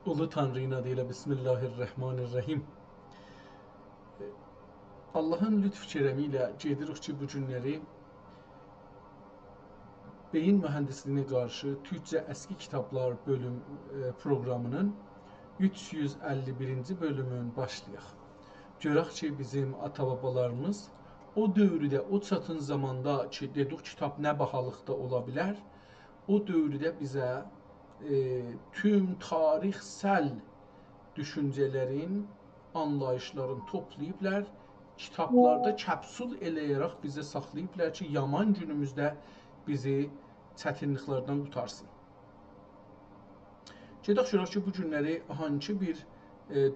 Ulu Tanrı'nın adıyla Bismillahirrahmanirrahim. Allahın lütf kerəmi ilə gedirik ki, bu günləri beyin mühəndisliyinə qarşı Türkcə əski kitablar proqramının 351-ci bölümün başlayaq. Görək ki, bizim ata-babalarımız o dövrdə, o çətin zamanda ki, dedik kitab nə bahalıqda ola bilər, o dövrdə bizə tüm tarixsel düşüncələrin, anlayışların toplayıblar, kitablarda kəpsul eləyərək bizə saxlayıblar ki, yaman günümüzdə bizi çətinliklərdən qutarsın. Gedək görək ki, bu günləri hangi bir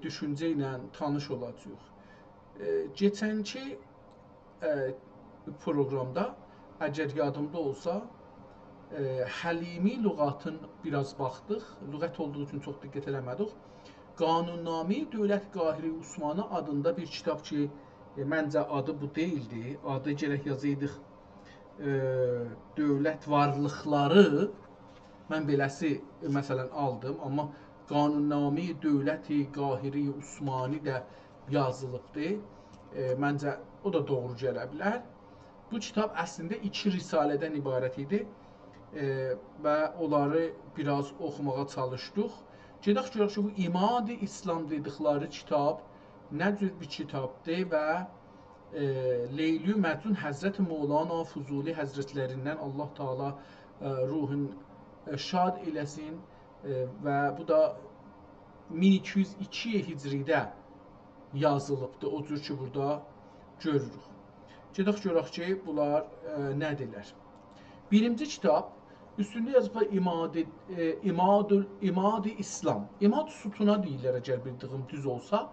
düşüncə ilə tanış olacağıq. Geçənki proqramda, əgər yadımda olsa, Həlimi lüğatın biraz baxdıq. Lüğət olduğu üçün çox diqqət eləmədik. Qanunnamə Dövlət Qahiri Osmanı adında bir kitab ki, məncə adı bu deyildi. Adı gərək yazıydıq dövlət varlıqları. Mən beləsi məsələn aldım, amma Qanunnamə Dövləti Qahiri Osmanı da yazılıbdır. Məncə o da doğru gələ bilər. Bu kitab əslində 2 risalədən ibarət idi və onları biraz oxumağa çalışdıq. Gedək görək ki, bu İmad-ı İslam dedikləri kitab nə cür bir kitabdır və Leyli Məcnun Həzrəti Mevlana Füzuli Həzrətlərindən Allah Taala ruhun şad eləsin və bu da 1202 Hicridə yazılıbdır. O cür ki, burada görürük. Gedək görək ki, bunlar nədirlər? Birinci kitab üstündə yazıblar İmad-ı İslam. İmad sütuna deyirlər, əgər bildiyim düz olsa.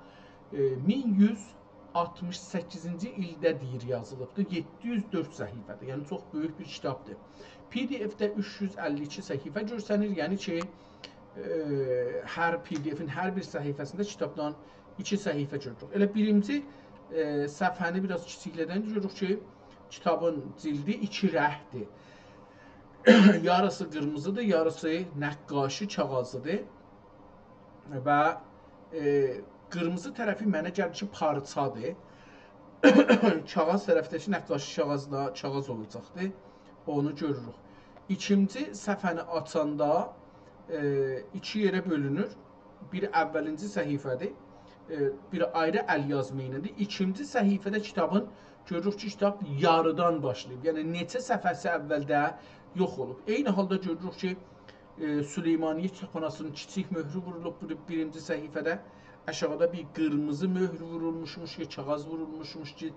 1168-ci ildə deyir yazılıbdır. 704 səhifədir. Yəni çox böyük bir kitabdır. PDF-də 352 səhifə görsənir. Yəni ki, hər PDF-in hər bir səhifəsində kitabdan 2 səhifə görürük. Elə birinci səhifəni biraz kiçiklədən görürük ki, kitabın cildi 2 rəhdir. Yarısı qırmızıdır, yarısı nəqqaşi kağızıdır və qırmızı tərəfi mənə gəlir ki, parçadır. Kağız tərəfdəki nəqqaşi kağız olacaqdır. Onu görürük. İkinci səhifəni açanda 2 yerə bölünür. Bir əvvəlinci səhifədir, bir ayrı əl yazma ilədir. İkinci səhifədə kitabın görürük ki, kitab yarıdan başlayıb. Yəni neçə səfhəsi əvvəldə yox olub. Eyni halda görürük ki, Süleymaniyyə kitabxanasının kiçik möhrü vurulub birinci səhifədə. Aşağıda bir qırmızı möhr vurulmuşmuş ki, kağız vurulmuşmuş ki,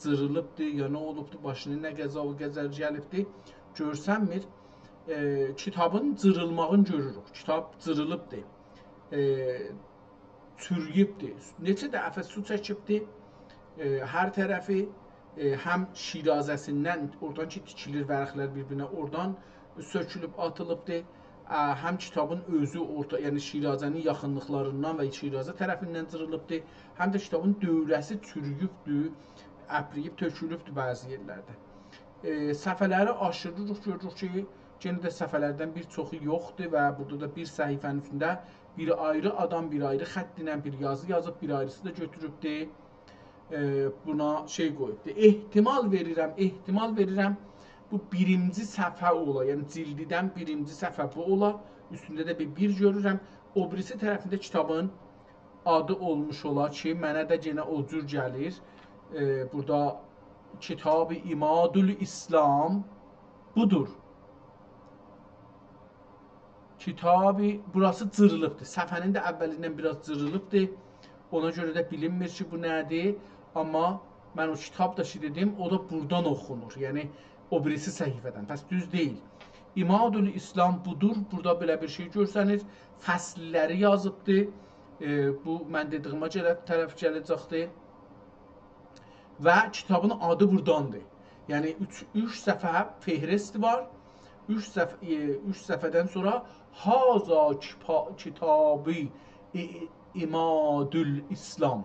cırılıbdır, ya nə olubdur, başına nə qəza o qəzər gəlibdir. Görsənmir. Kitabın cırılmağını görürük. Kitab cırılıbdır. Çürüyübdür. Neçə dəfə su çəkibdir. Hər tərəfi həm şirazəsindən, oradan ki tikilir vərəqlər bir-birinə, oradan sökülüb atılıbdır. Həm kitabın özü, yəni şirazənin yaxınlıqlarından və şirazə tərəfindən cırılıbdır. Həm də kitabın dövrəsi çürüyübdür, əpriyib, tökülübdür bəzi yerlərdə. Səhifələri aşırırıq, görürük ki, yenə də səhifələrdən bir çoxu yoxdur və burada da bir səhifənin üstündə bir ayrı adam, bir ayrı xətt ilə bir yazı yazıb, bir ayrısı da götürübdür. Buna şey qoyubdur. Ehtimal verirəm, bu birinci səhifə ola, yəni cildidən birinci səhifə bu ola, üstündə də bir görürəm. O birisi tərəfində kitabın adı olmuş ola ki, mənə də yenə o cür gəlir. Burada Kitab-ı İmadül İslam budur. Kitab-ı, burası cırılıbdır. Səhifənin də əvvəlindən biraz cırılıbdır. Ona görə də bilinmir ki, bu nədir. Amma mən o kitab da şey dedim, o da buradan oxunur. Yəni, o birisi səhifədən. Pəs düz deyil. İmadül İslam budur. Burada belə bir şey görsənir. Fəslləri yazıbdır. Bu, mən dediyimə tərəf gələcəkdir. Və kitabın adı buradandır. Yəni, 3 səfə fehrist var. 3 səfədən sonra Haza Kitab-ı İmadül İslam.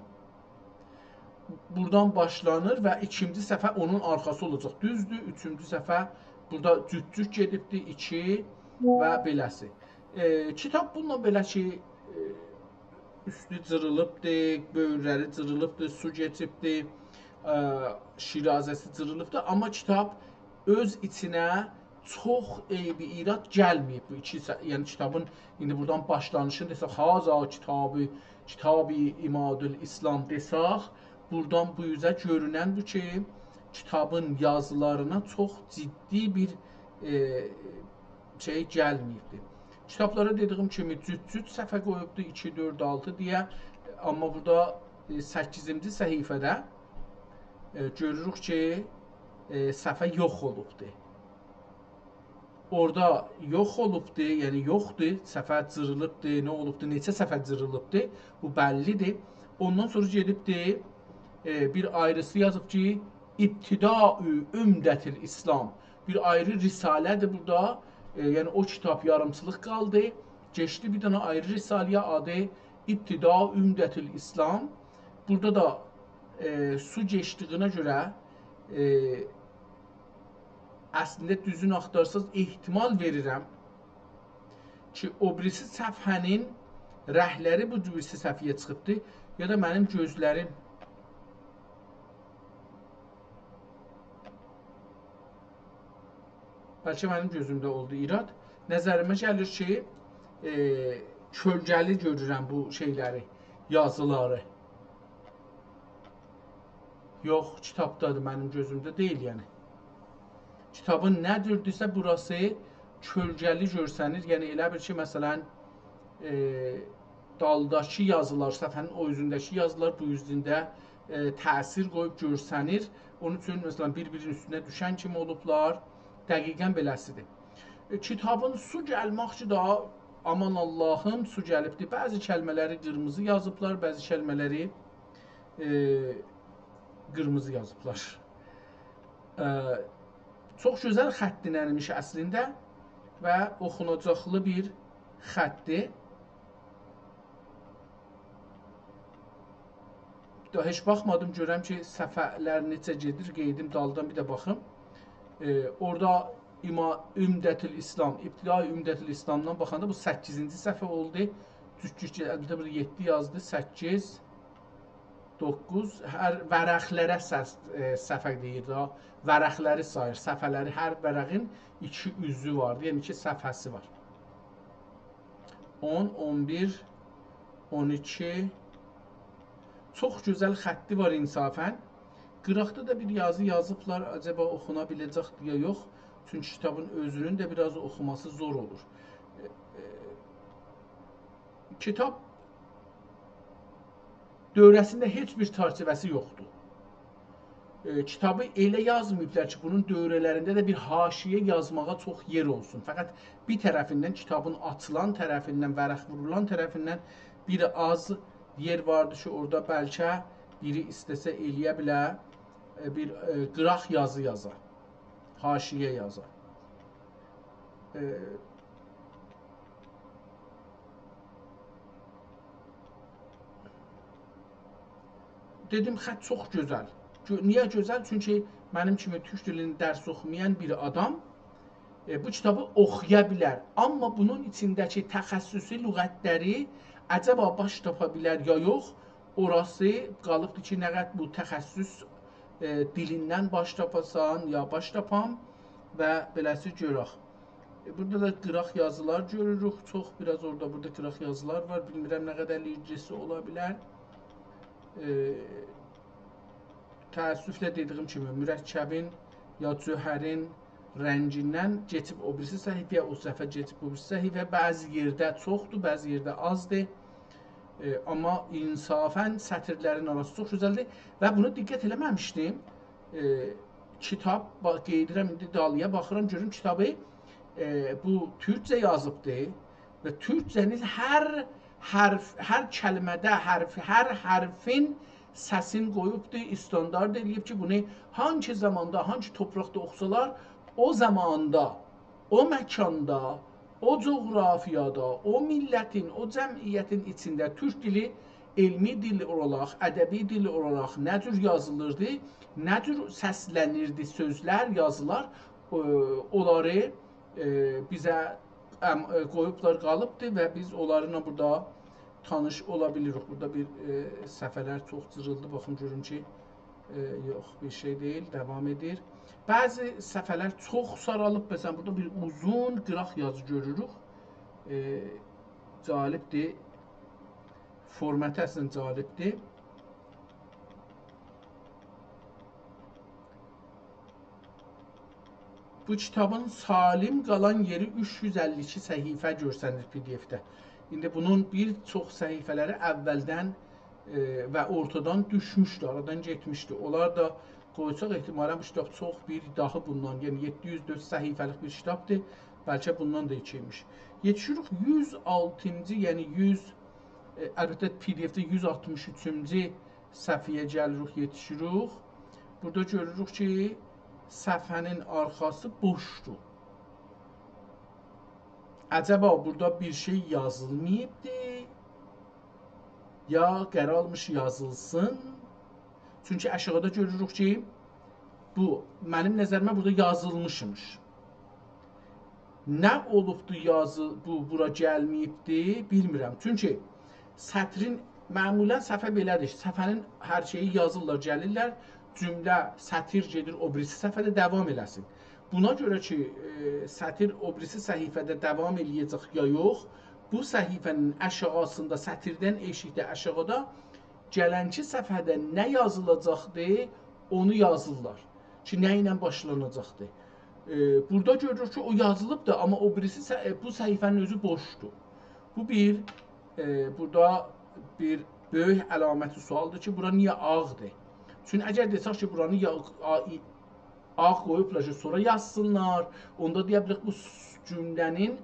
Buradan başlanır və ikinci səfə onun arxası olacaq. Düzdür, üçüncü səfə burada cüt-cüt gedibdir, 2 və beləsi. Kitab bununla belə ki, üstü cırılıbdır, böyürləri cırılıbdır, su keçibdir, şirazəsi cırılıbdır. Amma kitab öz içinə çox eybi irad gəlməyib. Bu iki, yəni kitabın indi buradan başlanışını desək, haza kitabı İmadül İslam desək, buradan bu üzə görünən bu ki, kitabın yazılarına çox ciddi bir şey gəlməyibdir. Kitablara dediyim kimi cüt-cüt səhifə qoyubdu 2, 4, 6 deyə. Amma burada 8-ci səhifədə görürük ki, səhifə yox olubdur. Orada yox olubdur, yəni yoxdur, səhifə cırılıbdır, nə olubdur, neçə səhifə cırılıbdır, bu bəllidir. Ondan sonra gedibdir, bir ayrısı yazıb ki, İbtidai Ümdətil İslam. Bir ayrı risalədir burada. Yəni o kitab yarımçılıq qaldı. Geçdi bir dənə ayrı risaləyə adı İbtida Ümdətil İslam. Burada da su geçdiyinə görə əslində düzün axtarsaz ehtimal verirəm ki, o birisi səfhənin rəhləri bu birisi səfiyyə çıxıbdır ya da mənim gözlərim bəlkə mənim gözümdə oldu irad. Nəzərimə gəlir ki, kölgəli görürəm bu şeyləri, yazıları. Yox, kitabdadır, mənim gözümdə deyil yəni. Kitabın nədirdirsə burası kölgəli görsənir. Yəni elə bir ki, məsələn, daldakı yazılar, səfənin o üzündəki yazılar bu üzündə təsir qoyub görsənir. Onun üçün, məsələn, bir-birinin üstünə düşən kimi olublar. Dəqiqən beləsidir. Kitabın su gəlmək ki da, aman Allahım, su gəlibdir. Bəzi kəlmələri qırmızı yazıblar, bəzi kəlmələri qırmızı yazıblar. Çox gözəl xəttinənmiş əslində və oxunacaqlı bir xətdir. Heç baxmadım, görəm ki, səhifələr necə gedir, qeydim daldan bir də baxım. Orada Ümdətil İslam, İbtidai Ümdətil İslamdan baxanda bu 8-ci səhifə oldu. Düzgün əlbəttə burada 7 yazdı, 8, 9. Hər vərəqlərə səhifə deyir da. Vərəqləri sayır, səhifələri, hər vərəqin 2 üzü var, yəni 2 səhifəsi var. 10, 11, 12. Çox gözəl xətti var insafən. Qıraqda da bir yazı yazıblar, acaba oxuna biləcək deyə yox. Çünki kitabın özünün də biraz oxuması zor olur. Kitab dövrəsində heç bir tarçıvəsi yoxdur. Kitabı elə yazmayıblar ki, bunun dövrələrində də bir haşiyə yazmağa çox yer olsun. Fəqət bir tərəfindən, kitabın açılan tərəfindən, vərəq vurulan tərəfindən biri az yer vardır ki, orada bəlkə biri istəsə eləyə bilər, bir qıraq yazı yazar, haşiyə yazar. Dedim, xət çox gözəl. Niyə gözəl? Çünki mənim kimi türk dilini dərs oxumayan bir adam bu kitabı oxuya bilər. Amma bunun içindəki təxəssüsi lüğətləri əcəba baş tapa bilər ya yox, orası qalıbdır ki, nə qədər bu təxəssüs dilindən baş tapasan ya baş tapam və beləsi görək. Burada da qıraq yazılar görürük. Çox biraz orada burada qıraq yazılar var. Bilmirəm nə qədər licisi ola bilər. Təəssüflə dediyim kimi mürəkkəbin ya cöhərin rəngindən keçib o birisi səhifəyə, o səhifə keçib o birisi səhifə. Bəzi yerdə çoxdur, bəzi yerdə azdır. Amma insafən sətirlərin arası çox gözəldir və bunu diqqət eləməmişdim. Kitab, qeyd edirəm, indi dalıya baxıram, görürüm kitabı bu türkcə yazıbdır və türkcənin hər kəlmədə, hər hərfin səsin qoyubdur, standart edib ki, bunu hangi zamanda, hangi torpaqda oxusalar, o zamanda, o məkanda, o coğrafiyada, o millətin, o cəmiyyətin içində türk dili elmi dil olaraq, ədəbi dil olaraq nə cür yazılırdı, nə cür səslənirdi, sözlər, yazılar, onları bizə qoyublar qalıbdır və biz onlarla burada tanış ola bilirik. Burada bir səhifələr çox cırıldı. Baxın görün ki, yox, bir şey deyil, devam edir. Bəzi səhifələr çox saralıb. Məsələn, burada bir uzun qıraq yazı görürük. Calibdir. Formatı əslən calibdir. Bu kitabın salim qalan yeri 352 səhifə görsənir PDF-də. İndi bunun bir çox səhifələri əvvəldən və ortadan düşmüşdü, aradan getmişdi. Onlar da qoysaq ehtimalən bu kitab çox bir daha bundan, yəni 704 səhifəlik bir kitabdır. Bəlkə bundan da içiymiş. Yetişirik 106-cı, yəni 100, əlbəttə PDF-də 163-cü səhifəyə gəlirik, yetişirik. Burada görürük ki, səhifənin arxası boşdur. Əcəba burada bir şey yazılmayıbdı, ya qərar almış yazılsın. Çünki aşağıda görürük ki, bu mənim nəzərimə burada yazılmışmış. Nə olubdu bu bura gəlməyibdi, bilmirəm. Çünki sətrin məmulən səhifə belədir. Səhifənin hər şeyi yazırlar, gəlirlər. Cümlə, sətir gedir o birisi səhifədə davam eləsin. Buna görə ki, sətir o birisi səhifədə davam eləyəcək ya yox, bu səhifənin aşağısında, sətirdən eşikdə aşağıda gələnki səhifədə nə yazılacaqdı, onu yazırlar ki, nə ilə başlanacaqdı. Burada görürük ki, o yazılıbdır, amma o birisi bu səhifənin özü boşdur. Bu bir, burada bir böyük əlaməti sualdır ki, bura niyə ağdır? Çünki əgər desək ki, buranı ağ qoyublar ki, sonra yazsınlar, onda deyə bilərik bu cümlənin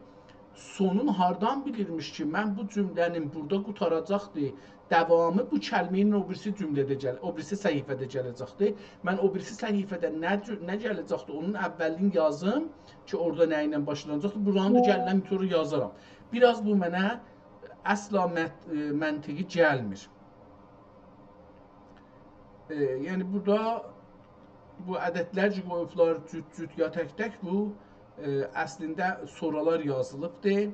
sonun hardan bilirmiş ki, mən bu cümlənin burada qutaracaqdır, davamı bu kəlmənin o birisi cümlədə o birisi səhifədə gələcəkdir. Mən o birisi səhifədə nə gələcəkdir, onun əvvəlini yazım ki, orada nə ilə başlanacaqdır, buranı da gəlilən sonra yazaram. Biraz bu mənə əsla məntiqi gəlmir. Yəni burada bu ədədlər ki, qoyublar cüt-cüt ya tək-tək, bu əslində soralar yazılıbdır.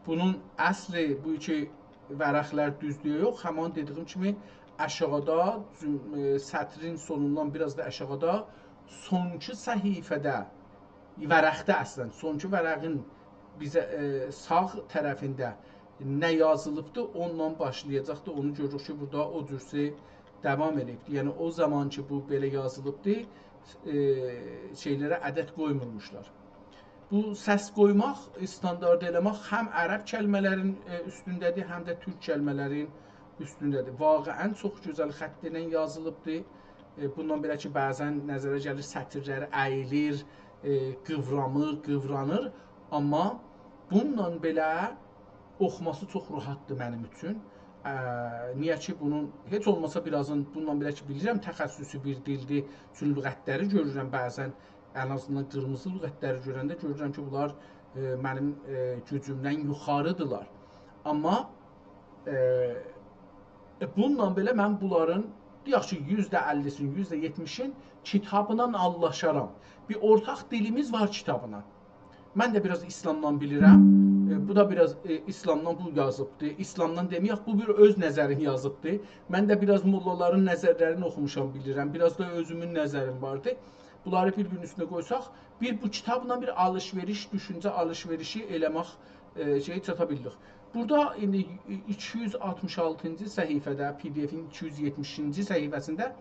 Bunun əsli bu iki vərəqlər düzlüyə yox, həman dediyim kimi aşağıda, sətrin sonundan biraz da aşağıda sonuncu səhifədə, vərəqdə əslən, sonuncu vərəqin bizə sağ tərəfində nə yazılıbdır, ondan başlayacaqdır. Onu görürük ki, burada o cürsə davam edibdir. Yəni, o zaman ki, bu belə yazılıbdır, şeylərə ədəd qoymurmuşlar. Bu səs qoymaq, standart eləmək həm ərəb kəlmələrin üstündədir, həm də türk kəlmələrin üstündədir. Vaqəən çox gözəl xətt ilə yazılıbdır. Bundan belə ki, bəzən nəzərə gəlir, sətirləri əyilir, qıvranır. Amma bununla belə oxuması çox rahatdır mənim üçün. Niyə ki, bunun heç olmasa birazın, bununla belə ki, bilirəm, təxəssüsü bir dildir. Çünki lüğətləri görürəm bəzən, ən azından qırmızı lüğətləri görəndə görürəm ki, bunlar mənim gücümdən yuxarıdırlar. Amma bununla belə mən bunların, deyək ki, %50'sin, %70'in kitabından anlaşaram. Bir ortaq dilimiz var kitabına. Mən də biraz İslamdan bilirəm. Bu da biraz İslamdan bu yazıbdır. İslamdan deməyək, bu bir öz nəzərini yazıbdır. Mən də biraz mollaların nəzərlərini oxumuşam, bilirəm. Biraz da özümün nəzərim vardı. Bunları bir-birinin üstünə qoysaq, bu kitabla bir alışveriş, düşüncə alışverişi eləmək şeyi çata bildik. Burada indi 266-cı səhifədə, PDF-in 270-ci səhifəsində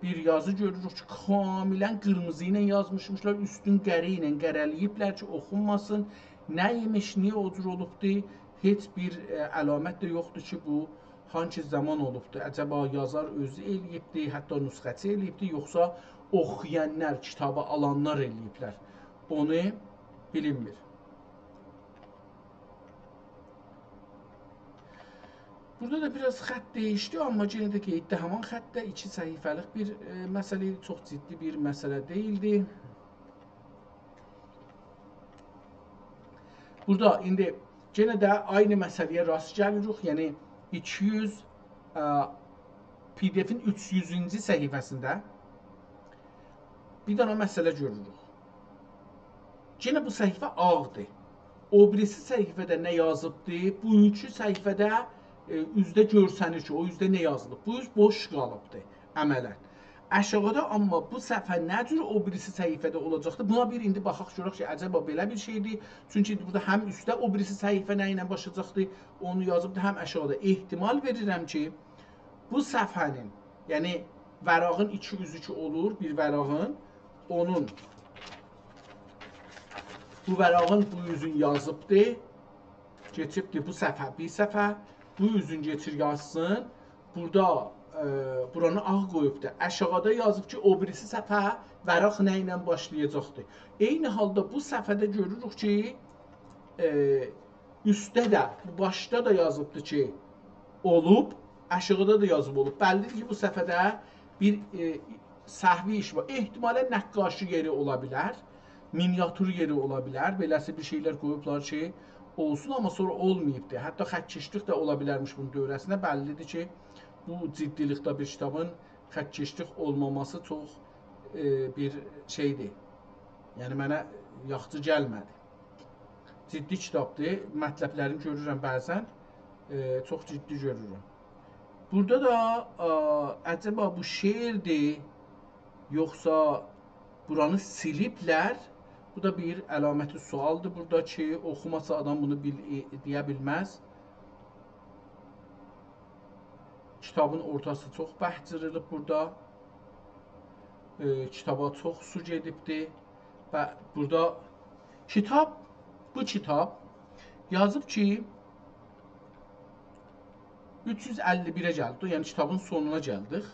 bir yazı görürük ki, kamilən qırmızı ilə yazmışmışlar, üstün qəri ilə qərəliyiblər ki, oxunmasın. Nə imiş, niyə o cür olubdur? Heç bir əlamət də yoxdur ki, bu hangi zaman olubdur? Əcəba yazar özü eləyibdir, hətta nüsxəçi eləyibdir, yoxsa oxuyanlar, kitabı alanlar eləyiblər? Onu bilinmir. Burada da biraz xətt değişdi, amma yenə də qeyddə həman xəttdə 2 səhifəlik bir məsələ, çox ciddi bir məsələ deyildi. Burada indi yenə də aynı məsələyə rast gəlirik, yəni 200 PDF-in 300-cü səhifəsində bir dənə məsələ görürük. Yenə bu səhifə ağdır. O birisi səhifədə nə yazıbdır? Bu üçü səhifədə üzdə görsənir ki, o üzdə nə yazılıb? Bu üz boş qalıbdır əmələn. Aşağıda amma bu səhifə nə cür o birisi səhifədə olacaqdır? Buna bir indi baxaq görək ki, əcəba belə bir şeydir. Çünki burada həm üstdə o birisi səhifə nə ilə başlayacaqdır, onu yazıbdır, həm aşağıda. Ehtimal verirəm ki, bu səhifənin, yəni vərağın iki üzü ki olur, bir vərağın, onun bu vərağın bu üzün yazıbdır, geçibdir bu səhifə, bir səhifə, bu üzün geçir yazsın, burada buranı ağ qoyubdur. Aşağıda yazıb ki, o birisi səhifə vəraq nə ilə başlayacaqdır. Eyni halda bu səhifədə görürük ki, üstdə də, başda da yazıbdır ki, olub, aşağıda da yazıb olub. Bəllidir ki, bu səhifədə bir səhvi iş var. Ehtimalən nəqqaşı yeri ola bilər. Miniatür yeri ola bilər. Beləsi bir şeylər qoyublar ki, olsun, amma sonra olmayıbdır. Hətta xətkeşlik də ola bilərmiş bunun dövrəsində. Bəllidir ki, bu ciddilikdə bir kitabın xətkeşlik olmaması çox bir şeydir. Yəni, mənə yaxşı gəlmədi. Ciddi kitabdır. Mətləblərini görürəm bəzən. Çox ciddi görürəm. Burada da əcəba bu şeirdir, yoxsa buranı siliblər. Bu da bir əlaməti sualdır burada ki, oxumasa adam bunu deyə bilməz. Kitabın ortası çox bəhcırılıb burada. Kitaba çox su gedibdir. Və burada bu kitab yazıb ki, 351-ə gəldik, yəni kitabın sonuna gəldik.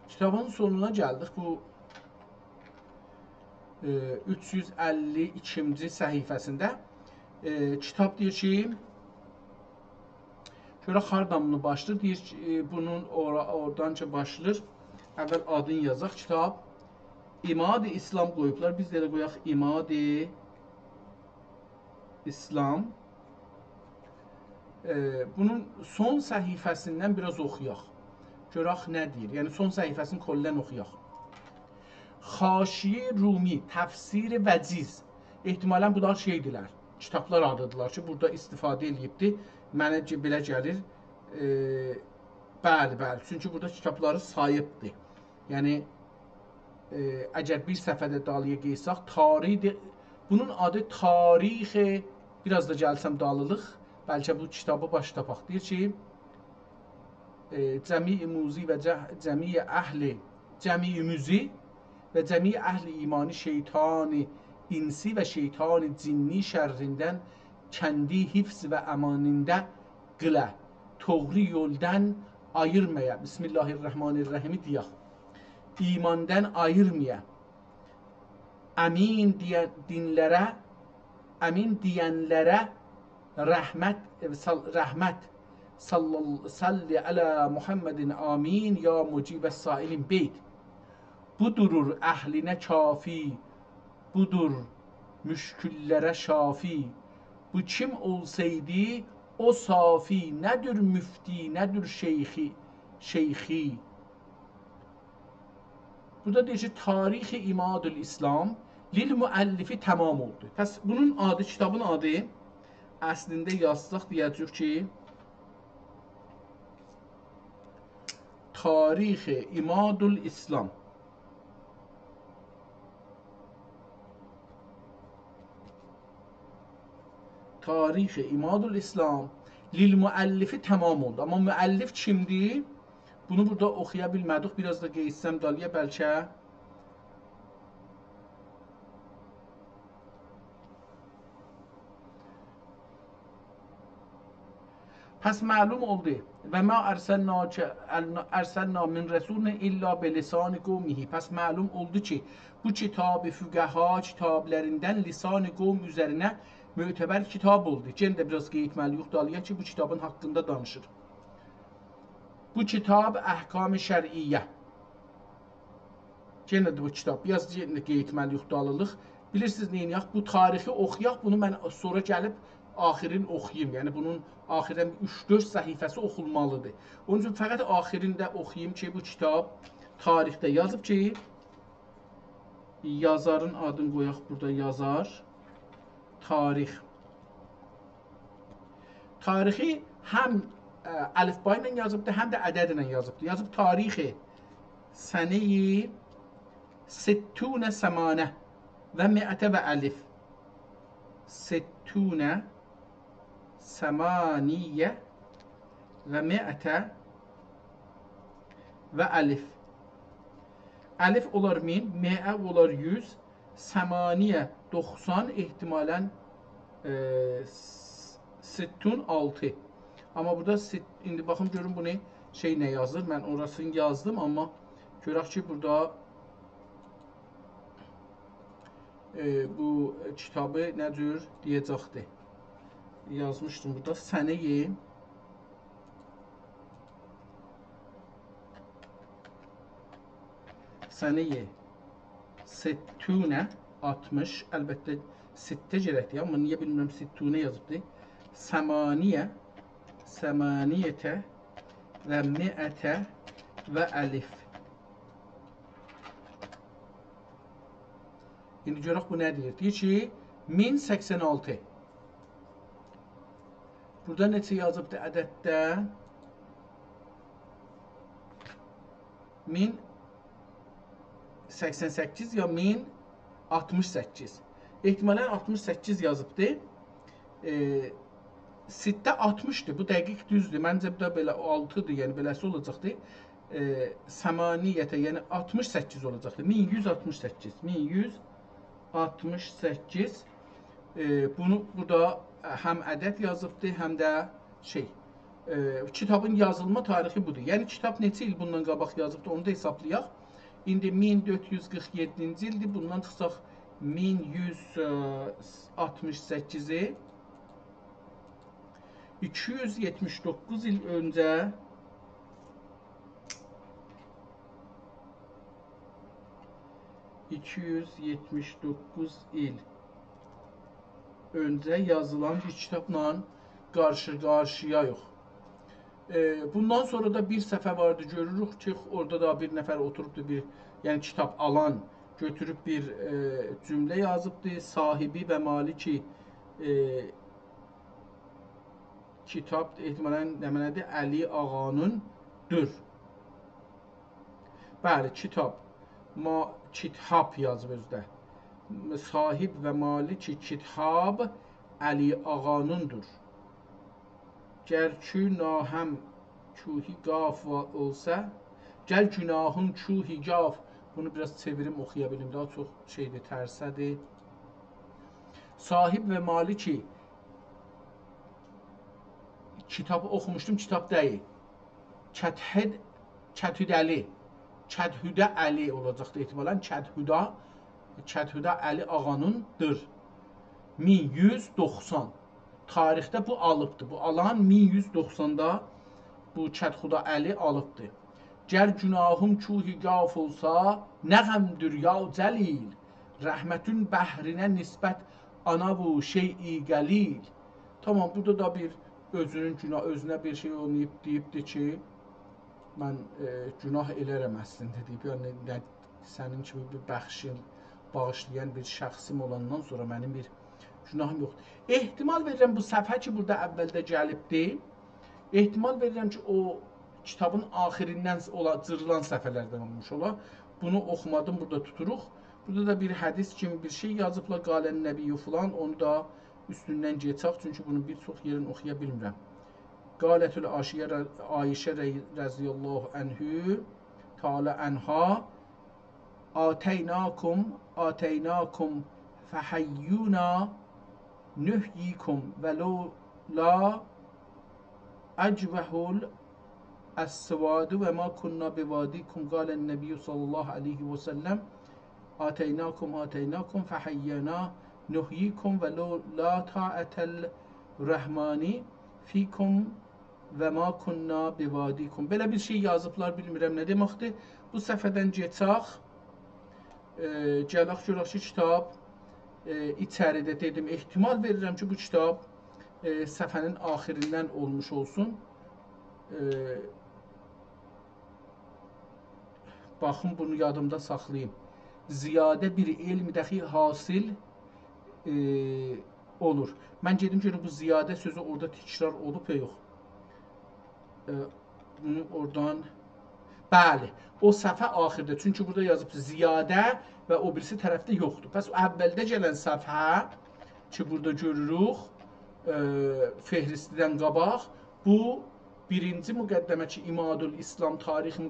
Kitabın sonuna gəldik. Bu 352-ci səhifəsində kitab deyir ki, görək hardan bunu başlayır. Deyir ki, bunun oradan ki başlayır. Əvvəl adını yazaq. Kitab İmad-ı İslam qoyublar. Biz də qoyaq İmad-ı İslam. Bunun son səhifəsindən biraz oxuyaq. Görək nə deyir? Yəni son səhifəsini kollən oxuyaq. Xaşiyə Rumi, təfsir vəciz. Ehtimalən bunlar şeydirlər, kitablar adıdırlar ki, burada istifadə edibdir. Mənə belə gəlir. Bəli. Çünki burada kitabları sayıbdır. Yəni, əgər bir səfədə dalıya qeysaq, tarixdir. Bunun adı tarixi, biraz da gəlsəm dalılıq. Bəlkə bu kitabı baş tapaq. Deyir ki, cəmi-i muzi və cəmi-i əhli, cəmi-i müzi və cəmi-i əhli imani şeytani insi və şeytani cinni şərrindən kəndi hifz və əmanində qılə, toğri yoldan ayırmaya, Bismillahirrahmanirrahimi deyək, imandan ayırmaya, əmin deyənlərə rəhmət, salli alə Muhammedin amin, ya mucibə sailin beyt. Budurur əhlinə kafi, budur müşküllərə şafi. Bu kim olsaydı, o safi, nədir müfti, nədir şeyxi. Burada deyir ki, tarixi İmadül İslam lil müəllifi tamam oldu. Pəs bunun adı, kitabın adı əslində yazsaq deyəcək ki, tarixi İmadül İslam. Tarixi İmadül İslam lil müəllifi tamam oldu. Amma müəllif kimdir? Bunu burada oxuya bilmədik. Biraz da qeysəm dalıya bəlkə. Pəs məlum oldu. Və mə ərsəlna min rəsulun illa belisani qovmihi. Pəs məlum oldu ki, bu kitab-ı füqəha kitablərindən lisan-ı qovm üzərinə mötəbər kitab oldu. Gen də biraz qeйтməli yoxdalıya ki, bu kitabın haqqında danışır. Bu kitab əhkam-ı şər'iyyə. Gen də bu kitab, biraz qeйтməli yoxdalılıq. Bilirsiniz neyin yaq? Bu tarixi oxuyaq, bunu mən sonra gəlib axirin oxuyum. Yəni bunun axirdən 3-4 səhifəsi oxunmalıdır. Onun üçün fəqət axirində oxuyum ki, bu kitab tarixdə yazıb ki, yazarın adını qoyaq burada yazar. Tarix. Tarixi həm əlifba ilə yazıbdır, həm də ədədlə yazıbdır. Yazıb tarixi səni 60 səmanə və mi'ətə və əlif. 60 səmaniyyə və mi'ətə və əlif. Əlif olar 1000, mi'ə olar 100, səmaniyyə 90, ehtimalən 66. Amma burada indi baxım görün bunu şey nə yazır. Mən orasını yazdım, amma görək ki burada bu kitabı nə cür deyəcəkdir. Yazmışdım burada. Səni səni 60, 60, əlbəttə 6 gərəkdir, amma niyə bilmirəm 60 yazıbdır. Səmaniyyətə və mi'ətə və əlif. İndi görək bu nə deyir? Deyir ki, 1086. Burada neçə yazıbdır ədəddə? 1088 ya 1068. Ehtimalən 68 yazıbdır. Sitdə 60'dır. Bu dəqiq düzdür. Məncə bu da belə 6'dır. Yəni beləsi olacaqdır. Səmaniyyətə, yəni 68 olacaqdır. 1168. 1168. Bunu burada həm ədəd yazıbdır, həm də kitabın yazılma tarixi budur. Yəni kitab neçə il bundan qabaq yazıbdır, onu da hesablayaq. İndi 1447-ci ildir. Bundan çıxsaq 1168'i 279 il öncə yazılan bir kitabla qarşı-qarşıya yox. Bundan sonra da bir səhifə vardı, görürük ki, orada da bir nəfər oturubdur, yəni kitab alan götürüb bir cümlə yazıbdır. Sahibi və maliki kitab ehtimalən nədir? Əli Ağanındır. Bəli, kitab. Kitab yazıb özdə. Sahib və maliki kitab Əli Ağanındır. Gər günahım çuhi qaf olsa, gəl günahın çuhi qaf. Bunu biraz çevirim, oxuya bilim. Daha çox şeydir, tərsədir. Sahib və maliki kitabı oxumuşdum, kitab deyil. Kədhüdəli. Kədhüdə Əli olacaqdır ehtimalən. Kədhüdə Əli Ağanındır. 1190. Tarixdə bu alıbdır. Bu alan 1190-da bu Kədhüdə Əli alıbdır. Gər günahım çuhi qaf olsa, nə qəmdür ya cəlil. Rəhmətün bəhrinə nisbət ana bu şeyi gəlil. Tamam, burada da bir özünə bir şey olmayıb deyibdir ki, mən günah elərəm əslində deyib. Yəni, sənin kimi bir bağışlayan bir şəxsim olandan sonra mənim bir günahım yoxdur. Ehtimal verirəm bu səhifə ki, burada əvvəldə gəlibdir. Ehtimal verirəm ki, o kitabın axirindən cırılan səhifələrdən olmuş ola. Bunu oxumadım, burada tuturuq. Burada da bir hədis kimi bir şey yazıblar, qalən nəbiyyə falan, onu da üstündən geçək, çünki bunu bir çox yerin oxuya bilmirəm. Qalətül Ayşə rəziyallahu anhü Teala anha Ateynakum fehayyuna nühyikum velo la ecvehul es-sevadu ve ma kunna bivadikum qalen nebiyyü sallallahu aleyhi ve sellem Ateynakum fehayyuna nühyikum velo la ta'atel rahmani fikum və ma kunna bivadikum. Belə bir şey yazıblar, bilmirəm nə deməkdir. Bu səhifədən geçək. Gələk görək ki, kitab içəridə dedim. Ehtimal verirəm ki, bu kitab səhifənin axirindən olmuş olsun. Baxın, bunu yadımda saxlayayım. Ziyadə bir elm dəxi hasil olur. Mən gedim görüm bu ziyadə sözü orada təkrar olub ya yox. Bunu oradan bəli, o səhifə axirdə, çünki burada yazıb ziyadə və o birisi tərəfdə yoxdur. Pəs əvvəldə gələn səhifə ki, burada görürük, fehristidən qabaq, bu birinci müqəddəmə ki, İmadul İslam, tarixi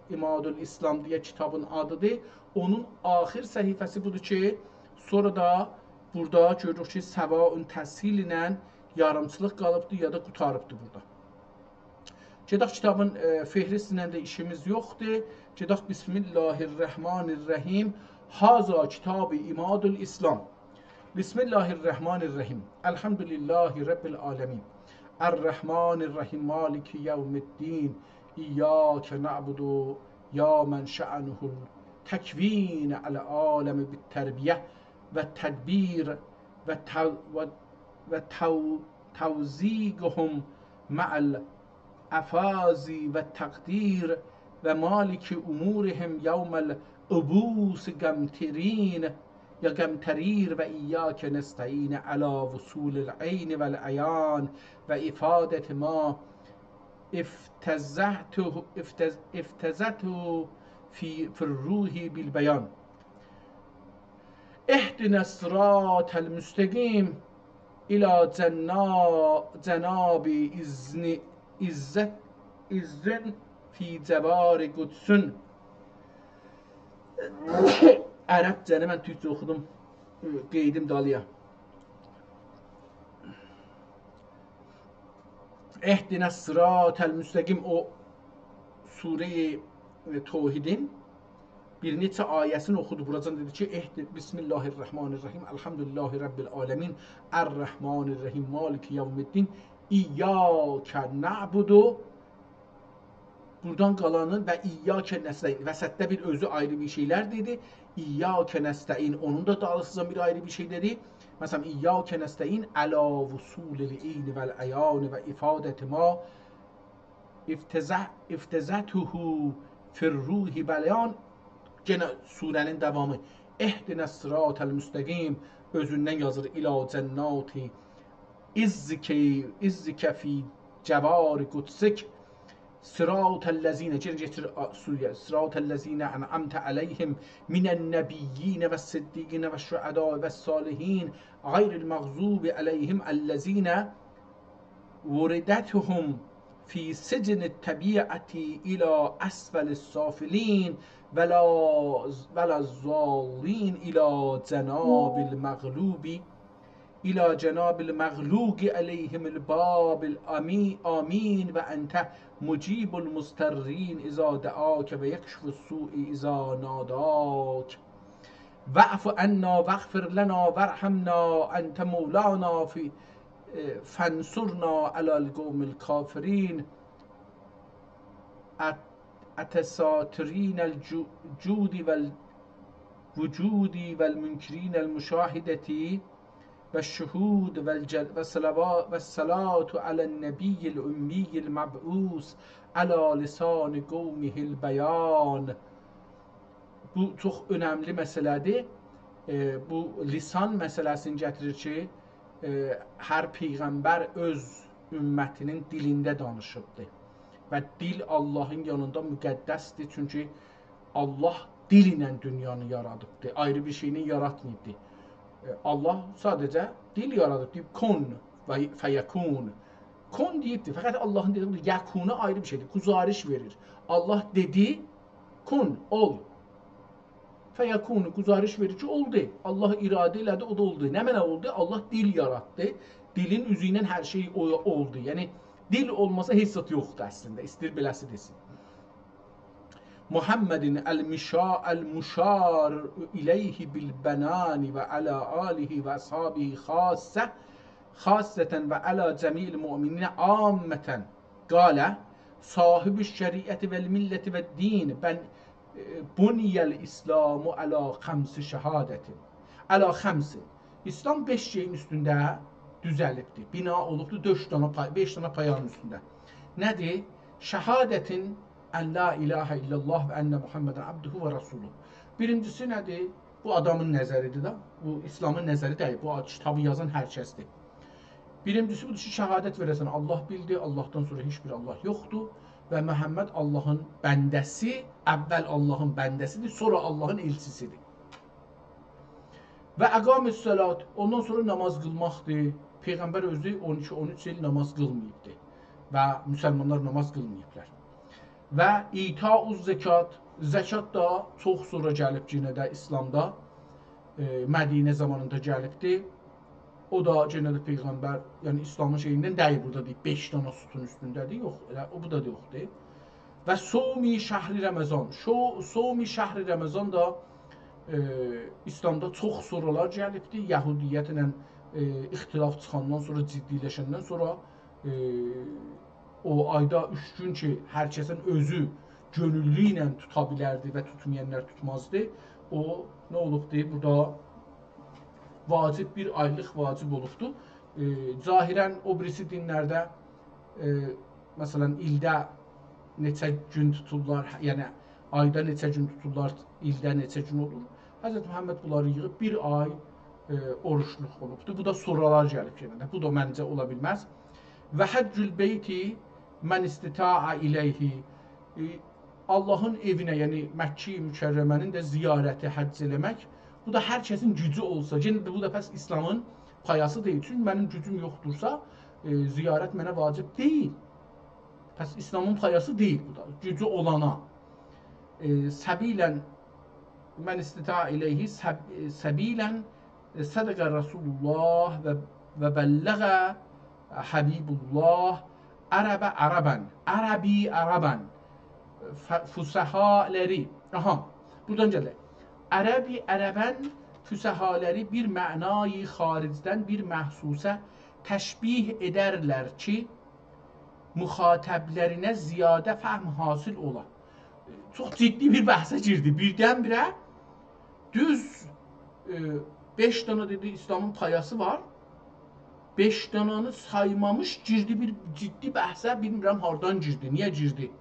İmadul İslam deyə kitabın adıdır. Onun axir səhifəsi budur ki, sonra da burada görürük ki, səvaun təshil ilə yarımçılıq qalıbdır ya da qutarıbdır burada. Gedək kitabın fehristi ilə də işimiz yoxdur. Gedək Bismillahirrahmanirrahim. Haza kitab-ı İmadul İslam. Bismillahirrahmanirrahim. Elhamdülillahi Rabbil alemin. Er-Rahmanirrahim. Maliki yevmiddin. İyyâke na'budu. Ya men şa'nuhul tekvin al-alemi bit-terbiye ve tedbir ve tevzîguhum ma'al afazi ve takdir ve maliki umurihim yevmel ubus gemtirin ya gemterir ve iyyâke nesta'in ala vusulil ayn vel ayan ve ifadet ma iftezatu fi ruhi bil beyan. اهدنا الصراط المستقيم إلى جناب İzzən fi cəvar qudsun. Ərəbcəni mən türkçə oxudum, qeydim dalıya. Ehdinə sıratəl müstəqim, o Sure-i Tevhidin bir neçə ayəsini oxudu. Buracan dedi ki, Bismillahirrahmanirrahim, Elhamdülillahi Rabbil alemin, Er-Rahmanirrahim, Maliki yevmiddin, İyyâke na'budu. Buradan qalanın və İyyâke nəstəin, vəsətdə bir özü ayrı bir şeylər dedi. İyyâke nəstəin, onun da dalısızdan bir ayrı bir şey dedi. Məsələn, İyyâke nəstəin əla vusulil eyni vəl əyani və ifadəti ma iftezətuhu firruhi bəlyan. Genə surənin davamı. Ehdinə sıratəl müstəqim, özündən yazır ilə cənnati izzike fi cəvar qudsik. Sıratəl-ləzine, getir Suriyə. Sıratəl-ləzine en'amte aleyhim minən-nəbiyyinə və siddiqinə və şüədə və salihin qayril məğzubi aleyhim əlləzine vuridətuhum fi sicnit-təbiəti ilə əsfəlis-safilin və la-zallin ilə cənabil-məğlubi إلى جناب المغلوق عليهم الباب الآمين وأنت مجيب المضطرين إذا دعاك ويكشف السوء إذا ناداك واعف عنا واغفر لنا وارحمنا أنت مولانا فانصرنا على القوم الكافرين أتساترين الجود والوجود والمنكرين المشاهدة والشهود والصلاة على النبي الأمي المبعوث على lisan qavmihil beyan. Bu çox önəmli məsələdir. Bu lisan məsələsini gətirir ki, hər peyğəmbər öz ümmətinin dilində danışıbdır. Və dil Allahın yanında müqəddəsdir. Çünki Allah dil ilə dünyanı yaradıbdır. Ayrı bir şeyini yaratmayıbdır. Allah sadəcə dil yaradıb, deyib kon və fəyəkun. Kon deyibdir, fəqət Allahın dediyi yəkuna ayrı bir şeydir, quzariş verir. Allah dedi, kun, ol. Fəyəkun, quzariş verir ki, oldu. Allah iradə elədi, o da oldu. Nə mənə oldu? Allah dil yaratdı, dilin üzü ilə hər şey oldu. Yəni, dil olmasa heç zat yoxdur əslində, istir beləsi desin. Muhammedin el-muşar ileyhi bil-benani ve ala alihi ve ashabihi khaseten ve ala cemil mu'minine ammeten gale sahibi şeriatı vel milleti ve din ben buniyel İslamu ala 5 şehadetin ala 5. İslam 5 şeyin üstünde düzəlibdir. Bina olubdur 4 dənə, 5 dənə payanın üstündə. Nədir? Şəhadətin ən la ilahə illallah və ənə Muhammedən abduhu və rasuluh. Birincisi nədir? Bu adamın nəzəridir də. Bu İslamın nəzəri deyil. Bu kitabı yazan hər kəsdir. Birincisi budur ki, şəhadət verəsən Allah bildi, Allahdan sonra heç bir Allah yoxdur və Məhəmməd Allahın bəndəsi, əvvəl Allahın bəndəsidir, sonra Allahın elçisidir. Və əqamüs salat, ondan sonra namaz qılmaqdır. Peyğəmbər özü 12-13 il namaz qılmayıbdır və müsəlmanlar namaz qılmayıblar. Və itauz zəkat, zəkat da çox sonra gəlib yenə də İslamda, Mədinə zamanında gəlibdir. O da yenə də Peyğəmbər, yəni İslamın şeyindən deyil, burada deyib 5 dənə sütun üstündədir, yox, o bu da yoxdur. Və Somi şəhri Ramazan, Somi şəhri Ramazan da İslamda çox sorular gəlibdir. Yahudiyyətlə ixtilaf çıxandan sonra, ciddiləşəndən sonra o ayda 3 gün ki, hər kəsin özü gönüllü ilə tuta bilərdi və tutmayanlar tutmazdı. O, nə olubdur? Burada vacib, bir aylıq vacib olubdur. Zahirən o birisi dinlərdə, məsələn, ildə neçə gün tuturlar, yəni ayda neçə gün tuturlar, ildə neçə gün olur. Hz. Muhammed bunları yığıb bir ay oruçluq olubdur. Bu da sorular gəlib yenə. Bu da məncə ola bilməz. Və həccül beyti mən istita'a iləyhi. Allahın evinə, yəni Məkkə-i Mükərrəmənin də ziyarəti, həcc eləmək. Bu da hər kəsin gücü olsa, yenə də bu da pəs İslamın payası deyil. Çünki mənim gücüm yoxdursa, ziyarət mənə vacib deyil. Pəs İslamın payası deyil bu da. Gücü olana. Səbilən mən istita'a iləyhi səbilən sədəqə Rasulullah və bəlləğə Habibullah ərəbə ərəbən, ərəbi ərəbən, füsəhaləri. Aha, buradan gəlir. Ərəbi ərəbən, füsəhaləri bir mənayı xaricdən bir məhsusə təşbih edərlər ki, müxatəblərinə ziyadə fəhm hasil ola. Çox ciddi bir bəhsə girdi. Birdən-birə düz 5 dənə dedi İslamın payası var. 5 dənəni saymamış girdi bir ciddi bəhsə, bilmirəm hardan girdi, niyə girdi?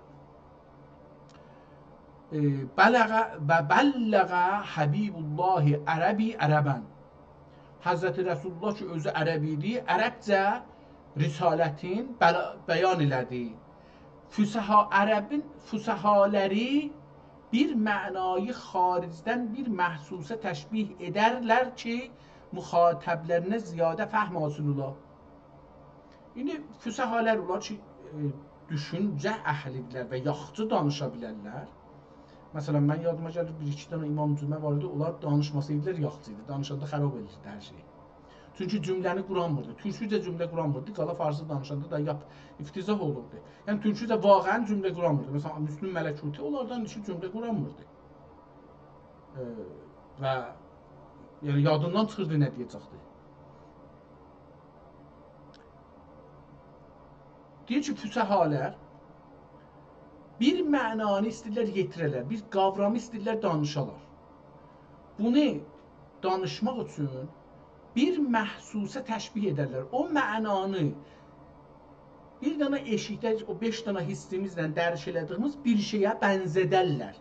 Və bəlləğə Habibullahi ərəbi ərəbən. Həzrəti Rəsulullah ki, özü ərəbidir, ərəbcə risalətin bəyan elədi. Ərəbin füsəhaləri bir mənayı xaricdən bir məhsusə təşbih edərlər ki, müxatəblərinə ziyadə fəhm hasil ola. İndi füsəhalər olar ki, düşüncə əhlidirlər və yaxçı danışa bilərlər. Məsələn, mən yadıma gəlir, 1-2 dənə İmam Cümə var idi, onlar danışmasaydılar yaxçı idi, danışanda xərab edirdi hər şeyi. Çünki cümləni quranmırdı, türkücə cümlə quranmırdı, qala farsı danışanda da iftizah olurdu. Yəni, türkücə vaqəən cümlə quranmırdı. Məsələn, Müslüm Mələkuti onlardan işi cümlə quranmırdı. Və yəni, yadından çıxırdı nə deyəcəkdi. Deyir ki, füsəhalər bir mənanı istəyirlər yetirələr, bir qavramı istəyirlər danışalar. Bunu danışmaq üçün bir məhsusə təşbih edərlər. O mənanı bir dənə eşikdə, o 5 dənə hissimizlə dərk elədiyimiz bir şeyə bənzədərlər.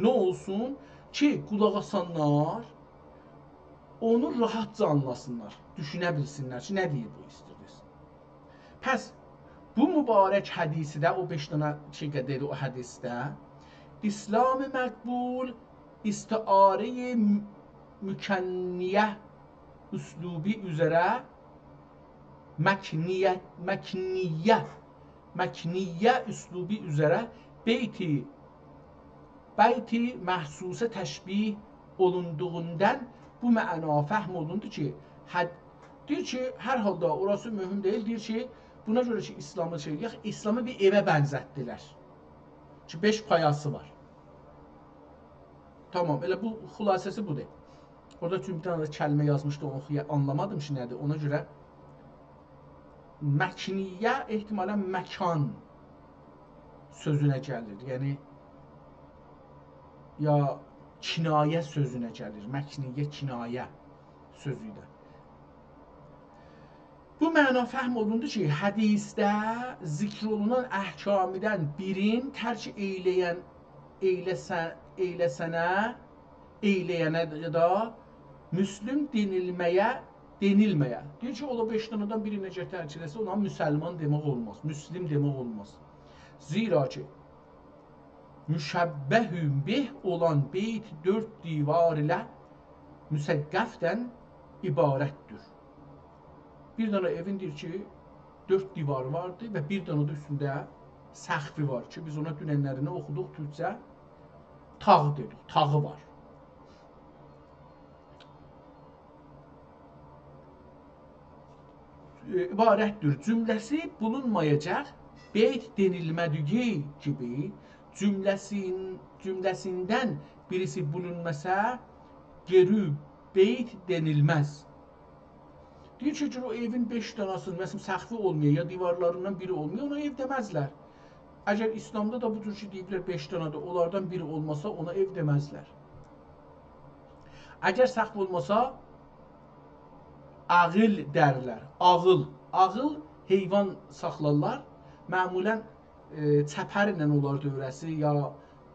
Nə olsun ki, qulaq asanlar onu rahatca anlasınlar, düşünə bilsinlər ki, nə deyir bu istəyir. Pəs, bu mübarək hədisidə, o 5 dənə şey qədər o hədisdə, İslam-ı məqbul, istiarə-i mükənniyə üslubi üzərə məkniyyə üslubi üzərə beyti məhsusə təşbih olunduğundan bu məna fəhm olundu ki, deyir ki, hər halda orası mühüm deyil, deyir ki, buna görə ki, İslamı İslamı bir evə bənzətdilər. Ki, 5 payası var. Tamam, elə bu xülasəsi budur. Orada çünki bir tane kəlmə yazmışdı, onu anlamadım ki, nədir. Ona görə məkniyyə ehtimalən məkan sözünə gəlir. Yəni, ya kinayə sözünə gəlir. Məkniyyə kinayə sözüyle. məna fəhm olundu ki, hədisdə zikr olunan əhkamidən birin tərk eyləyənə da müslüm denilməyə. Deyir ki, ola 5 danadan biri necə tərk eləsə, ona müsəlman demək olmaz, müslim demək olmaz. Zira ki, müşəbbəhün bih olan beyt 4 divar ilə müsəqqəfdən ibarətdir. Bir dana evin deyir ki, 4 divar vardı və bir dana da üstündə səqfi var ki, biz ona dünənlərini oxuduq türkcə, tağ dedik, tağı var. İbarətdir. Cümləsi bulunmayacaq, beyt denilmədiyi kimi cümləsindən birisi bulunməsə, geri beyt denilməz. Deyir ki, o evin 5 danasının, məsələn, səqfi olmuyor, ya divarlarından biri olmuyor, ona ev deməzlər. Əgər İslamda da bu tür ki, deyiblər 5 danadır, onlardan biri olmasa, ona ev deməzlər. Əgər səqf olmasa, ağıl dərlər. Ağıl heyvan saxlarlar. Məmulən çəpərlə olar dövrəsi, ya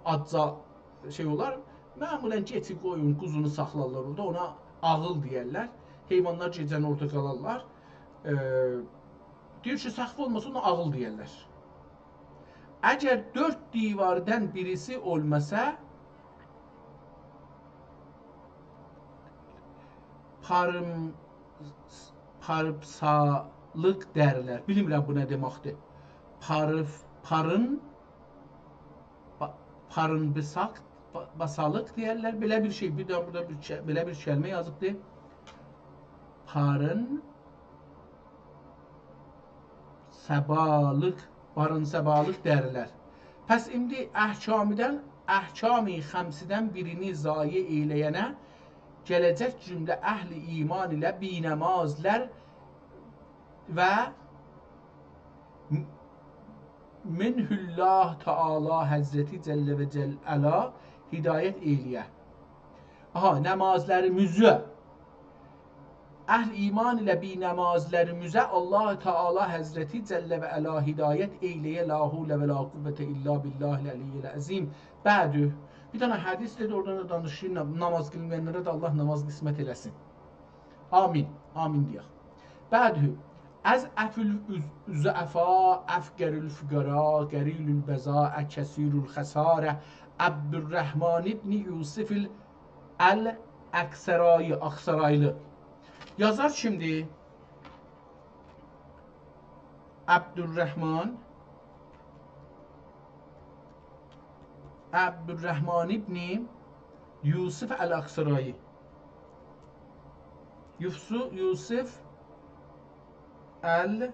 acca şey olar. Məmulən keçi, qoyun, quzunu saxlarlar orada, ona ağıl deyərlər. Heyvanlar gecəni orada qalarlar. Deyir ki, səqf olmasa, ona ağıl deyərlər. Əgər 4 divardan birisi olmasa, parıpsalıq dərlər. Bilmirəm bu nə deməkdir. Parınbısaq, basalıq deyərlər. Belə bir şey, bir də burada belə bir kəlmə yazıbdır. Barınsəbalıq dərlər. Pəs indi əhkami xəmsidən birini zayi eyləyənə gələcək cümlə əhli iman ilə binəmazlər və minhullah Teala Həzreti Cəllə və Cəllə hidayət eyləyə. Nəmazlarımızı əhl iman ilə binəmazlarımıza Allah Teala Həzreti Cəllə və Əla hidayət eyləyə la hulə və la qüvvətə illa billahil əliyyəl əzim. Bədü. Bir dənə hədis dedi, oradan da danışır, namaz qılmayanlara da Allah namaz qismət eləsin. Amin. Amin deyək. Bədü. Əz əfül zəəfə, əfqərül füqara, qərilül bəza, əkəsirül xəsarə, Əbdürrəhman ibn Yusifil Əl-Əksəraylı. Yazar şimdi Əbdürrəhman ibn Yusif Əl-Əksəraylı. Yusif Əl-Əksəraylı.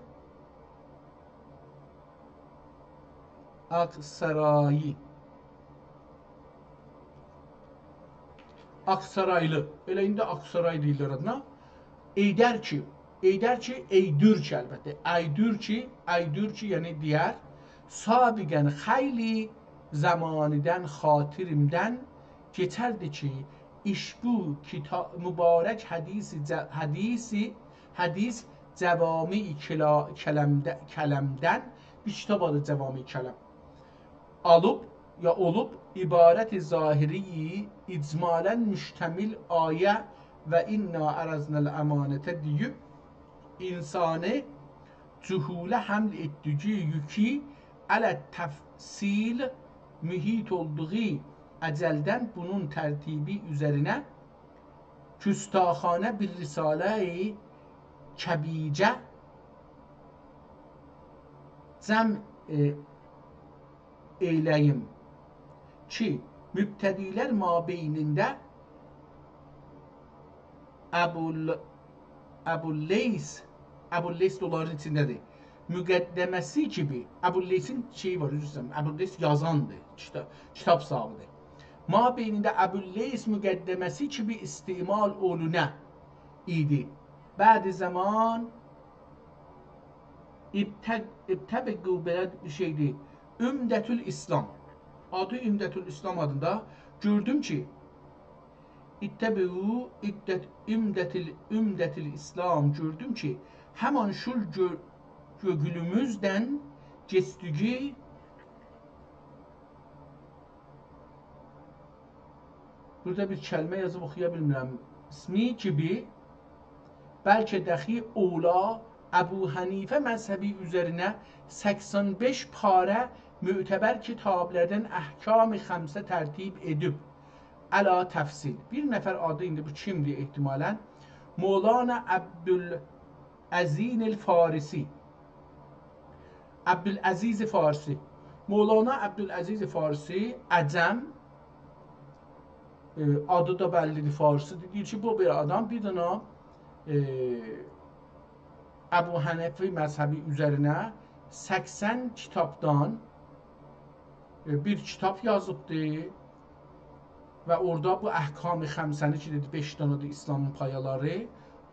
Aksaraylı. Elə indi Aksaray deyirlər adına. Eydər ki, eydür ki əlbəttə. Əydür ki, yəni deyər. Sabiqən xeyli zamanıdan xatirimdən keçərdi ki, iş bu mübarək hədis cəvami kələmdən bir kitab adı cəvami kələm olub ibarət-i zahiri icmalən müştəmil ayə və inna əraznəl əmanətə deyib insanı cühulə həml etdiyi yükü ələ təfsil mühit olduğu əcəldən bunun tərtibi üzərinə küstaxanə bir risalə-i kəbicə cəm eyləyim ki, mübtədilər mabeynində Əbulleys onların içindədir. Müqəddəməsi kimi, Əbulleysin şeyi var, Əbulleys yazandır, kitab sahibidir. Mabeynində Əbulleys müqəddəməsi kimi istimal olunə idi. Bədi zaman İbtəbiqü belə bir şeydir. Ümdətül İslam. Adı Ümdətül İslam adında gördüm ki İttəbiu Ümdətül İslam gördüm ki Hemen şu gögülümüzden cestügü burada bir kəlmə yazıb oxuya bilmirəm. İsmi gibi belki dahi ola Ebu Hanife mezhebi üzerine 85 pare müteber kitaplardan ahkam-ı xamse tertib edib ala tefsil. Bir nefer adı indi bu kimdi ihtimalen? Mevlana Abdülaziz Farisi. Abdülaziz Farisi. Mevlana Abdülaziz Farisi Əcəm adı da bəllidir Farisidir. Deyir ki bu bir adam bir dana Ebu Hanife mezhebi üzerine 80 kitaptan bir kitap yazıbdı ve orada bu ahkam-ı xəmsəni ki dedi 5 danadır İslamın payaları,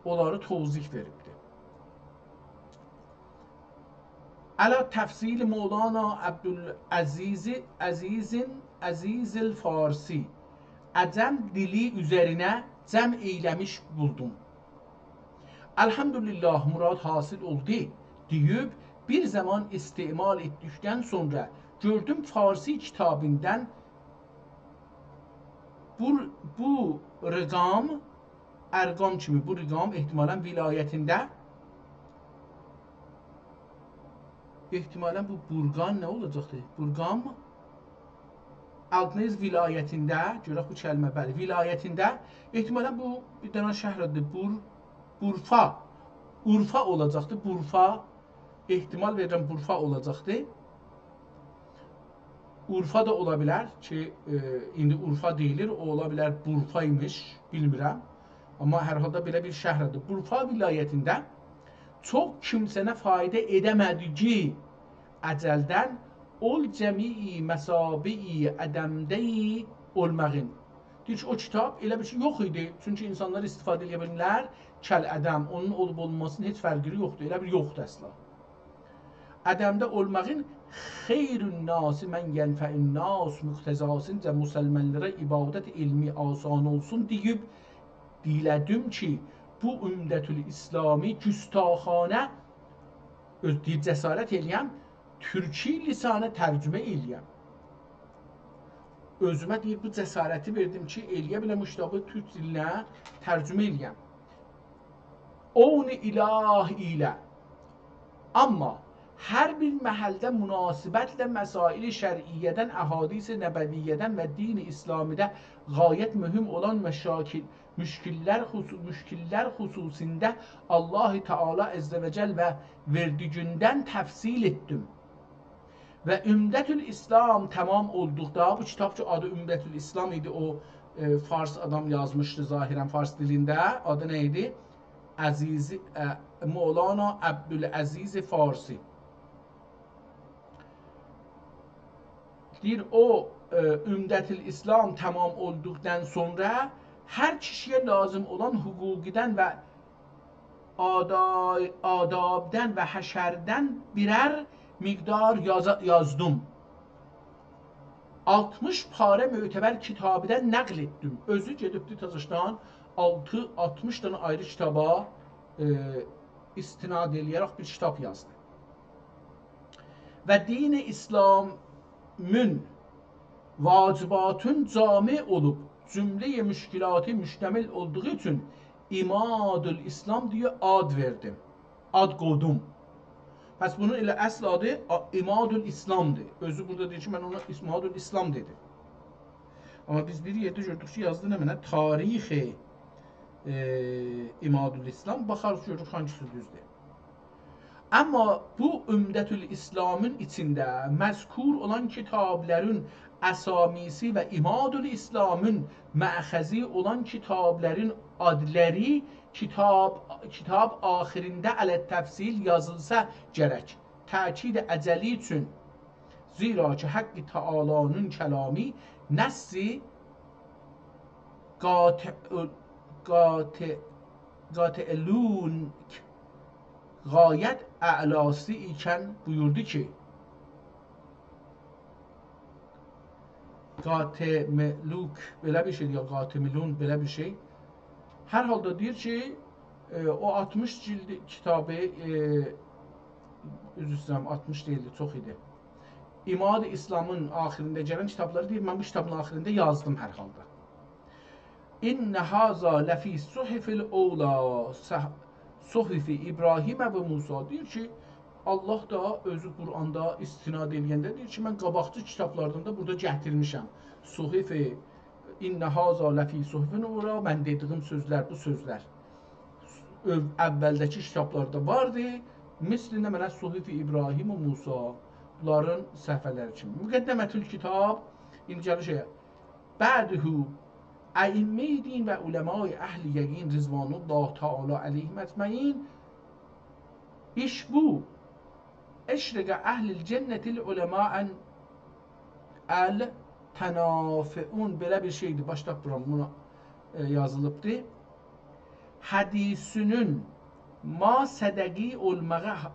onları tevzih veribdi. Ala tefsil Mevlana Abdülaziz Farisi Əcəm dili üzerine cəm eylemiş buldum. Elhamdülillah murad hasıl oldu deyip bir zaman istimal ettikten sonra gördüm Farsi kitabından bu rıgam ergam kimi bu rıgam ihtimalen vilayetinde ihtimalen bu Burgan ne olacaktı? Burgan mı? Aldınız vilayetinde görək bu kəlmə bəli vilayetinde ihtimalen bu bir dənə şəhərdir Urfa olacaqdı. Burfa ihtimal verirəm Burfa olacaqdı. Urfa da ola bilər ki indi Urfa deyilir, o ola bilər Burfaymış, bilmirəm. Amma hər halda belə bir şəhərdir. Burfa vilayətində çox kimsənə fayda edəmədiyi əcəldən ol cəmi məsabi ədəmdəyi olmağın. Deyir ki, o kitab elə bir şey yox idi. Çünki insanlar istifadə edə bilirlər. Kəl-ədəm, onun olub olmasının heç fərqi yoxdur. Elə bir yoxdur əsla. Ədəmdə olmağın xeyrün nasi mən yənfəin nas müqtəzasınca müsəlmənlərə ibadət ilmi asan olsun deyib dilədim ki, bu ümdətül İslami güstaxanə deyib cəsarət eləyəm, türki lisanə tərcümə eləyəm. Özümə deyib bu cəsarəti verdim ki, eləyə biləm kitabı türk dilinə tərcümə eləyəm. Onu ilah ilə. Amma hər bir məhəldə münasibətlə məsail-i şər'iyyədən, əhadis-i nəbəviyyədən və din-i İslamidə gayet mühüm olan müşkillər xüsusində Allah-u Teala Əzzə və Cəl və verdigündən təfsil etdim. Və Ümdətül İslam tamam olduqda, bu kitab ki adı Ümdətül İslam idi, o Fars adam yazmışdı zahirən Fars dilində, adı nə idi? Mevlana Abdülaziz Farisi. Deyir o Ümdətül İslam tamam olduqdan sonra hər kişiyə lazım olan hüquqiden və adabdən və həşərdən birər miqdar yazdım. 60 pare mötəbər kitabıdan nəql etdim. Özü gedibdi Tazışdan 60 tane ayrı kitaba istinad eləyərək bir kitab yazdı. Və din-i İslamın vacibatın cami olub cümle-i müşkilatı müştemil olduğu için İmadül İslam diye ad verdim. Ad qoydum. Pəs bunun elə əsl adı İmadül İslamdır. Özü burada deyir ki, mən ona İmadül İslam dedim. Amma biz bir yerdə gördük ki, yazdı nə mənə? Tarixi İmadül İslam. Baxarız görürük hangisi düzdür. Amma bu Ümdətül İslamın içində məzkur olan kitabların əsamisi və İmadül İslamın məxəzi olan kitabların adləri kitab axirində ələt təfsil yazılsa gərək. Təkid əcəli üçün. Zira ki, Haqqi Teala'nın kəlami nəssi qati'lun gayet a'lası iken buyurdu ki Gatemeluk belə bir şey ya Gatemelun belə bir şey. Hər halda deyir ki O 60 cildi kitabı, üzr istəyirəm, 60 deyildi, çox idi. İmad-ı İslamın axirində gələn kitabları deyir, mən bu kitabın axirində yazdım hər halda. İnnə haza ləfi suhufil ula suhufi İbrahimə və Musa, deyir ki, Allah da özü Quranda istinad edəndə deyir ki, mən qabaqcı kitablardan da burada gətirmişəm. Suhufi İnnə haza ləfi suhufin ula, mən dediyim sözlər, bu sözlər əvvəldəki kitablarda vardı. Mislinə mənə Suhufi İbrahim və Musa, bunların səhifələri kimi. Müqəddəmətül kitab, indi gəlir şeyə. Bədihu əimmə din və uləma-i əhl-i yəqin rizvanullah təala əleyhim əcməin. İş bu. Eşrəqə əhl-i cənnətil uləma'ən əl-tənafiun. Belə bir şeydir. Başda buram, buna yazılıbdır. Hədisünün ma sədəqi olmağa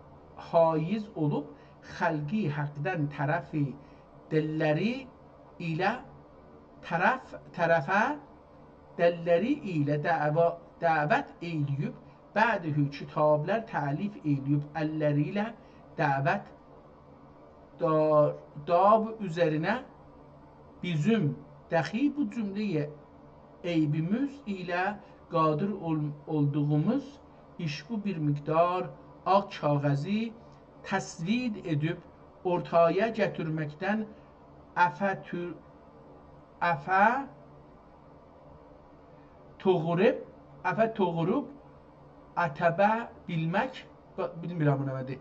haiz olub, xəlqi həqdən tərəfi dilləri ilə tərəfə dilləri ilə dəvət eyləyib, bədihü kitablar təlif eyləyib, əlləri ilə dəvət dab üzərinə bizim dəxi bu cümləyə eybimiz ilə qadir olduğumuz iş bu bir miqdar ağ kağəzi təsvid edib ortaya gətirməkdən əfə toğurub ətəbə bilmək, bilmirəm bu nədir.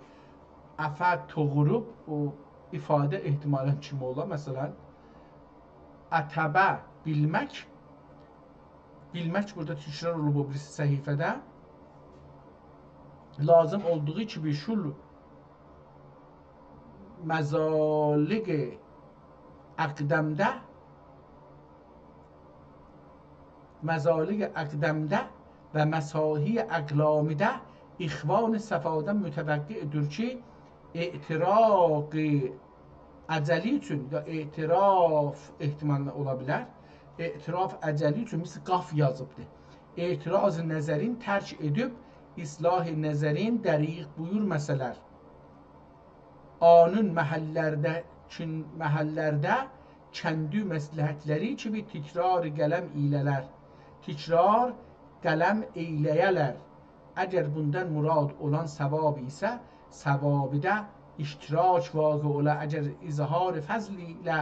Əfə toğurub, o ifadə ehtimalən kimi ola, məsələn, ətəbə bilmək, bilmək burada təkrar olub o birisi səhifədə. Lazım olduğu kimi şul məzaliq əqdəmdə və məsahi əqlamidə ixvan-ı səfadən mütəvəqqidir ki, etiraq əcəli üçün ya etiraf ehtimallə ola bilər. Etiraf əcəli üçün misal qaf yazıbdır. Etiraz-ı nəzərin tərk edib, islah-ı nəzərin dəriq buyur məsələr. Anın məhəllərdə kəndü məsləhətləri kimi tikrar qələm eylələr. Tikrar qələm eyləyələr. Əgər bundan murad olan savab isə, savabıda iştirak vaqe ola. Əgər izhar fəzli ilə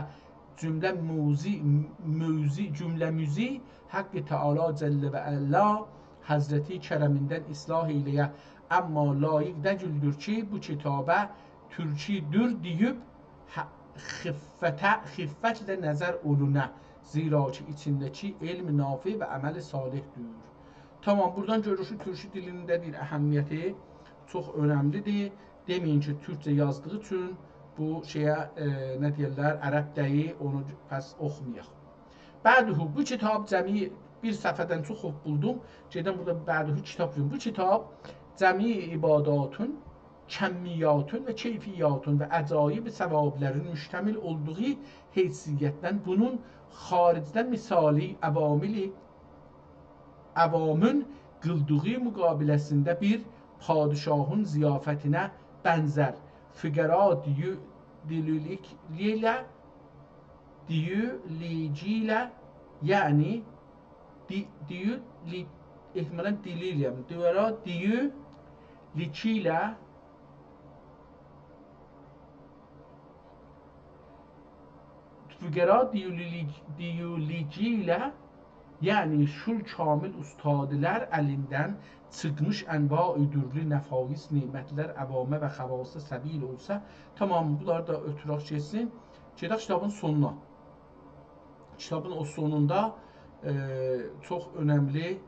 cümləmizi Haqqı Teala Cəllə və Əla Həzrəti Kərəmindən islah eyləyə. Amma layiq dəcüldür ki, bu kitabə türkidir deyib xiffətlə nəzər olunə. Zira ki, içindəki elm nafi və əməl salihdir. Tamam, buradan görüşü türkçü dilində bir əhəmiyyəti çox önəmlidir. Deməyin ki, türkçə yazdığı üçün bu şeyə, nə deyirlər, ərəb dəyi, onu pəs oxumayaq. Bədihu, bu kitab cəmi bir səhifədən çox buldum. Gedən burada bədihu kitab bu kitab cəmi ibadatın, kəmmiyyatın və keyfiyyatın və əcaib səvablərin müştəmil olduğu heysiyyətdən bunun xaricdən misali əvamın qıldığı müqabiləsində bir padişahın ziyafətinə bənzər. Füqəra diyulici ilə yəni ehtimalən dililiyəm. Diyulici ilə füqəra diyulici ilə yəni şul kamil ustadilər əlindən çıxmış ənva-i dürlü nəfais nemətlər, əvamə və xəvası səbil olsa, tamam, bunlar da ötürək geçsin. Gedək kitabın sonuna. Kitabın o sonunda çox önəmli,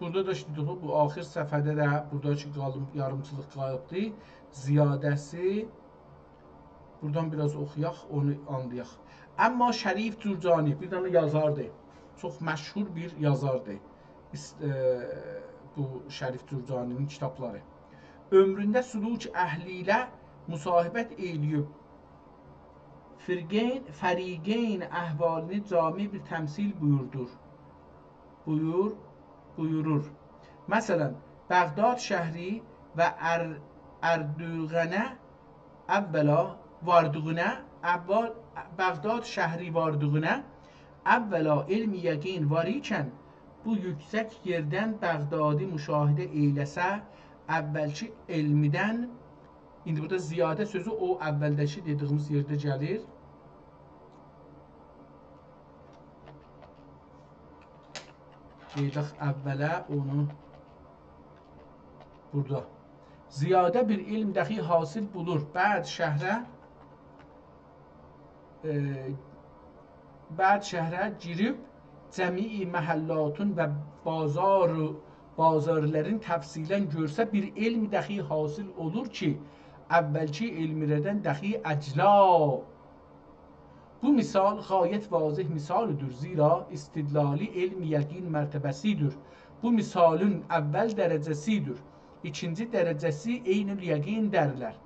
burada da işte, bu axir səfədə də buradakı yarımçılıq qalıbdır. Ziyadəsi, buradan biraz oxuyaq, onu anlayaq. Amma Şərif Cürcani, bir dənə yazardır. Çox məşhur bir yazardır. Bu Şərif Cürcaninin kitabları. Ömründə süluk əhli ilə müsahibət eləyib, fəriqeyn əhvalini cami bir təmsil buyurur. Məsələn, Bəğdad şəhri və Ərdüğənə əvvəla vardığına, Bəğdad şəhri vardığına əvvəla elmi yəqin var ikən, bu yüksək yerdən Bəğdadi müşahidə eyləsə, əvvəlki elmidən, indi burada ziyadə sözü o əvvəldəki dediyimiz yerdə gəlir. Qeydək əvvələ onu burada. Ziyadə bir ilm dəxi hasil bulur. Bəd şəhrə girib cəmi məhəllatın və bazarların təfsilən görsə bir elm dəxi hasil olur ki, əvvəlki elmlərdən dəxi əcla. Bu misal gayet vazih misalıdır. Zira istidlali elmi yəqin mərtəbəsidir. Bu misalın əvvəl dərəcəsidir. İkinci dərəcəsi eynül yəqin dərlər.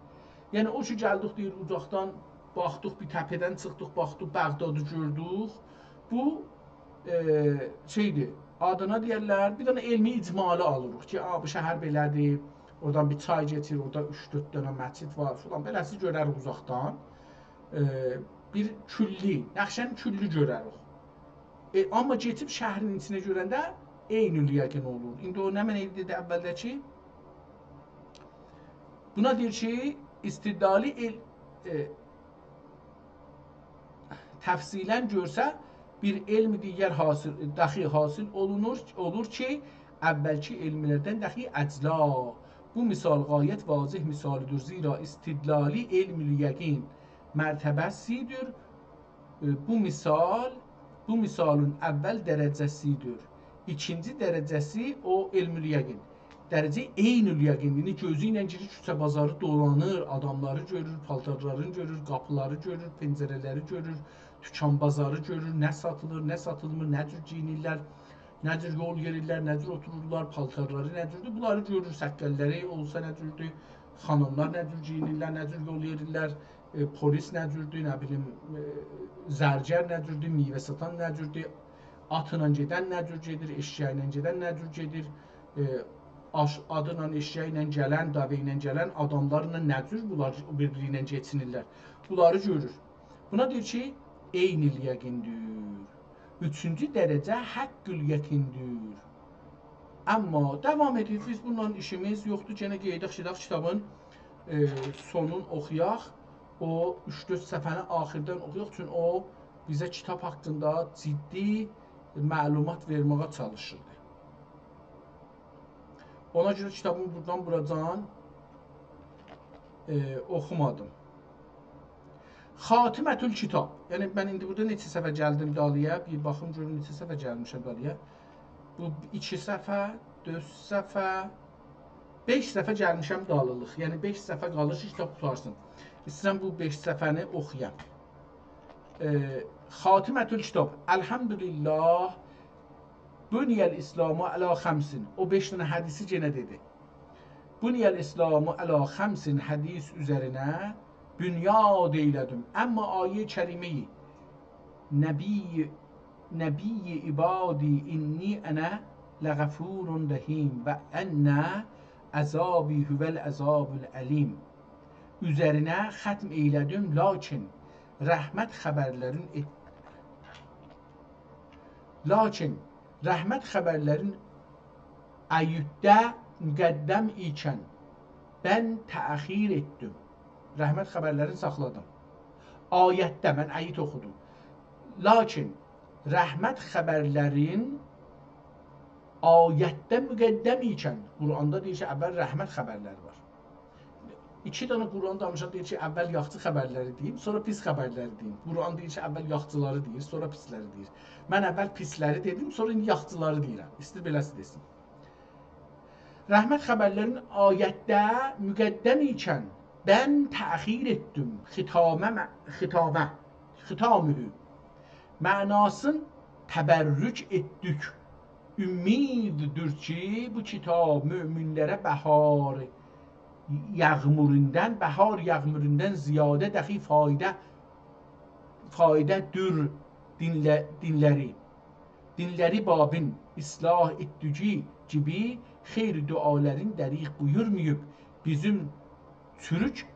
Yəni o ki gəldik deyir uzaqdan baxdıq, bir təpədən çıxdıq, baxdıq, Bəğdadı gördük. Bu şeydir, adına deyərlər, bir dənə elmi icmalı alırıq ki, bu şəhər belədir, oradan bir çay geçir, orada 3-4 dənə məscid var falan, beləsi görərik uzaqdan. Bir külli, nəqşən külli görərik. Amma geçib şəhrin içinə görəndə eynül yəqin olur. İndi o nə mənə dedi əvvəldəki? Buna deyir ki, istidlali təfsilən görsə, bir elmi digər dəxi hasil olur ki, əvvəlki elmlərdən dəxi əcla. Bu misal gayet vazih misalıdır. Zira istidlali elmi yəqin mərtəbəsidir. Bu misalın əvvəl dərəcəsidir. İkinci dərəcəsi o elmi yəqin. Dərəcə eynül yəqin. Yəni gözü ilə girir, küçə bazarı dolanır, adamları görür, paltarlarını görür, qapıları görür, pəncərələri görür, dükan bazarı görür, nə satılır, nə satılmır, nə cür giyinirlər, nə cür yol yerirlər, nə cür otururlar, paltarları nə cürdür, bunları görür, səkkəlləri olsa nə cürdür, xanımlar nə cür giyinirlər, nə cür yol yerirlər, polis nə cürdür, nə bilim, zərgər nə cürdür, meyvə satan nə cürdür, atla gedən nə cür gedir, eşyəylə gedən nə cür gedir, adıyla, eşyəylə gələn, dəvə ilə gələn adamlarla nə cür bunlar bir-biri ilə geçinirlər, bunları görür. Buna deyir ki, eynil yəqindir. Üçüncü dərəcə həqqül yəqindir. Amma devam edirik, biz bununla işimiz yoxdur. Yenə qeydək kitabın sonunu oxuyaq. O 3-4 səfəni axirdən oxuyaq. Çünki o bizə kitab haqqında ciddi məlumat verməyə çalışırdı. Ona görə kitabımı buradan buracan oxumadım. Xatimətül kitab. Yəni mən indi burada neçə səfə gəldim dalıya, bir baxım görüm neçə səfə gəlmişəm dalıya. Bu 2 səfə, 4 səfə, 5 səfə gəlmişəm dalılıq. Yəni 5 səfə qalır ki, kitab qutarsın. İstəyirəm bu 5 səfəni oxuyam. Xatimətül kitab. Elhamdülillah. Buniyəl İslamı əla xəmsin. O 5 dənə hədisi yenə dedi. Buniyəl İslamı əla xəmsin hədis üzərinə bünyad eylədim. Əmma ayə-i kərimeyi Nəbiyyi ibadi inni ənə ləğəfurun rəhim və ənə əzabi hüvəl əzabül əlim üzərinə xətm eylədim. Lakin rəhmət xəbərlərin əyyüddə müqəddəm ikən mən təxir etdim. Rəhmət xəbərlərini saxladım. Ayətdə mən əyid oxudum. Lakin rəhmət xəbərlərin ayətdə müqəddəm ikən, Quranda deyir ki, əvvəl rəhmət xəbərləri var. 2 dənə Quran danışan deyir ki, əvvəl yaxşı xəbərləri deyim, sonra pis xəbərləri deyim. Quran deyir ki, əvvəl yaxşıları deyir, sonra pisləri deyir. Mən əvvəl pisləri dedim, sonra indi yaxşıları deyirəm. İstir beləsi desin. Rəhmət xəbərlərin ayətdə müqəddəm ikən mən təxir etdim. Xitamühü. Mənasın təbərrük etdik. Ümmiddir ki, bu kitab müminlərə bəhar yağmurundan ziyadə dəxi faydədir dinləri babin islah etdici gibi xeyr duaların dəriq buyurmayıb bizim çürük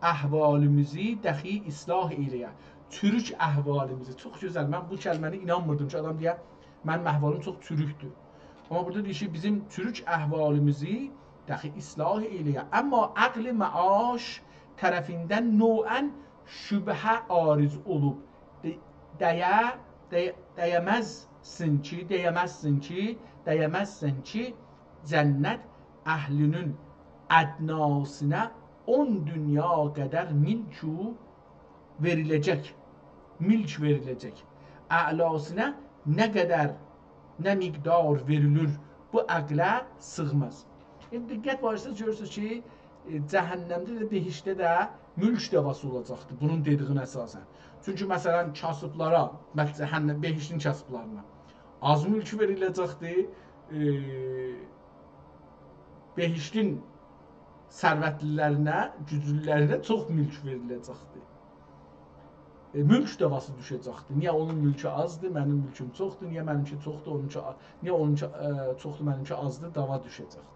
əhvalimizi dəxi islah eləyə. Çürük əhvalimizi. Çox gözəl. Mən bu kəlməni inanmırdım ki, adam deyə mənim əhvalım çox çürükdür. Amma burada deyir ki, bizim çürük əhvalimizi dəxi islah eləyə. Amma aql məaş tərəfindən noən şübhə ariz olub. Deyəməzsin ki, cənnət əhlinin ədnasına 10 dünya qədər milk veriləcək. Əlasına nə qədər, nə miqdar verilir, bu əqlə sığmaz. Diqqət varsa görürsünüz ki, cəhənnəmdə də, behişdə də mülk davası olacaqdır bunun dediyinə əsasən. Çünki məsələn kasıblara, behiştin kasıblarına az mülk veriləcəkdir, behiştin sərvətlilərinə, güclülərinə çox mülk veriləcəkdir. Mülk davası düşəcəkdir. Niyə onun mülkü azdır, mənim mülküm çoxdur, niyə mənimki çoxdur, niyə onunki çoxdur, mənimki azdır, dava düşəcəkdir.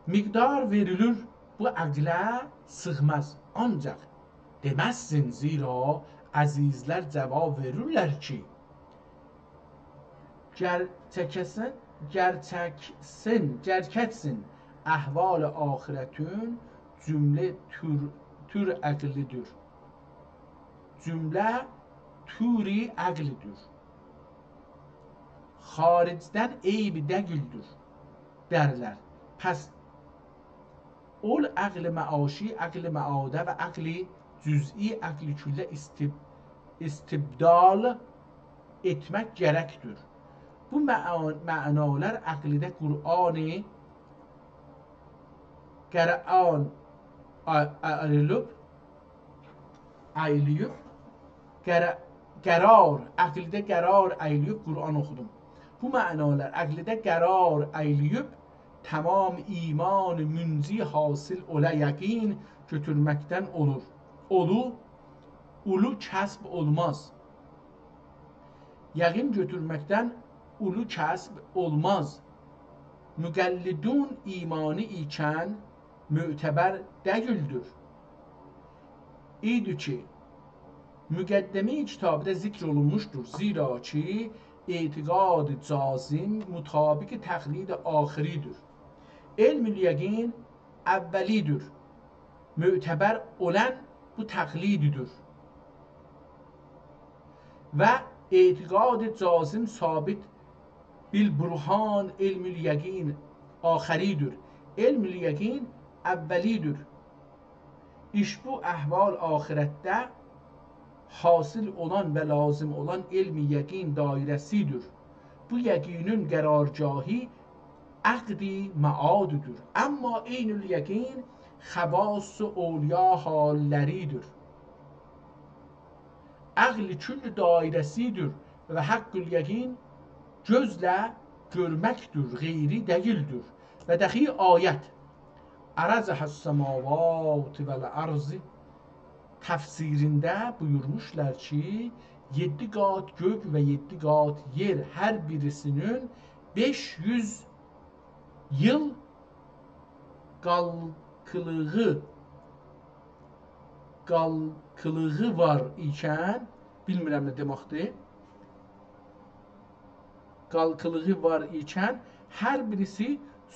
Miqdar verilir, bu əqlə sığmaz. Ancaq deməzsin, zira əzizlər cavab verirlər ki, gerçəksin əhval ahirətün cümlə tür əqlidir. Cümlə türi əqlidir. Xaricdən eybi dəgüldür dərlər. Pəs ol əql məaşi, əql məadə və əqli cüz'i, əqli küllə istibdal etmək gərəkdir. Bu mənalar əqlidə Qur'an-ı qər'an əqlidə qərar əyliyib Qur'an oxudum. Bu mənalar əqlidə qərar əyliyib tamam iman münzi hasil ola yəqin götürməkdən olur. Ulu kəsb olmaz. Yəqin götürməkdən ulu kəsb olmaz. Müqəllidun imanı ikən mütəbər dəyildir. İydir ki, müqəddəmi kitabda zikr olunmuşdur. Zira ki, etiqad cazim mütabiq təqlid axiridir. Elm-ül yəqin əvvəlidir. Mütəbər olan bu təqlididir. Və etiqad cazim sabit bil burhan elm-ül yəqin axiridir. Elm-ül yəqin əvvəlidir. İş bu əhval axirətdə hasil olan və lazım olan elm-i yəqin dairəsidir. Bu yəqinin qərargahı əqdi məadudur. Amma eynül yəqin xəvas-ı awliya halləridir. Əqli küll dairəsidir və haqqül yəqin gözlə görməkdir, qeyri deyildir. Və dəxi ayət Ərəzəhəs səmavat vəl arzi təfsirində buyurmuşlar ki, 7 qat gök və 7 qat yer hər birisinin 500 yıl qalqılığı var ikən, bilmirəm nə deməkdir, qalqılığı var ikən, hər birisi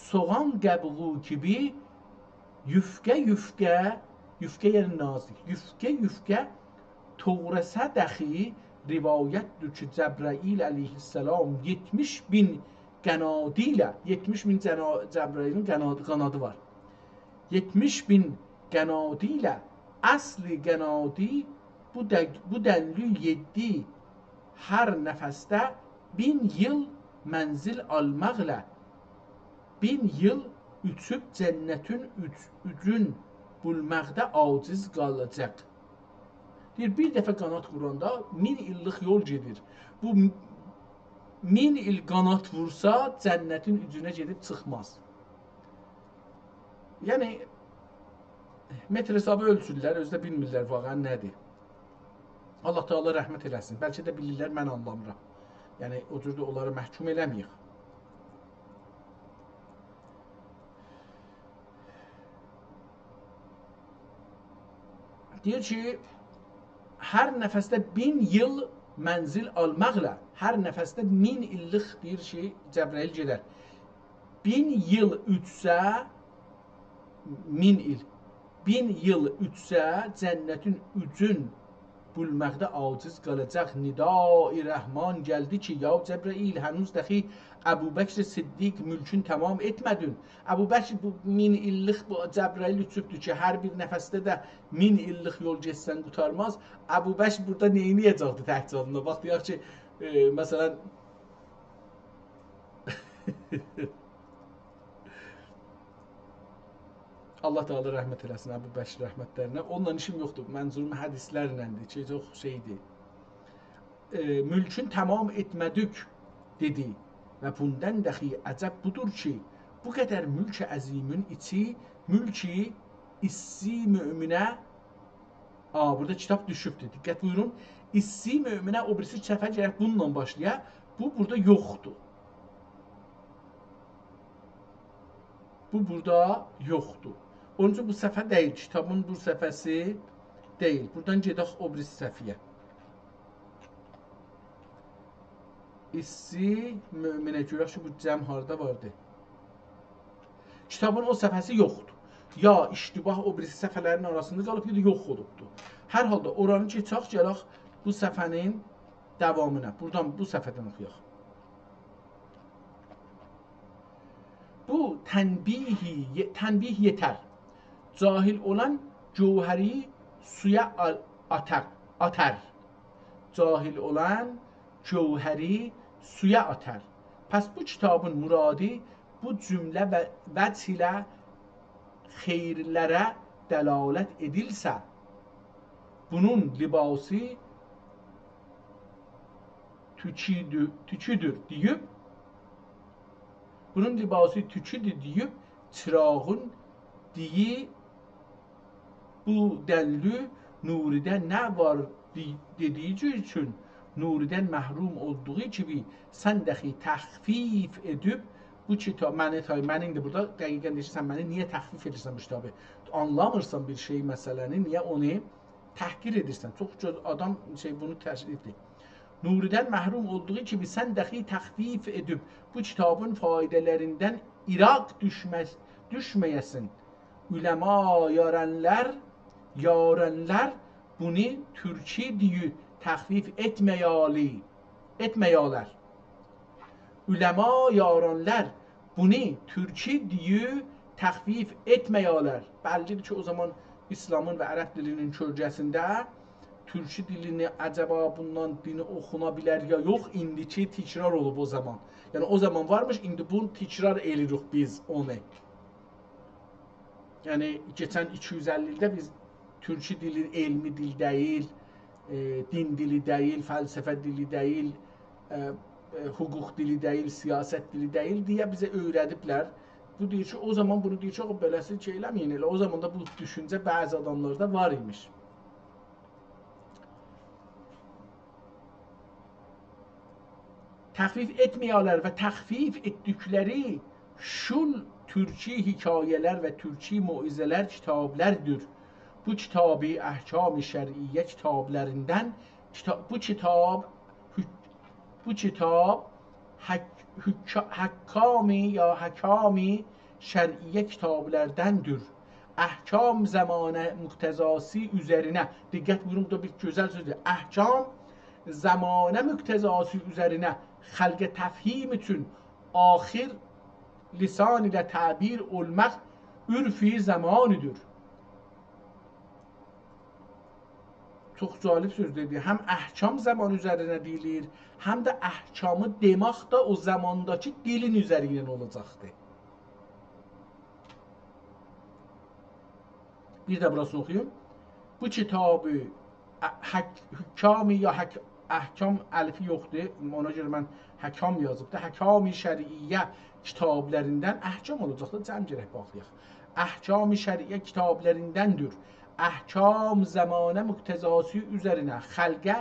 soğan qəbuğu kimi yüfqə yəni nazik, yüfqə toğrəsə dəxi rivayətdir ki, Cəbrail əleyhissalam 70.000 qənadı ilə, 70.000 Cəbrailin qanadı var. 70.000 qənadı ilə əsli qənadı bu dənli 7 hər nəfəsdə 1000 yıl mənzil almaqla 1000 yıl üçüb cənnətin ücün bulmaqda aciz qalacaq. Deyir, bir dəfə qanat vuranda 1000 illik yol gedir. Bu 1000 il qanat vursa cənnətin ücünə gedib çıxmaz. Yəni metr hesabı ölçürlər, özü də bilmirlər vaqən nədir. Allah Teala rəhmət eləsin. Bəlkə də bilirlər, mən anlamıram. Yəni o cür də onları məhkum eləməyək. Deyir ki, hər nəfəsdə 1000 il mənzil almaqla, hər nəfəsdə 1000 illik deyir ki, Cəbrəil gedər. 1000 il ütsə 1000 il. 1000 il ütsə cənnətin ücün bulmaqda aciz qalacaq. Nidai Rəhman gəldi ki, ya Cəbrəil, hənuz dəxi Əbu Bəkr Siddiq mülkün tamam etmədin. Əbu Bəkr bu 1000 illik bu Cəbrəil üçübdür ki, hər bir nəfəsdə də 1000 illik yol getsən qurtarmaz. Əbu Bəkr burada neyini yeyəcəkdi təhcadında? Bax, deyək ki, məsələn, Allah Teala rəhmət eləsin Əbu Bəkr rəhmətlərinə. Onunla işim yoxdur. Mənzurum hədislərləndir ki, çox şeydir. Mülkün tamam etmədik dedi. Və bundan dəxi əcəb budur ki, bu qədər mülk əzimin içi, mülki issi müminə, burada kitab düşübdür. Diqqət buyurun. İssi müminə o birisi səfər gərək bununla başlaya. Bu burada yoxdur. Bu burada yoxdur. Onun üçün bu səhifə deyil, kitabın bu səhifəsi deyil. Buradan gedək o birisi səhifəyə. İssi müminə görək ki, bu cəm harda vardı. Kitabın o səhifəsi yoxdur. Ya iştibah o birisi səhifələrin arasında qalıb, ya da yox olubdur. Hər halda oranı keçək, gələk bu səhifənin davamına. Buradan bu səhifədən oxuyaq. Bu tənbih yetər. Cahil olan cevheri suya atar. Cahil olan cevheri suya atar. Pes bu kitabın muradı bu cümle ve vəc ilə xeyirlərə dəlalət edilsə, bunun libası tüküdür deyib, bunun libası tüküdür deyib, çırağın deyi bu dəlli nuridən nə var dediyi üçün nuridən məhrum olduğu kimi sən dəxi təxfif edib bu kitab, mən indi burada dəqiqən deyirsən, məni niyə təxfif edirsən bu kitabı? Anlamırsan bir şey məsələni, niyə onu təhqir edirsən? Çox adam bunu təşrifdir. Nuridən məhrum olduğu kimi sən dəxi təxfif edib bu kitabın faydələrindən iraq düşməyəsin. Üləma yarənlər bunu Türkçe diye təxfif etməyalar. Üləma yaranlar bunu Türkçe diye təxfif etməyalar. Bəllidir ki, o zaman İslamın və ərəb dilinin kölgəsində Türkçe dilini acaba bundan dini oxuna bilər ya yox, indiki tikrar olub o zaman. Yəni o zaman varmış, indi bunu tikrar edirik biz onu. Yəni geçən 250 ildə biz Türkçe dili elmi dil deyil, din dili deyil, fəlsəfə dili deyil, hüquq dili deyil, siyasət dili deyil deyə bizə öyrədiblər. Bu deyir ki, o zaman bunu deyir ki, o beləsi ki eləməyin elə. O zaman da bu düşüncə bəzi adamlarda var imiş. Təxfif etməyələr və təxfif etdikləri şul Türkçe hikayeler ve Türkçe muizzeler kitablardır. Bu kitabı ahkam-ı şer'iyye kitaplarından bu kitap hakkami ya hakami şer'iyye kitaplardandır. Ahkam zamane muktezası üzerine, dikkat buyurun, bu da bir güzel sözdür. Ahkam zamane muktezası üzerine xalq tefhim için ahir lisan ile tabir olmak ürfi zamanıdır. Çok cəlib sözdür. Hem ahkam zaman üzerine deyilir, hem de ahkamı demək da o zamandaki dilin üzerinden olacaqdır. Bir de burasını okuyayım. Bu kitabı hükkami ya ahkam əlifi yoxdur. Ona görə mən həkam yazıbdır. Həkam-ı şər'iyyə kitablarından ahkam olacaqdır. Cəm gərək baxıyaq. Ahkam-ı şər'iyyə kitablarındandır. Ahkam zamanə müqtezası üzərinə xalqə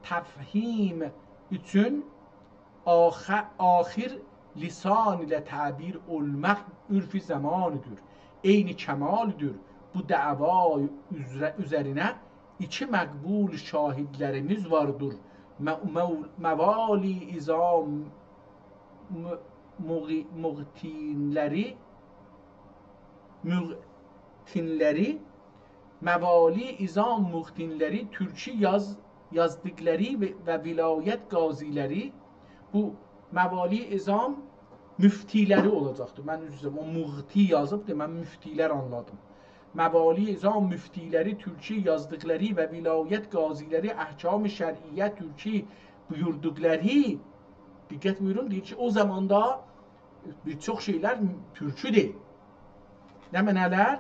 təfhim üçün Axir lisan ilə təbir olmaq ürfi zamanıdır. Eyni kəmalıdır. Bu dava üzərinə iki məqbul şahidlərimiz vardır. Məvali izam məvali izam muhtinləri türkçü yazdıkları və vilayət qaziləri, bu məvali izam müftiləri olacaqdır. Mən üzrəm o muhti yazıb mən müftilər anladım. Məvali izam müftiləri türkçü yazdıkları və vilayət qaziləri əhkam-ı şər'iyyə türkçü buyurduqları, diqqət buyurun, deyir ki, o zamanda bir çox şeylər türkçüdür. Nə mənələr?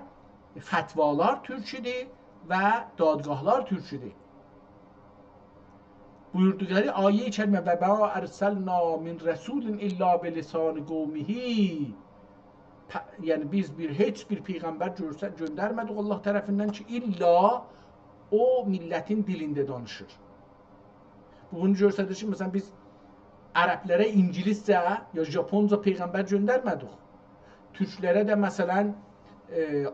Fətvalar türkçüdür və dadgahlar türkçüdür. Buyurduqları ayə-i kərimə və mə ərsalna min rəsulin illə bilisan qavmihi, yəni biz heç bir peyğəmbər göndərmədik Allah tərəfindən ki, illa o millətin dilində danışır. Bunu göstərir ki, məsələn biz ərəblərə ingiliscə ya Japonca peyğəmbər göndərmədik. Türklərə də məsələn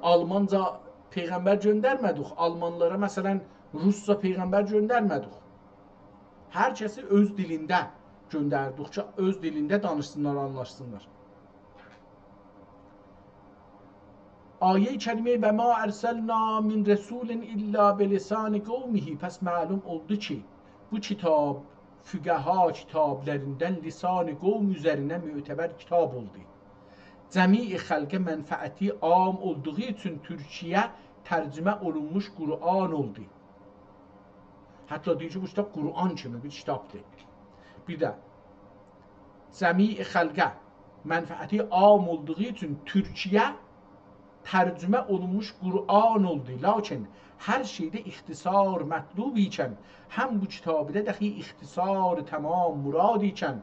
Almanca peyğəmbər göndərmədik. Almanlara məsələn Rusca peyğəmbər göndərmədik. Hər kəsi öz dilində göndərdik ki, öz dilində danışsınlar, anlaşsınlar. Ayə-i kərimə və mə ərsəlna min rəsulin illə bilisan qavmihi, pəs məlum oldu ki, bu kitab füqəha kitablərindən lisan-ı qavm üzərinə mötəbər kitab oldu. Cəmi-i xəlqə mənfəəti am olduğu üçün Türkiyə tərcümə olunmuş Qur'an oldu. Hətta deyir ki, bu kitab Qur'an kimi bir kitabdır. Bir də cəmi-i xəlqə mənfəəti am olduğu üçün Türkiyə tərcümə olunmuş Qur'an oldu. Lakin hər şeydə ixtisar mətlub ikən, həm bu kitabda dəxi ixtisar tamam murad ikən,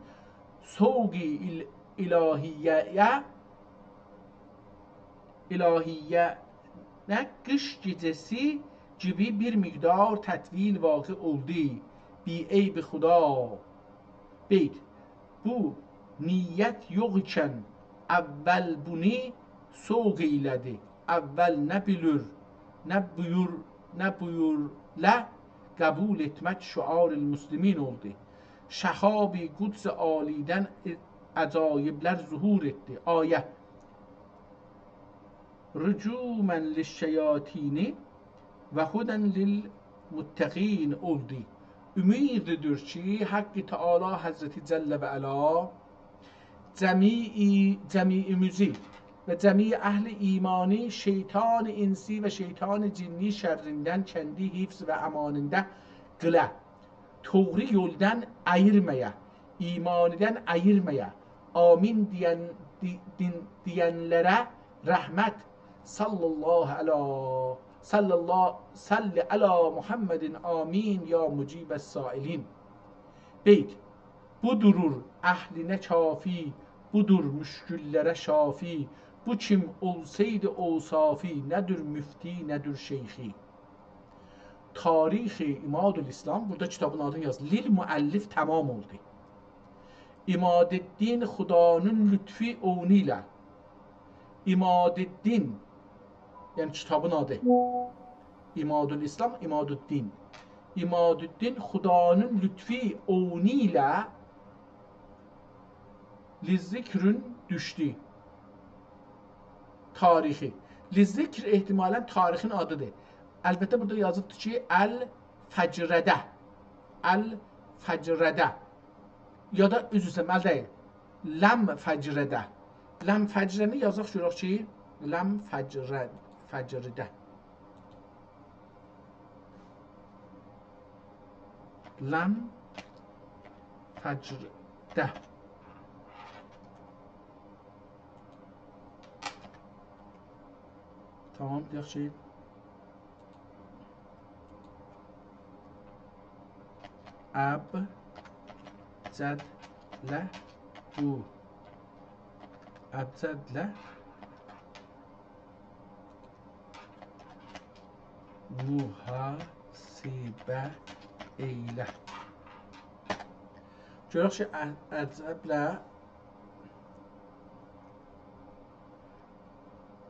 soği ilahiyyə nə qış gecəsi gibi bir miqdar tətvil vaqi oldu. Bi eyb xuda. Beyt, bu niyyət yox ikən əvvəl bunu soğ eylədi. Əvvəl nə bilir, nə buyurlə qəbul etmək şuar-ı müslimin oldu. Şəhab-i Quds alidən əcayiblər zuhur etdi. Ayə rücumən lişşəyatini və hudən lilmuttəqin oldu. Ümididir ki, Haqqı Teala Həzreti Cəllə və Əla cəmiimizi və cəmi əhli imani şeytan insi və şeytan cinni şərrindən kəndi hifz və əmanində qılə, doğru yoldan ayırmaya, imanidən ayırmaya, amin deyənlərə rəhmət salli ala Muhammedin amin ya mucibəs sailin. Beyt, budurur əhlinə kafi, budur müşküllərə şafi, bu kim olsaydı olsafi, nədir müfti, nədir şeyxi. Tarix-i İmadül-İslam, burada kitabın adını yazdı. Lil müəllif tamam oldu. İmadeddin Xudanın lütfi onu ilə. İmadeddin, yəni kitabın adı. İmadül-İslam, İmadeddin. İmadeddin Xudanın lütfi onu ilə lizikrün düşdü. Tarixi. Lizikr ehtimalən tarixin adıdır. Əlbəttə burada yazıbdır ki, Əl-Fəcrədə. Əl-Fəcrədə. Ya da üzrsə, məl deyil. Ləm-Fəcrədə. Ləm-Fəcrəni yazaq görək ki, Ləm-Fəcrədə. Ləm-Fəcrədə. Tamam, deyək ki, əbcədlə bu əbcədlə mühasibə eylə. Görək ki, əcəblə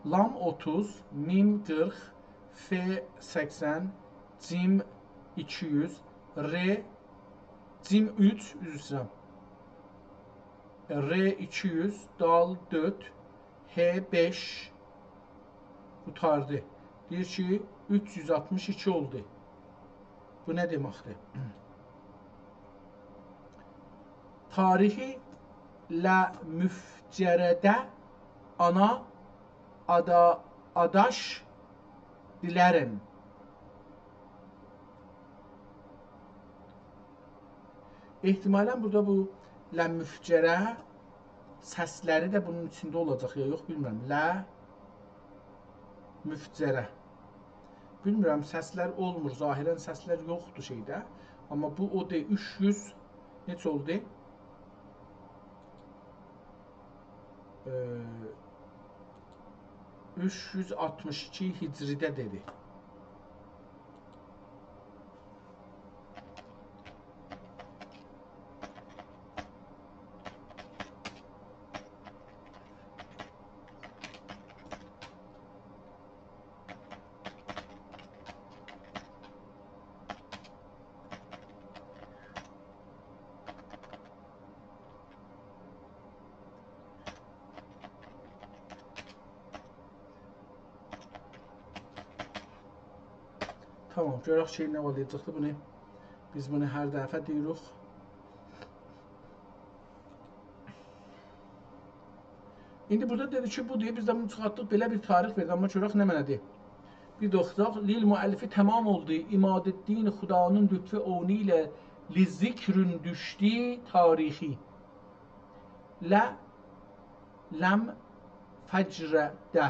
lam 30, mim 40, f 80, cim 200, r cim 3, üzr istəyirəm. R 200, dal 4, H 5 qutardı. Deyir ki, 362 oldu. Bu nə deməkdir? Tarixi lə müfcərədə ana adaş dilərim. Ehtimalən burada bu lə müfcərə səsləri də bunun içində olacaq ya yox bilmirəm. Lə müfcərə. Bilmirəm, səslər olmur, zahirən səslər yoxdur şeydə. Amma bu o de 300 neçə oldu? 362 hicridə dedi. Tamam, görək şey nə olacaqdır bunu. Biz bunu hər dəfə deyirik. İndi burada dedi ki, bu deyir, biz də bunu çıxartdıq, belə bir tarix verdi, amma görək nə mənədir. Bir də oxuyaq, lil müəllifi tamam oldu, İmadeddin Xudanın lütfü onu ilə li zikrün düşdü tarixi. Ləm fəcrədə.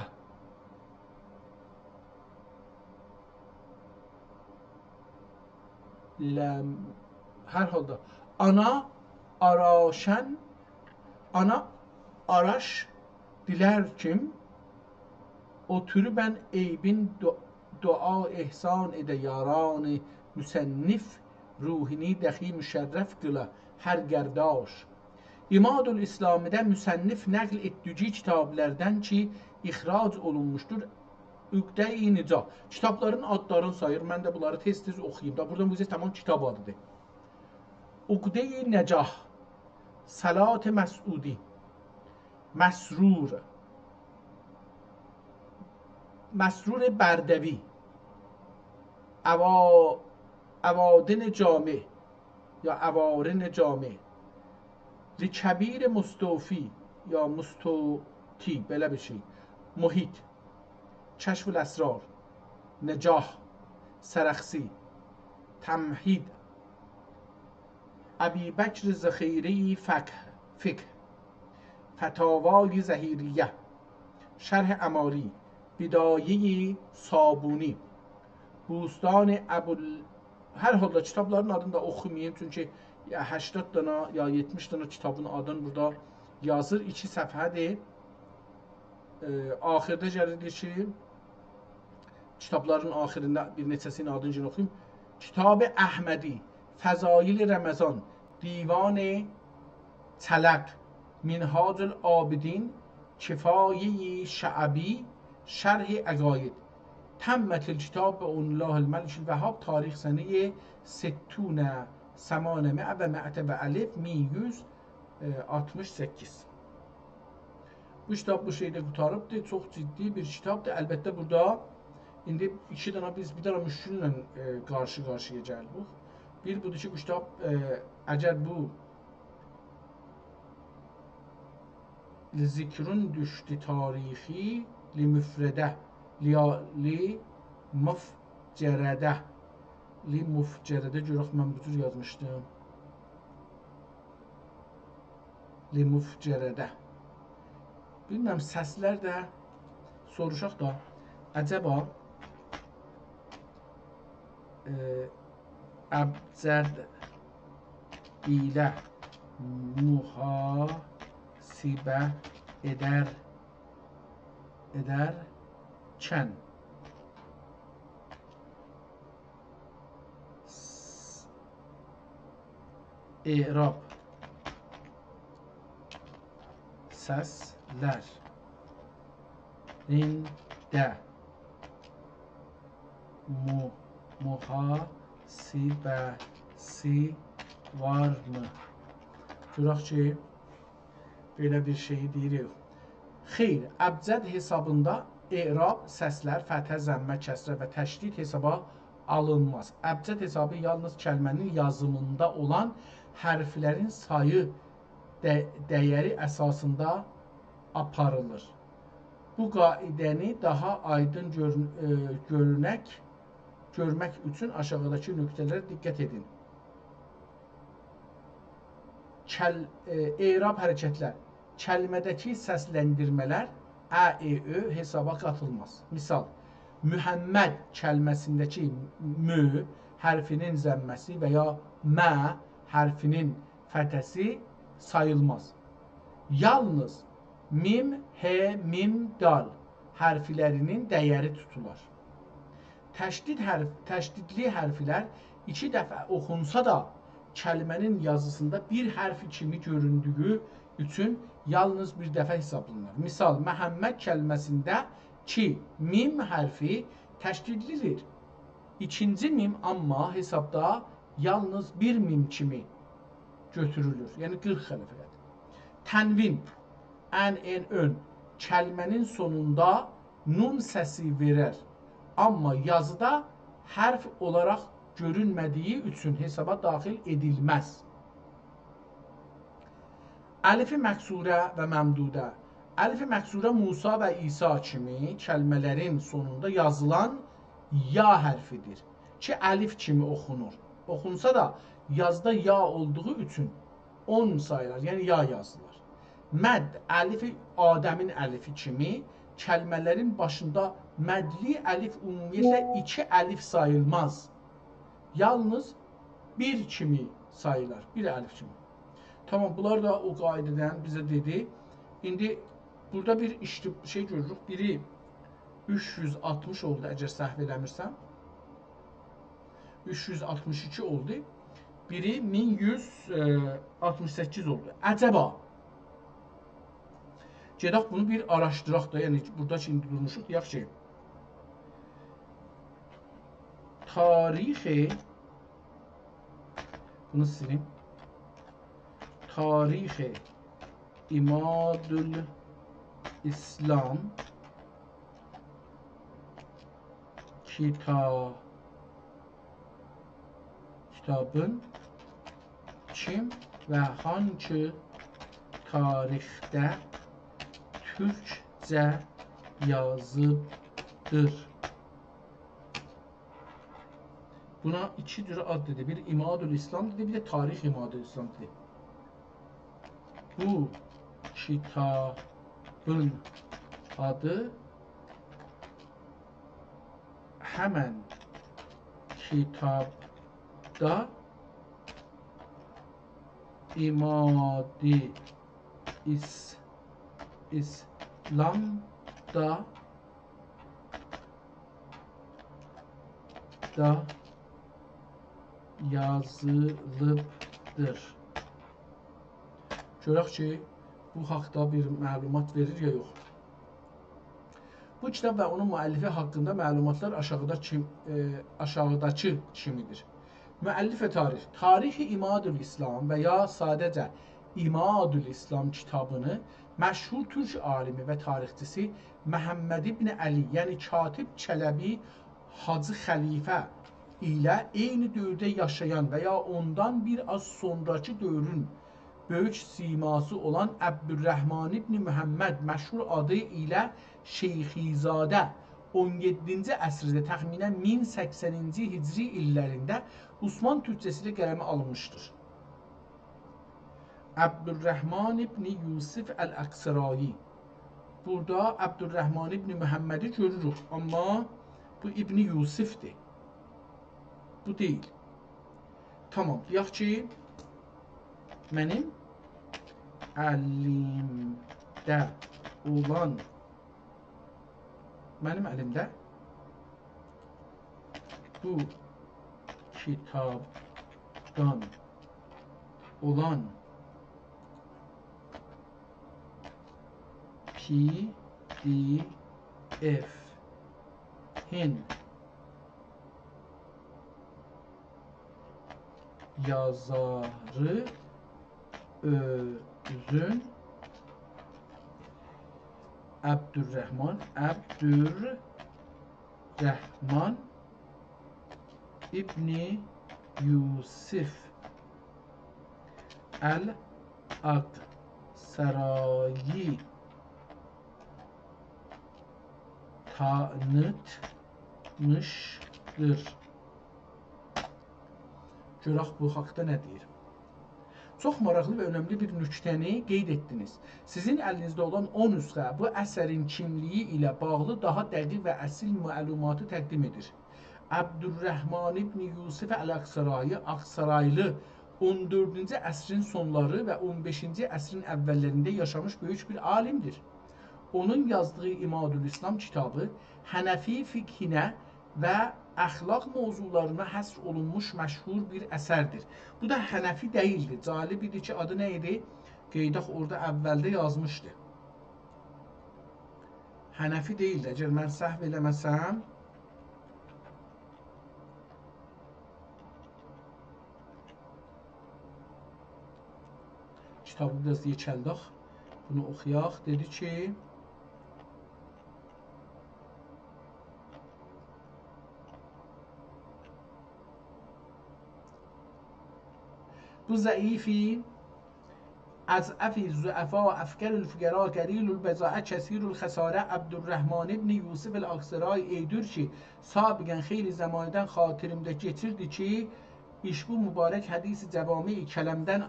Hər halda ana araş diler kim o türü ben eybin dua ihsan ede yaranı müsennif ruhini dahi müşerref kıla her gerdaş. İmadul İslami'de müsennif nəql etdiyi kitablardan ki ihrac olunmuştur. Üqdə-i Nicah. Kitabların adlarını sayır. Mən də bunları tez-tez oxuyayım da. Buradan bu tamam kitab adıdır. Üqdə-i Necah, Salat Məsudi, Məsrur Bərdəvi, Əvadin Cami ya Əvarin Cami, Rikəbir Mustofi ya Mustoti, belə bir şey, Muhit, Kəşf-ül Əsrar, Necah, Sərəxsi, Təmhid, Əbi Bəkr Zəxiri Fiqh, Fətavai Zəhiriyyə, Şərh Əmari, Bidayə Sabuni, Bustan hər halda kitabların adını da oxumayın, çünki 80 dana ya 70 dana kitabın adını burada yazır. 2 səfhədir. Axırda gəlir ki, kitabların axirində bir neçəsinin adını oxuyum. Kitab-ı Əhmədi, Fəzail Ramazan, Divan-ı Tələq, Minhacül Abidin, Kifayə-i Şəəbi, Şərh-i Əqaid. Təmmətül kitab və Unillahil Məlikil Vəhhab, tarix sənəyə 60 800 və 1168. Bu kitab bu şeydə qutarıbdır. Çox ciddi bir kitabdır. Əlbəttə burada indi bir dənə müşküllə qarşı-qarşıya gəlirik. Bir budur ki, bu kitab əgər bu zikrun düşdü tarixi li müfrədə li mufcərədə görək mən bu cür yazmışdım. Li mufcərədə. Bilməm, səslər də soruşaq da, əcəba əbcəd ilə mühasibə edərkən İrab səslərində mühasibəsi varmı? Görək ki, belə bir şeyi deyirik. Xeyr, əbcəd hesabında i'rab, səslər, fəthə, zəmmə, kəsrə və təşdid hesaba alınmaz. Əbcəd hesabı yalnız kəlmənin yazımında olan hərflərin sayı dəyəri əsasında aparılır. Bu qaidəni daha aydın görmək üçün aşağıdakı nöqtələrə diqqət edin. I'rab hərəkətlər. Kəlmədəki səsləndirmələr ə, ö hesaba qatılmaz. Misal, Mühəmməd kəlməsindəki mü hərfinin zəmməsi və ya mə hərfinin fətəsi sayılmaz. Yalnız mim, he, mim, dal hərflərinin dəyəri tutular. Təşdidli hərflər 2 dəfə oxunsa da kəlmənin yazısında bir hərfi kimi göründüyü üçün yalnız bir dəfə hesablanır. Misal, Məhəmməd kəlməsində ki, mim hərfi təşdidlidir. İkinci mim amma hesabda yalnız bir mim kimi götürülür. Yəni 40 hərfədir. Tənvin, ən, en, ön kəlmənin sonunda nun səsi verər. Amma yazıda hərf olaraq görünmədiyi üçün hesaba daxil edilməz. Əlifi məqsurə və məmdudə. Əlifi məqsurə Musa və İsa kimi kəlmələrin sonunda yazılan ya hərfidir ki, əlif kimi oxunur. Oxunsa da yazda ya olduğu üçün 10 sayılar, yəni ya yazılır. Mədd, əlifi Adəmin əlifi kimi kəlmələrin başında mədli əlif ümumiyyətlə 2 əlif sayılmaz. Yalnız bir kimi sayılar, bir əlif kimi. Tamam, bunlar da o qaidədən bizə dedi. İndi burada bir şey görürük. Biri 360 oldu, əgər səhv eləmirsəm. 362 oldu. Biri 1168 oldu. Əcəba. Gedək bunu bir araşdıraq da, yəni burada şimdi durmuşuq, deyək ki, tarixi, bunu silin, tarixi İmadül İslam kitabın kim və hangi tarixdə Türkcə yazıbdır. Buna 2 cür ad dedi. Bir İmadül İslam dedi, bir de Tarix İmadül İslam dedi. Bu kitabın adı hemen kitapta İmadi İslam'da yazılıbdır. Görək ki, bu haqda bir məlumat verir ya yox. Bu kitab və onun müəllifi haqqında məlumatlar aşağıdakı kimidir. Müəllif və tarix. Tarixi İmadül İslam və ya sadəcə İmadül İslam kitabını məşhur türk alimi və tarixçisi Məhəmməd ibn Əli, yəni Katib Çələbi Hacı Xəlifə ilə eyni dövrdə yaşayan və ya ondan bir az sonraki dövrün böyük siması olan Əbdürrəhman ibn Məhəmməd məşhur adı ilə Şeyxizadə 17-ci əsrdə təxminən 1080-ci hicri illərində Osman türkçəsi ilə qələmə alınmışdır. Əbdürrəhman ibn Yusif Əl-Əqsirayi. Burada Əbdürrəhman ibn Məhəmmədi görürük, amma bu İbn Yusifdir. Bu deyil. Tamam, deyək ki, mənim əlimdə bu kitabdan olan PDF'in yazarı özün Abdurrahman İbni Yusuf el-Aksarayi tanıtmışdır. Görək bu haqda nə deyir? Çox maraqlı və önəmli bir nüktəni qeyd etdiniz. Sizin əlinizdə olan o nüsxə bu əsərin kimliyi ilə bağlı daha dəqiq və əsil məlumatı təqdim edir. Abdurrahman İbni Yusuf el-Aksarayi, Aksaraylı 14-cü əsrin sonları və 15-ci əsrin əvvəllərində yaşamış böyük bir alimdir. Onun yazdığı İmadül-İslam kitabı Hənəfi fiqhinə və əxlaq mövzularına həsr olunmuş məşhur bir əsərdir. Bu da Hənəfi deyildi. Cəlib idi ki, adı nə idi? Qeydaq orada əvvəldə yazmışdı. Hənəfi deyildi. Əgər mən səhv eləməsəm, kitabı biraz yekəldaq. Bunu oxuyaq. Dedi ki, bu zəifi əzəfi züəfa əfkərül füqəra qərilül bəzaə kəsirül xəsarə Abdurrahman İbni Yusuf el-Aksarayi edir ki, sabiqən xeyli zamandan xatirimdə keçirdi ki, iş bu mübarək hədisi cəvami kələmdən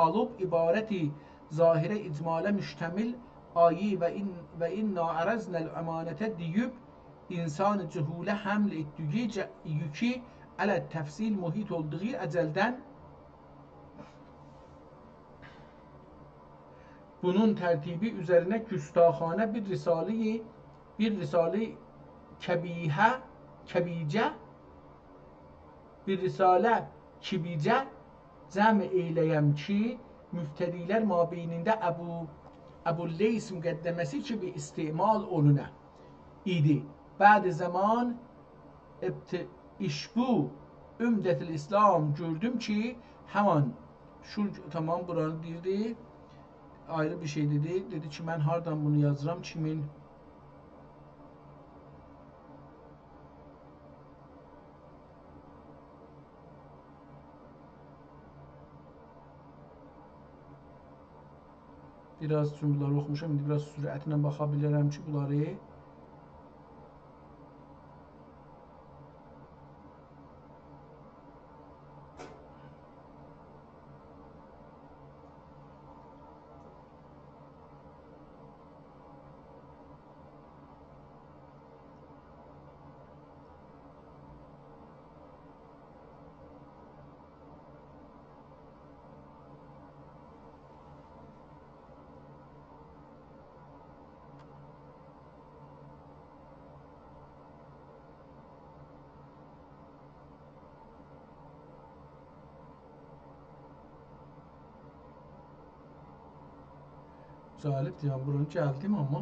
alıb ibarəti zahirə icmalə müştəmil ayi və inna ərəznəl əmanətə deyib insan-ı cühulə həml etdiyi yükü ələ təfsil mühit olduğu əcəldən bunun tərtibi üzərinə küstaxanə bir risale kibicə cəm eyləyəm ki, müftədilər mabeynində Əbu-Leys müqəddəməsi kimi istimal olunə idi. Bəd zaman işbu Ümdətül İslam gördüm ki, həman şu tamam buranı deyirdi, ayrı bir şey dedi. Dedi ki, mən hardan bunu yazıram? 2000 biraz üçün bunları oxumuşam. İndi biraz sürətinə baxa bilərəm ki, bunları Cəlibdir, yəni buranı gəldim, amma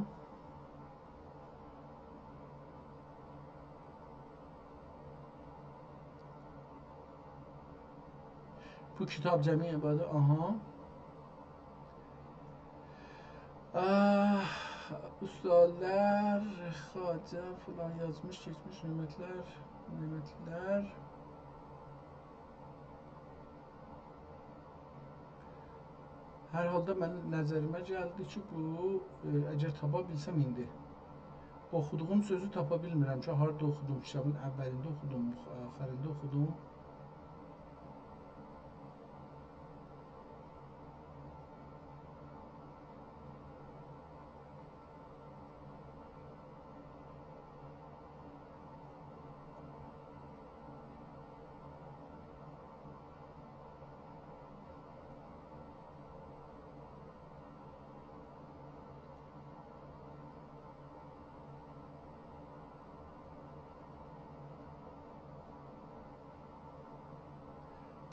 bu kitab cəmi ibadə, ustalar, xacə falan yazmış, keçmiş nimətlər. Hər halda mənim nəzərimə gəldi ki, bu, əgər tapa bilsəm indi, oxuduğum sözü tapa bilmirəm ki, harada oxudum, kitabın əvvəlində oxudum, axarında oxudum.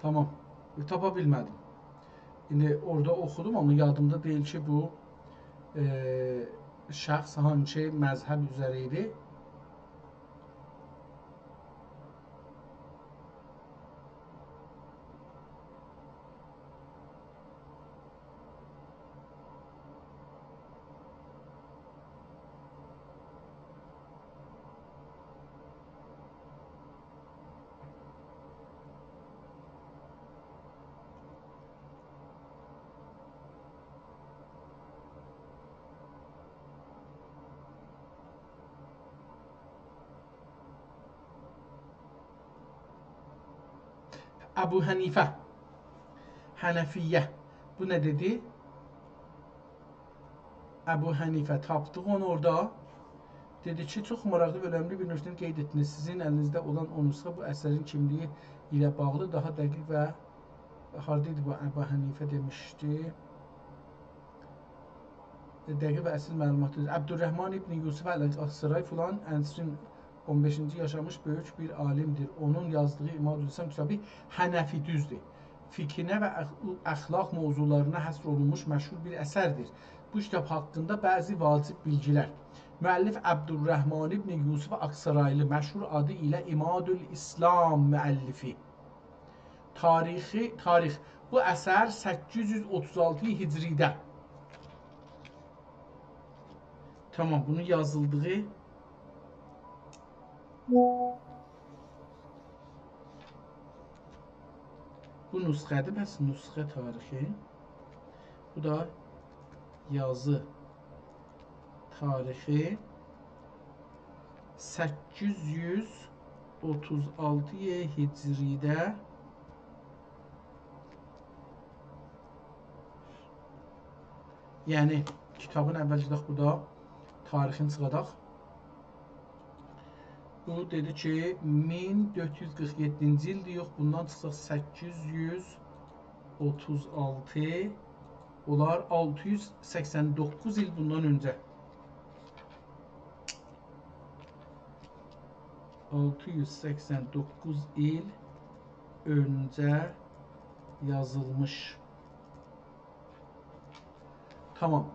Tamam, tapa bilmədim. İndi orada oxudum, amma yadımda deyil ki, bu şəxs hansı məzhəb üzrə idi? Əbu Hənifə, Hənəfiyyə. Bu nə dedi? Əbu Hənifə tapdıq onu orada. Dedi ki, çox maraqlı və önəmli bir nöqtəni qeyd etdiniz. Sizin əlinizdə olan o nüsxə bu əsərin kimliyi ilə bağlı daha dəqiq və hardaydı bu Əbu Hənifə demişdi. Dəqiq və əsl məlumatdır. Əbdürrəhman İbn Yusuf Əl-Əsray filan əsrin 15-ci yaşamış böyük bir alimdir. Onun yazdığı İmadül İslam kitabı Hənəfi düzdür. Fikrinə və əxlaq mövzularına həsr olunmuş məşhur bir əsərdir. Bu kitab haqqında bəzi vacib bilgilər. Müəllif Əbdürrəhman İbn Yusuf Əksaraylı məşhur adı ilə İmadül İslam müəllifi. Tarix. Bu əsər 836 Hicridə. Tamam, bunu yazıldığı bu nüsxədir. Bəs nüsxə tarixi. Bu da yazı tarixi 836 Hicridə. Yəni kitabın əvvəlcədək burada tarixini çıxadaq. Bu dedi ki 1447-ci ildir, yox bundan çıxsaq 836 olar 689 il bundan öncə. 689 il öncə yazılmış. Tamam.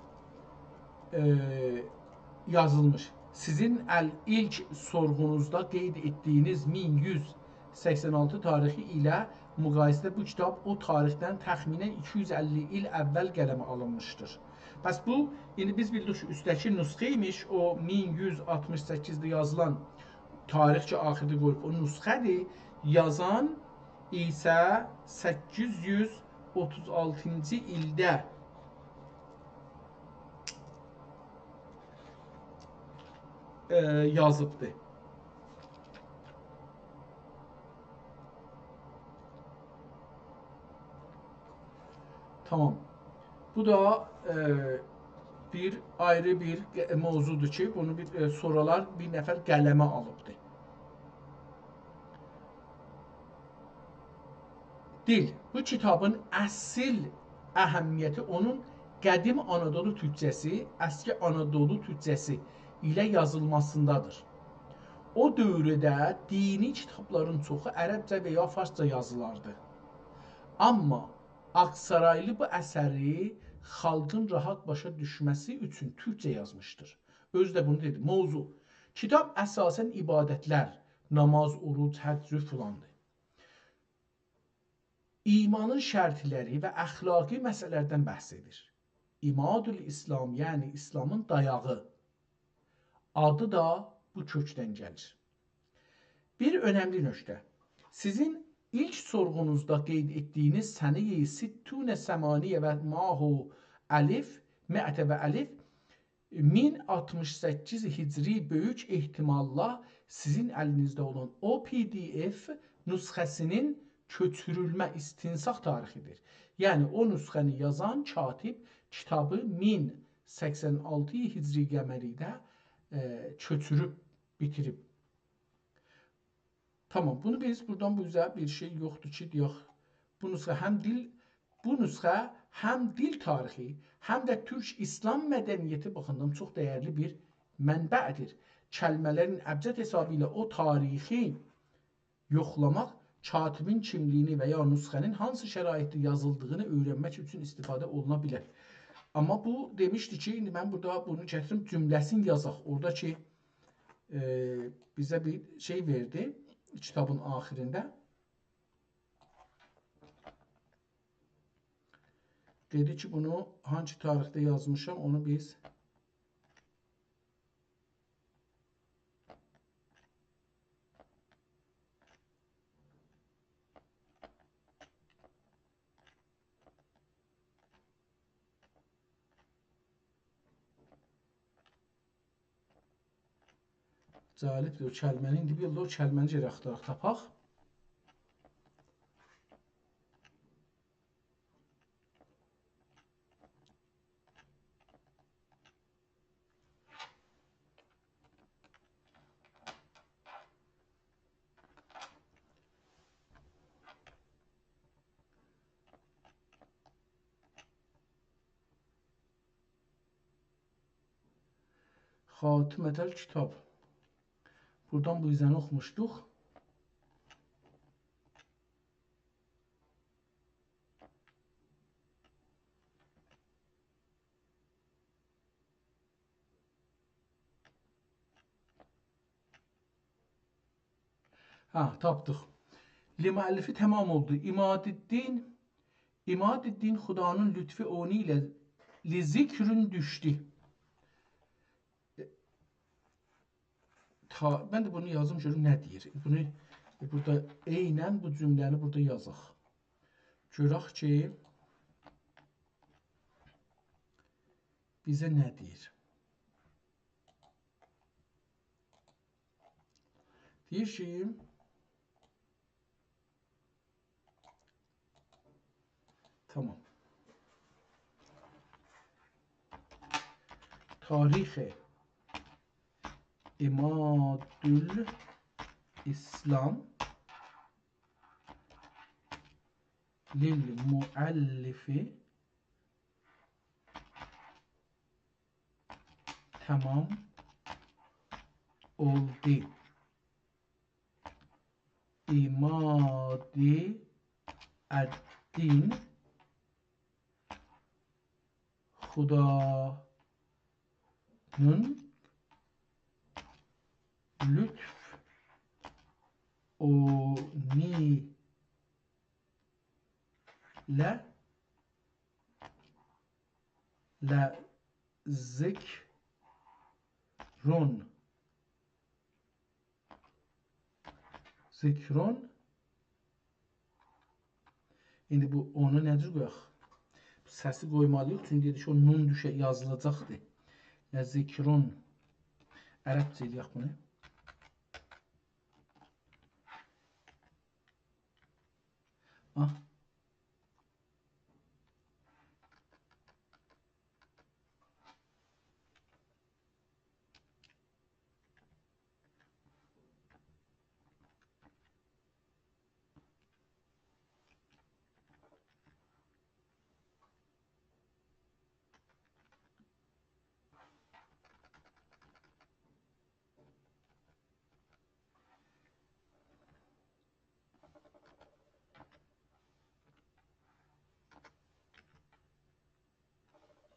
Yazılmış. Sizin ilk sorğunuzda qeyd etdiyiniz 1186 tarixi ilə müqayisədə bu kitab o tarixdən təxminən 250 il əvvəl qələmə alınmışdır. Bəs bu, indi biz bildik ki, üstdəki nüsxə imiş, o 1168-də yazılan tarix ki, axirdə qoyub, o nüsxədir, yazan isə 836-cı ildə yazıbdır. Tamam. Bu da bir ayrı bir mövzudur ki, bunu sonralar bir nəfər qələmə alıbdır. Dil. Bu kitabın əsl əhəmiyyəti onun qədim Anadolu türkcəsi, əski Anadolu türkcəsi ilə yazılmasındadır. O dövrdə dini kitabların çoxu ərəbcə və ya farsça yazılardı. Amma Aksaraylı bu əsəri xalqın rahat başa düşməsi üçün türkcə yazmışdır. Özü də bunu dedi. Mövzu. Kitab əsasən ibadətlər, namaz, oruc, həcc filandır. İmanın şərtləri və əxlaqi məsələlərdən bəhs edir. İmadül İslam, yəni İslamın dayağı. Adı da bu kökdən gəlir. Bir önəmli nöqtə. Sizin ilk sorğunuzda qeyd etdiyiniz səniyə-i sittune səmaniyə və mahu əlif, mə'tə və əlif 1068 hicri böyük ehtimalla sizin əlinizdə olan o PDF nüsxəsinin köçürülmə istinsaq tarixidir. Yəni o nüsxəni yazan katib kitabı 1086 hicri qəməridə köçürüb, bitirib. Tamam, bunu biz buradan bu üzrə bir şey yoxdur ki, deyək. Bu nüsxə həm dil tarixi, həm də türk İslam mədəniyyəti baxımından çox dəyərli bir mənbədir. Kəlmələrin əbcəd hesabı ilə o tarixi yoxlamaq, katibin kimliyini və ya nüsxənin hansı şəraitdə yazıldığını öyrənmək üçün istifadə oluna bilər. Amma bu demişdi ki, indi mən burada bunu gətirim cümləsini yazaq. Orada ki bizə bir şey verdi kitabın axirində. Dedi ki, bunu hangi tarixdə yazmışam, onu biz Cəlibdir o kəlməni. İndi bir o kəlməni geri axtaraq tapaq. Xatimətəl kitab. Buradan bu izəni oxumuşduq. Tapdıq. Müəllifi tamam oldu. İmadiddin Xudanın lütfi onu ilə lizikrün düşdü. Ben de bunu yazdım, görüm nə deyir. Bunu burada eynən bu cümləni burada yazaq. Görək ki bizə nə deyir. Deyir ki tamam. Tarih-i İmadül İslam lil muallifi tamam oldu. İmadi eddin Xudanın lütf oni le zikrun İndi bu onu nədir qoyaq? Səsi qoymalıyıq. Çünki dedik o nun düşə yazılacaqdır. Ya zikrun. Ərəbcə eləyək bunu.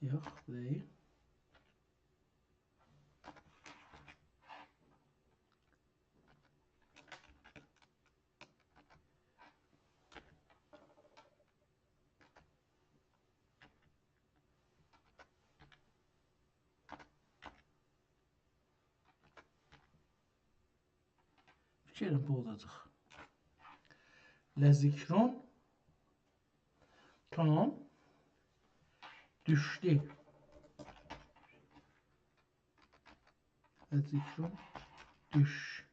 Yox, deyil. Fikrim bu olacaq. Lezikron tamam düşdü. Lezikron düşdü.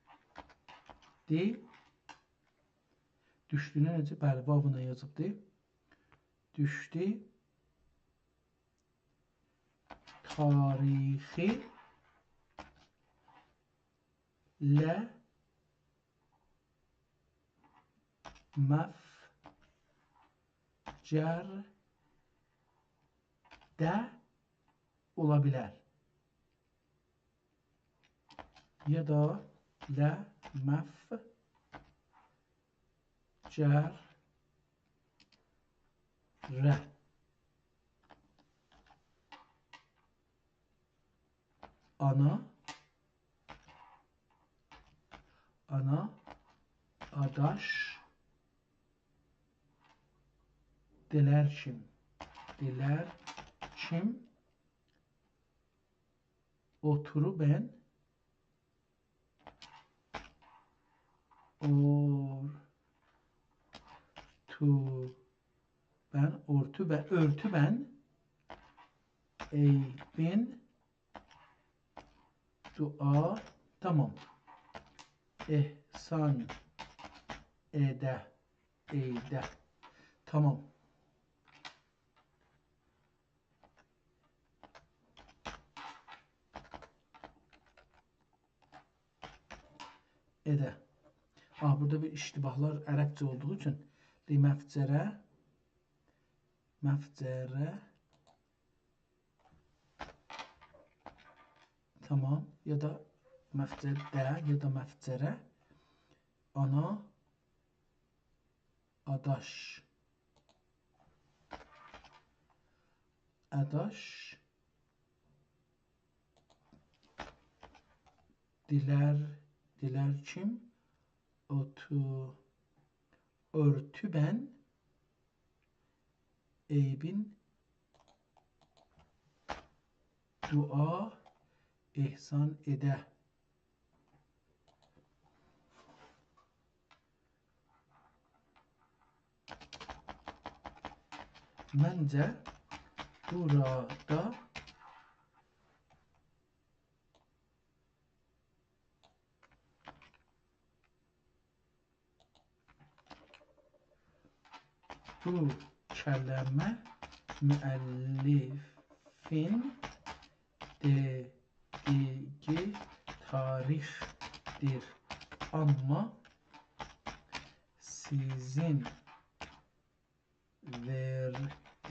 Düşdüyünü necə? Bəli, babına yazıbdı. Düşdü. Tarixi le mefcerde olabilir. Ya da le mefcerde ana, adaş, dilerçim, oturu ben, örtü ben, eybin, dua, tamam. İhsan eyde. Tamam. Ede. Burada bir iştibahlar Ərəbcə olduğu üçün məfcərə, tamam, ya da məfcərdə ya da məfcərə, ana, adaş, dilerçim, örtü ben, eybin, dua, ihsan ede. Bence burada bu kelime müellifin dediği tarihtir ama sizin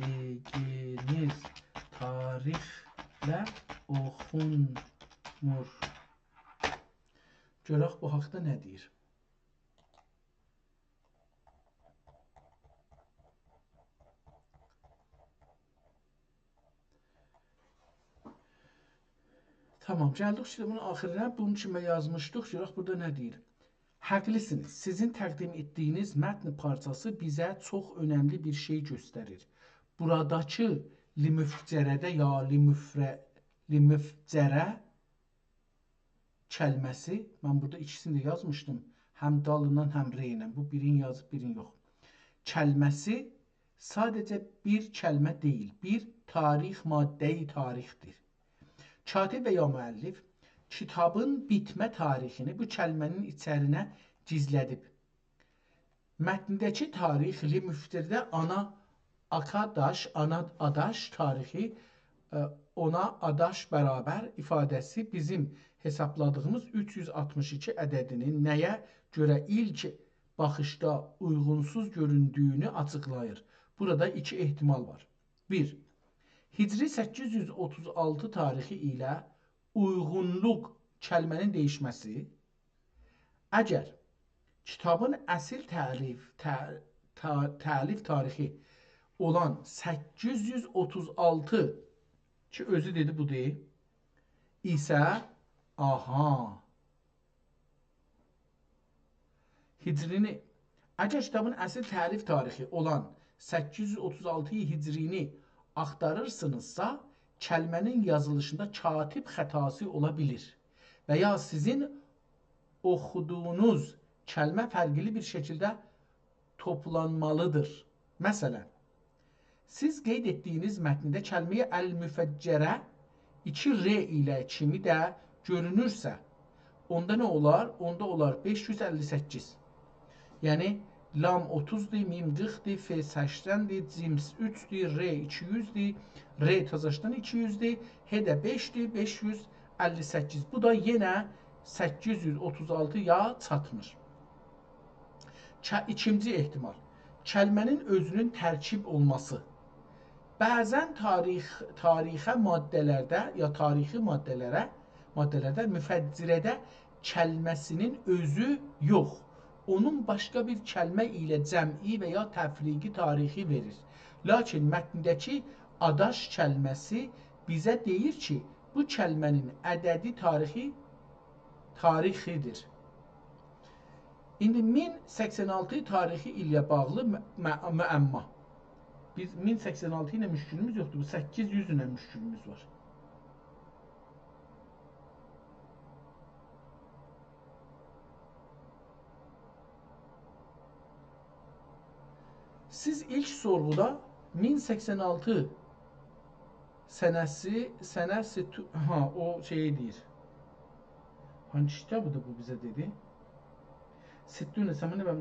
verdiğiniz tarihle okunmur. Görək bu haqda nə deyir? Tamam, gəldik kitabın axirinə. Bunun kimi yazmışdıq. Görək burada nə deyir? Həqlisiniz. Sizin təqdim etdiyiniz mətn parçası bizə çox önəmli bir şey göstərir. Buradakı limüfcərədə ya limüfcərə kəlməsi, mən burada ikisini də yazmışdım. Həm dalından, həm re ilə. Bu birini yazıb, birini yox. Kəlməsi sadəcə bir kəlmə deyil. Bir tarix, madde-i tarixdir. Katib və ya müəllif kitabın bitmə tarixini bu kəlmənin içərinə gizlədib. Mətndəki tarix limüfcərdə ana adaş tarixi, ona adaş bərabər ifadəsi bizim hesabladığımız 362 ədədinin nəyə görə ilk baxışda uyğunsuz göründüyünü açıqlayır. Burada iki ehtimal var. 1. Hicri 836 tarixi ilə uyğunluq kəlmənin değişməsi. Əgər kitabın əsl təlif tarixi olan 836 ki özü dedi bu deyil isə hicrini, əgər kitabın əsl təlif tarixi olan 836 hicrini axtarırsınızsa, kəlmənin yazılışında katib xətası ola bilir və ya sizin oxuduğunuz kəlmə fərqli bir şəkildə toplanmalıdır. Məsələn, siz qeyd etdiyiniz mətndə kəlməyə əl-müfəccərə 2 r ilə kimi də görünürsə, onda nə olar? Onda olar 558. Yəni, lam 30-dir, mim 40-dir, f 80-dir, cim 3-dir, r 200-dir, r təzaşdan 200-dir, h də 5-dir, 558. Bu da yenə 836-ya çatmır. İkinci ehtimal, kəlmənin özünün tərkib olması. Bəzən tarixə maddələrdə ya tarixi maddələrdə müfəccirədə kəlməsinin özü yox. Onun başqa bir kəlmə ilə cəm'i və ya təfriqi tarixi verir. Lakin mətndəki adaş kəlməsi bizə deyir ki, Bu kəlmənin ədədi tarixidir. İndi 1086 tarixi ilə bağlı müəmma. Biz 1086 ilə müşkülümüz yoxdur, bu 800 ilə müşkülümüz var. Siz ilk sorğuda 1086 sənəsi o şeyi deyir. Hangi kitabıdır bu bizə dedi? Sittune səməni və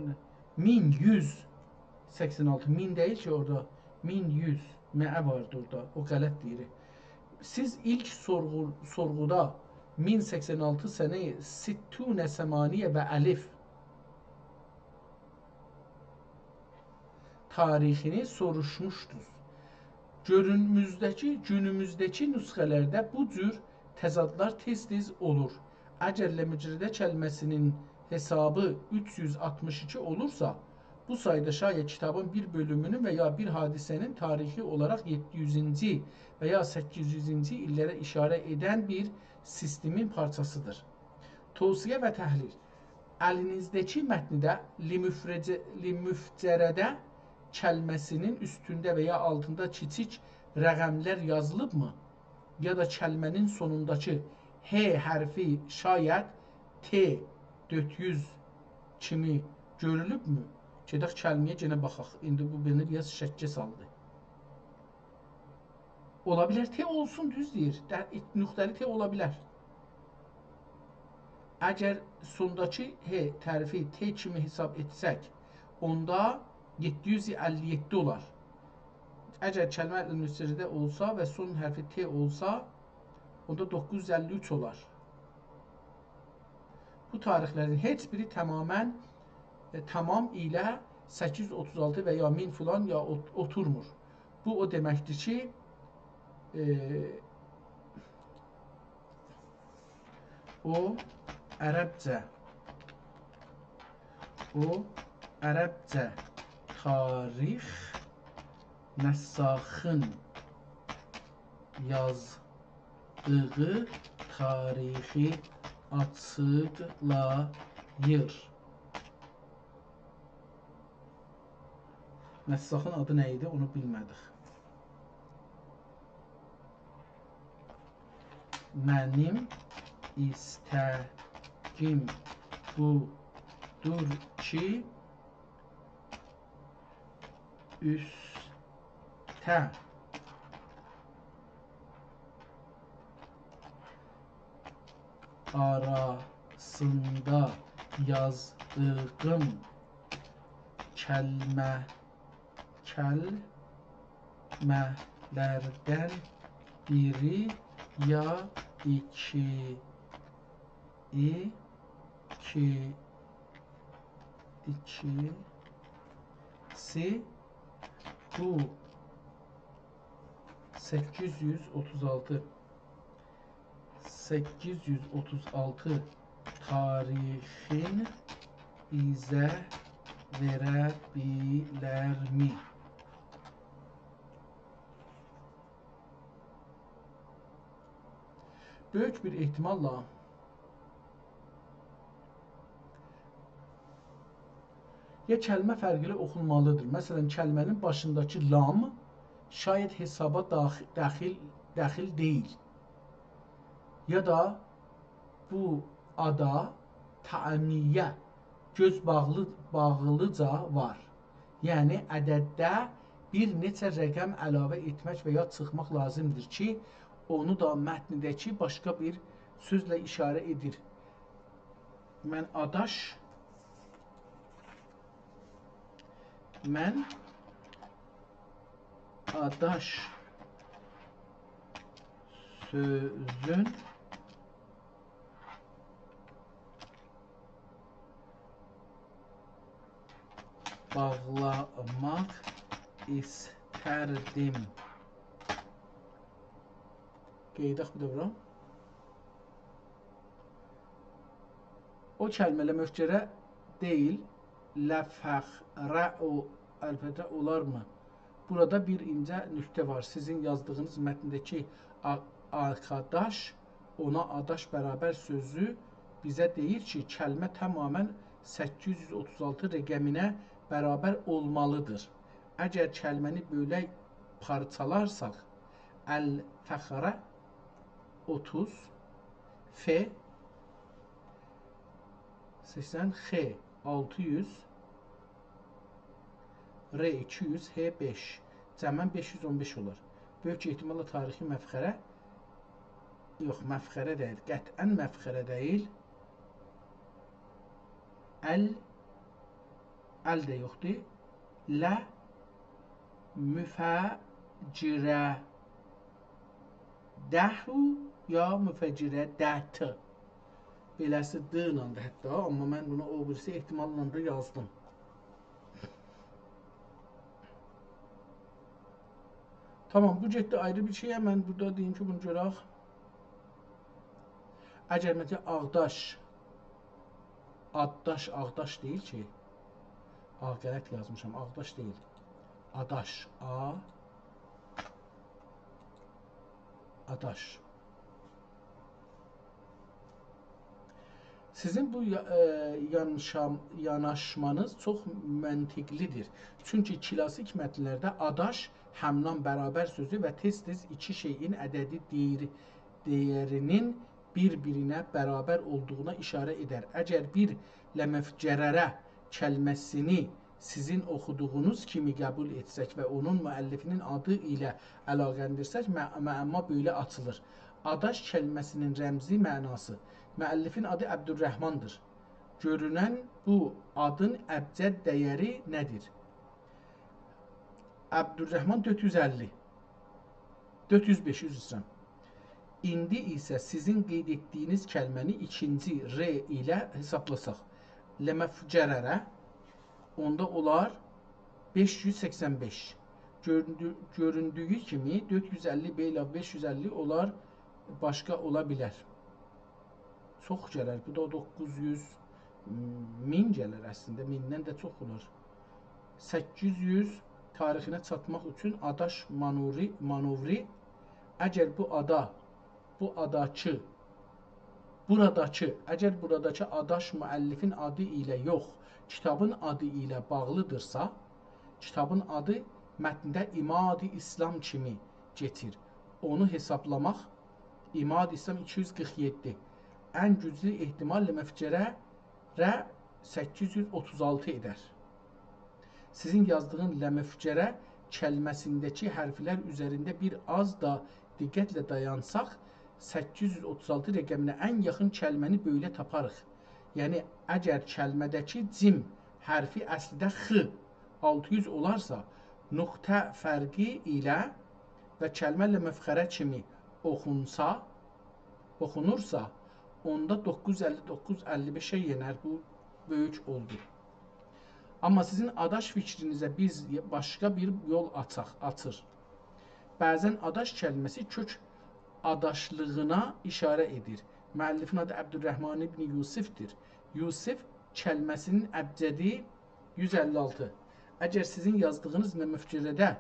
1186 1000 deyil ki orada 1100 məə vardı orada. O qələt deyir. Siz ilk sorğuda 1086 sənəyi sittune səmaniyə və əlif tarixini soruşmuşdunuz. Günümüzdəki nüsxələrdə bu cür təzadlar tez-tez olur. Əgər ləmücrədə kəlməsinin hesabı 362 olursa, bu sayda şayət kitabın bir bölümünün və ya bir hadisənin tarixi olaraq 700-ci və ya 800-ci illərə işarə edən bir sistemin parçasıdır. Tövsiyə və təhlil. Əlinizdəki mətnidə limüfcərədə kəlməsinin üstündə və ya altında kiçik rəqəmlər yazılıbmı? Ya da kəlmənin sonundakı H hərfi şayət T 400 kimi görülübmü? Gedək kəlməyə yenə baxaq. İndi bu beni biraz şəkkə saldı. Ola bilər T olsun, düz deyir. Nöqtəli T ola bilər. Əgər sondakı H tərfi T kimi hesab etsək, onda 757 olar. Əgər kəlmə əlmüstəridə olsa və son hərfi T olsa, onda 953 olar. Bu tarixlərin heç biri tamam ilə 836 və ya 1000 filan ya oturmur. Bu o deməkdir ki, o ərəbcə tarix nəssaxın yazdığı tarixi açıqlayır. Nəssaxın adı nə idi, onu bilmədik. Mənim istəgim budur ki, üstə arasında yazdığım kəlmələrdən biri ya ikisi bu 836 tarixin bizə verə bilərmi? Böyük bir ehtimalla ya kəlmə fərqli oxunmalıdır. Məsələn, kəlmənin başındakı lam şayət hesaba daxil deyil. Ya da bu ada təəmiyyə göz bağlıca var. Yəni, ədəddə bir neçə rəqəm əlavə etmək və ya çıxmaq lazımdır ki, onu da mətnidəki başqa bir sözlə işarə edir. Mən adaş sözün bağlamaq istərdim. Qeydək bir də bura. O kəlmələ möfcərə deyil, ləfəxrə olarmı? Burada bir incə nüqtə var. Sizin yazdığınız mətndəki arkadaş, ona adaş bərabər sözü bizə deyir ki, kəlmə tamamən 836 rəqəminə bərabər olmalıdır. Əgər kəlməni belə parçalarsaq, əl-fəxrə 30, f 80, x 600, r 200, h 5. Cəmən 515 olar. Böyük ehtimalla tarixi məfxərə, yox, məfxərə deyil, qətən məfxərə deyil. Əl də yoxdur. Lə müfəcirə dəhu ya müfəcirə dət. Beləsi d ilə də hətta, amma mən bunu o birisi ehtimalla da yazdım. Tamam, bu getdi ayrı bir şeyə. Mən burada deyim ki, bunu görək. Əgər məsələn ağdaş, addaş, ağdaş deyil ki. A, qələt yazmışam, ağdaş deyil. Adaş, a, adaş. Sizin bu yanaşmanız çox məntiqlidir. Çünki klasik mətnlərdə adaş, həmnan bərabər sözü və tez-tez iki şeyin ədədi dəyərinin bir-birinə bərabər olduğuna işarə edər. Əgər bir ləməfcərərə kəlməsini sizin oxuduğunuz kimi qəbul etsək və onun müəllifinin adı ilə əlaqələndirsək, məəmma belə açılır. Adaş kəlməsinin rəmzi mənası. Müəllifin adı Əbdürrəhmandır. Görünən bu adın əbcəd dəyəri nədir? Əbdürrəhman 450. 405, üzr istəyirəm. İndi isə sizin qeyd etdiyiniz kəlməni ikinci R ilə hesablasaq. Ləməfcərərə onda olar 585. Göründüyü kimi 450 B ilə 550 olar, başqa ola bilər. Çox gələr. Bu da 900, 1000 gələr əslində. 1000-dən də çox olar. 800 tarixinə çatmaq üçün adaş manovri. Əgər bu ada, bu adakı, buradakı, əgər buradakı adaş müəllifin adı ilə yox, kitabın adı ilə bağlıdırsa, kitabın adı mətndə İmad-ı İslam kimi getir. Onu hesablamaq, İmad-ı İslam 247. Ən güclü ehtimal ləməfcərə 836 edər. Sizin yazdığın ləməfcərə kəlməsindəki hərflər üzərində bir az da diqqətlə dayansaq, 836 rəqəminə ən yaxın kəlməni belə taparıq. Yəni, əgər kəlmədəki cim hərfi əslində x 600 olarsa, nöqtə fərqi ilə və kəlmə ləməfxərə kimi oxunursa, onda 959-55-ə yenər. Bu böyük oldu. Amma sizin adaş fikrinizə biz başqa bir yol açır. Bəzən adaş kəlməsi kök adaşlığına işarə edir. Müəllifin adı Əbdürrəhman ibn Yusifdir. Yusif kəlməsinin əbcədi 156. Əgər sizin yazdığınız ləməfcərədə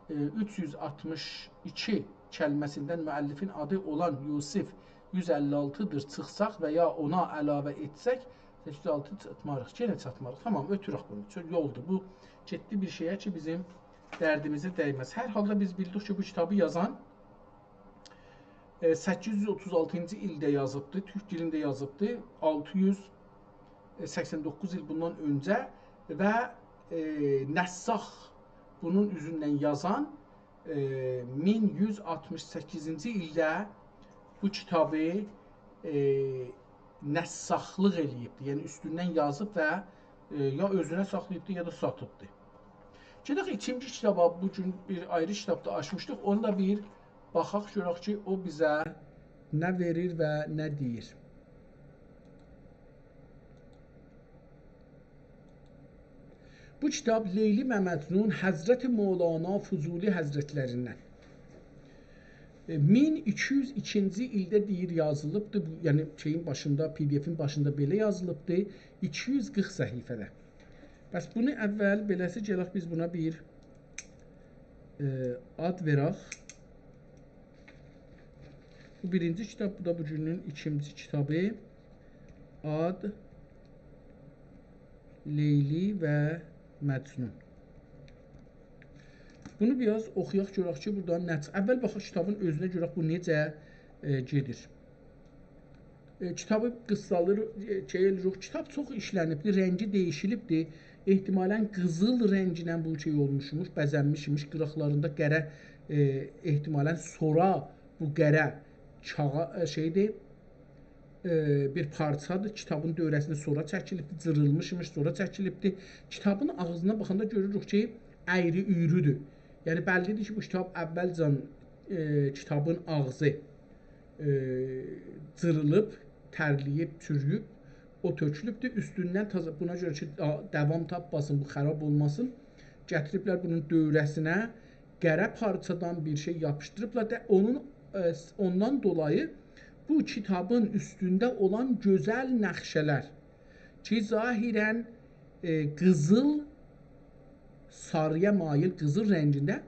362 kəlməsindən müəllifin adı olan Yusif 156-dır çıxsaq və ya ona əlavə etsək, 806 çatmarıq. Yenə çatmarıq. Tamam, ötürək bunu. Çox yoldur. Bu, ciddi bir şeyə ki, bizim dərdimizə dəyməz. Hər halda biz bildik ki, bu kitabı yazan 836-cı ildə yazıbdır, Türk dilində yazıbdır, 689 il bundan öncə və Nəssax bunun üzündən yazan 1168-ci ildə bu kitabı nəssaxlıq eləyibdir. Yəni, üstündən yazıb və ya özünə saxlayıbdır, ya da satıbdır. Gedək, ikinci kitaba bugün bir ayrı kitabda açmışdıq. Onu da bir baxaq, görək ki, o bizə nə verir və nə deyir. Bu kitab Leyli və Məcnun Həzrəti Mövlana Füzuli Həzrətlərindən 1202-ci ildə deyir yazılıbdır. Yəni şeyin başında, PDF-in başında belə yazılıbdır. 240 səhifədə. Bəs bunu əvvəl beləsi gələk biz buna bir ad verək. Bu birinci kitab, bu da bugünün ikinci kitabı. Ad, Leyli və Məcnun. Bunu biraz oxuyaq, görək ki, buradan nə çıxır. Əvvəl baxaq kitabın özünə görək bu necə gedir. Kitabı qıssalır, kitab çox işlənibdir, rəngi dəyişilibdir. Ehtimalən qızıl rənginə bu şey olmuşmuş, bəzənmişmiş. Qıraqlarında qərə ehtimalən sonra bu qərə şeydir, bir parçadır. Kitabın dövrəsində sonra çəkilibdir, cırılmışmış, sonra çəkilibdir. Kitabın ağzına baxanda görürük ki, əyri-üyrüdür. Yəni bəllidir ki, bu kitab əvvəlcən kitabın ağzı cırılıb, tərliyib, çürüyüb, o tökülübdür. Üstündən buna görə ki, davam tapmasın, bu xarab olmasın, gətiriblər bunun dövrəsinə qərə parçadan bir şey yapışdırıblar da ondan dolayı bu kitabın üstündə olan gözəl nəxşələr ki, zahirən qızıl, sarıya mail, qızıl rəngində,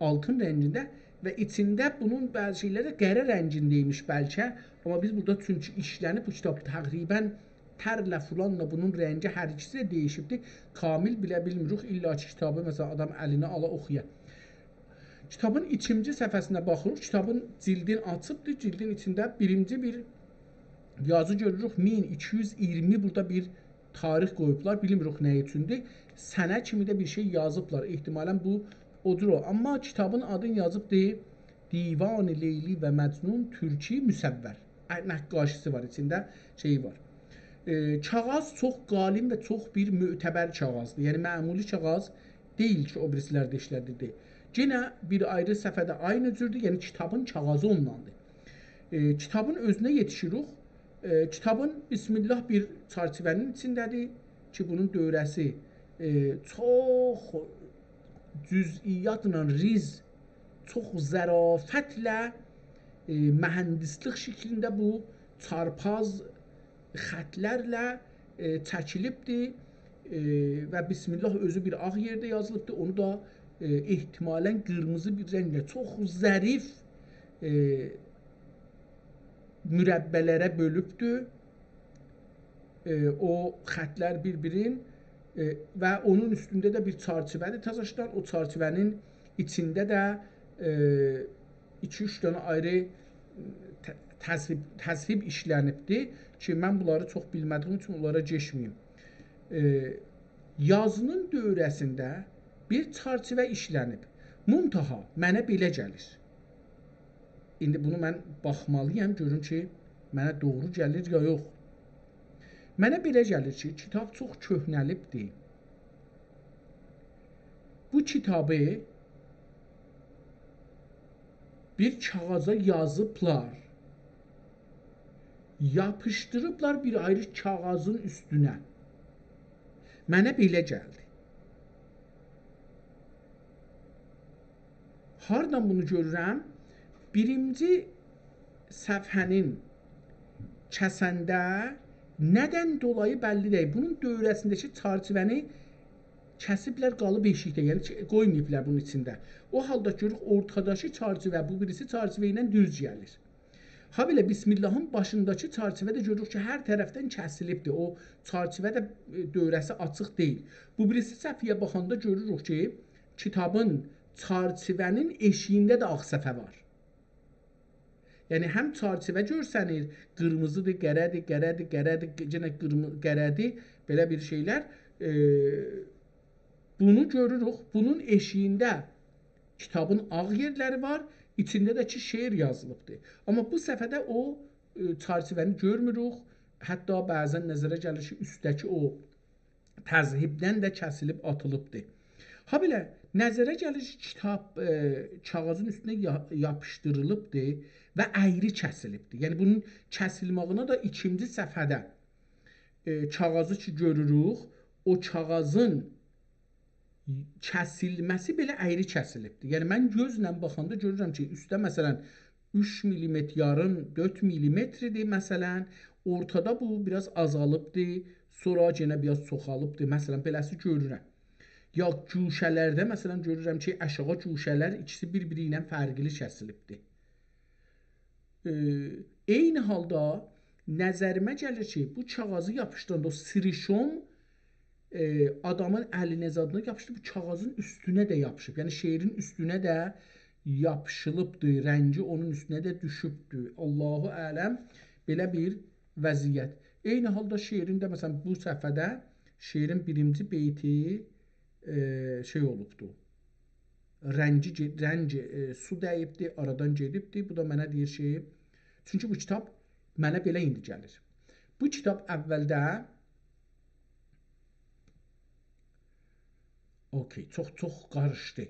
altın rəngində və içində bunun bəzi şeyləri qərə rəngindəymiş bəlkə. Amma biz burada çünki işlənib bu kitab təqribən tərlə fulanla bunun rəngi hər ikisi də dəyişibdir. Kamil bilə bilmirik. İlla ki, kitabı məsələn adam əlinə ala oxuya. Kitabın ikinci səhifəsinə baxırıq. Kitabın cildin açıbdır. Cildin içində birinci bir yazı görürük. 1220 burada bir tarix qoyublar. Bilmirik nə üçündür. Sənə kimi də bir şey yazıblar. Ehtimalən bu odur o. Amma kitabın adını yazıbdır. Divan-ı Leyli və Məcnun Türki Müsəvvər. Nəqqaşisi var, içində şeyi var. Kağız çox qalin və çox bir mötəbər kağızdır. Yəni məmuli kağız deyil ki, o birislərdə işlədirdi. Yenə bir ayrı səfədə aynı cürdür, yəni kitabın kağızı ondandır. Kitabın özünə yetişirik. Kitabın Bismillah bir çərçivənin içindədir ki, bunun dövrəsi çox cüz'iyyatla riz, çox zərafətlə mühəndislik şəklində bu çarpaz xətlərlə çəkilibdir və Bismillah özü bir ağ yerdə yazılıbdır. Onu da ehtimalən qırmızı bir rənglə çox zərif mürəbbələrə bölübdür. O xətlər bir-birin və onun üstündə də bir çərçivədir təzəşdən. O çərçivənin içində də 2-3 dənə ayrı təzhib işlənibdir ki, mən bunları çox bilmədiyim üçün onlara geçməyim. Yazının dövrəsində bir çərçivə işlənib. Muntaha mənə belə gəlir. İndi bunu mən baxmalıyam, görüm ki, mənə doğru gəlir ya yox. Mənə belə gəlir ki, kitab çox köhnəlibdir. Bu kitabı bir kağıza yazıblar, yapışdırıblar bir ayrı kağızın üstünə. Mənə belə gəldi. Hardan bunu görürəm? Birinci səfhənin kəsəndə nədən dolayı bəlli deyil. Bunun dövrəsindəki çərçivəni kəsiblər, qalıb eşikdə, yəni qoymayıblar bunun içində. O halda görürük, ortadakı çərçivə, bu birisi çərçivə ilə düz gəlir. Ha belə Bismillahın başındakı çərçivə də görürük ki, hər tərəfdən kəsilibdir. O çərçivə də dövrəsi açıq deyil. Bu birisi səhifəyə baxanda görürük ki, kitabın çərçivənin eşiyində də ağ səfə var. Yəni həm çərçivə görsənir, qırmızıdır, qərədir, yenə qərədir, belə bir şeylər. Bunu görürük, bunun eşiyində kitabın ağ yerləri var, içində də ki, şeir yazılıbdır. Amma bu səfədə o çərçivəni görmürük, hətta bəzən nəzərə gəlir ki, üstdəki o təzhibdən də kəsilib atılıbdır. Ha belə, nəzərə gəlir ki, kitab kağızın üstünə yapışdırılıbdır və əyri kəsilibdir. Yəni bunun kəsilməyinə də ikinci səfhədə kağızı ki görürük, o kağızın kəsilməsi belə əyri kəsilibdir. Yəni mən gözlə baxanda görürəm ki, üstdə məsələn 3 mm yarım, 4 mm-dir məsələn, ortada bu biraz azalıbdır, sonra yenə biraz çoxalıbdır. Məsələn, beləsi görürəm. Ya güşələrdə məsələn görürəm ki, aşağı güşələr ikisi bir-biri ilə fərqli kəsilibdir. Eyni halda nəzərimə gəlir ki, bu kağızı yapışdıranda o sirişom adamın əlinin zadına yapışdı, bu kağızın üstünə də yapışıb. Yəni şeirin üstünə də yapışılıbdır, rəngi onun üstünə də düşübdür. Allahu ələm belə bir vəziyyət. Eyni halda şeirin də məsələn bu səhifədə şeirin birinci beyti şey olubdur. Rəngi su dəyibdir, aradan gedibdir. Bu da mənə deyir şey. Çünki bu kitab mənə belə indi gəlir. Bu kitab əvvəldə çox qarışdı.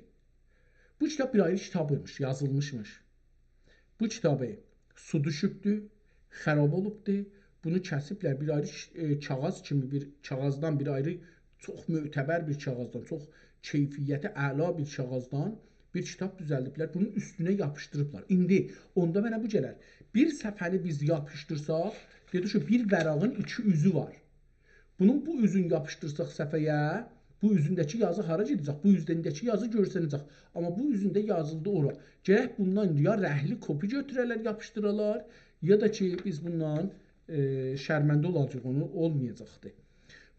Bu kitab bir ayrı kitabıymış, yazılmışmış. Bu kitabı su düşübdür, xarab olubdur. Bunu kəsiblər bir ayrı kağız kimi bir kağızdan bir ayrı çox mötəbər bir kağızdan, çox keyfiyyəti əla bir kağızdan bir kitab düzəldiblər. Bunun üstünə yapışdırıblar. İndi onda mənə bu gələr. Bir səfəni biz yapışdırsaq, dedi ki, bir vərağın iki üzü var. Bunun bu üzünü yapışdırsaq səfəyə, bu üzündəki yazı hara gedəcək? Bu üzündəki yazı görsənəcək. Amma bu üzündə yazıldı ora. Gərək bundan ya rəhli kopi götürərlər, yapışdıralar, ya da ki biz bundan şərməndə olacaq, onu olmayacaqdır.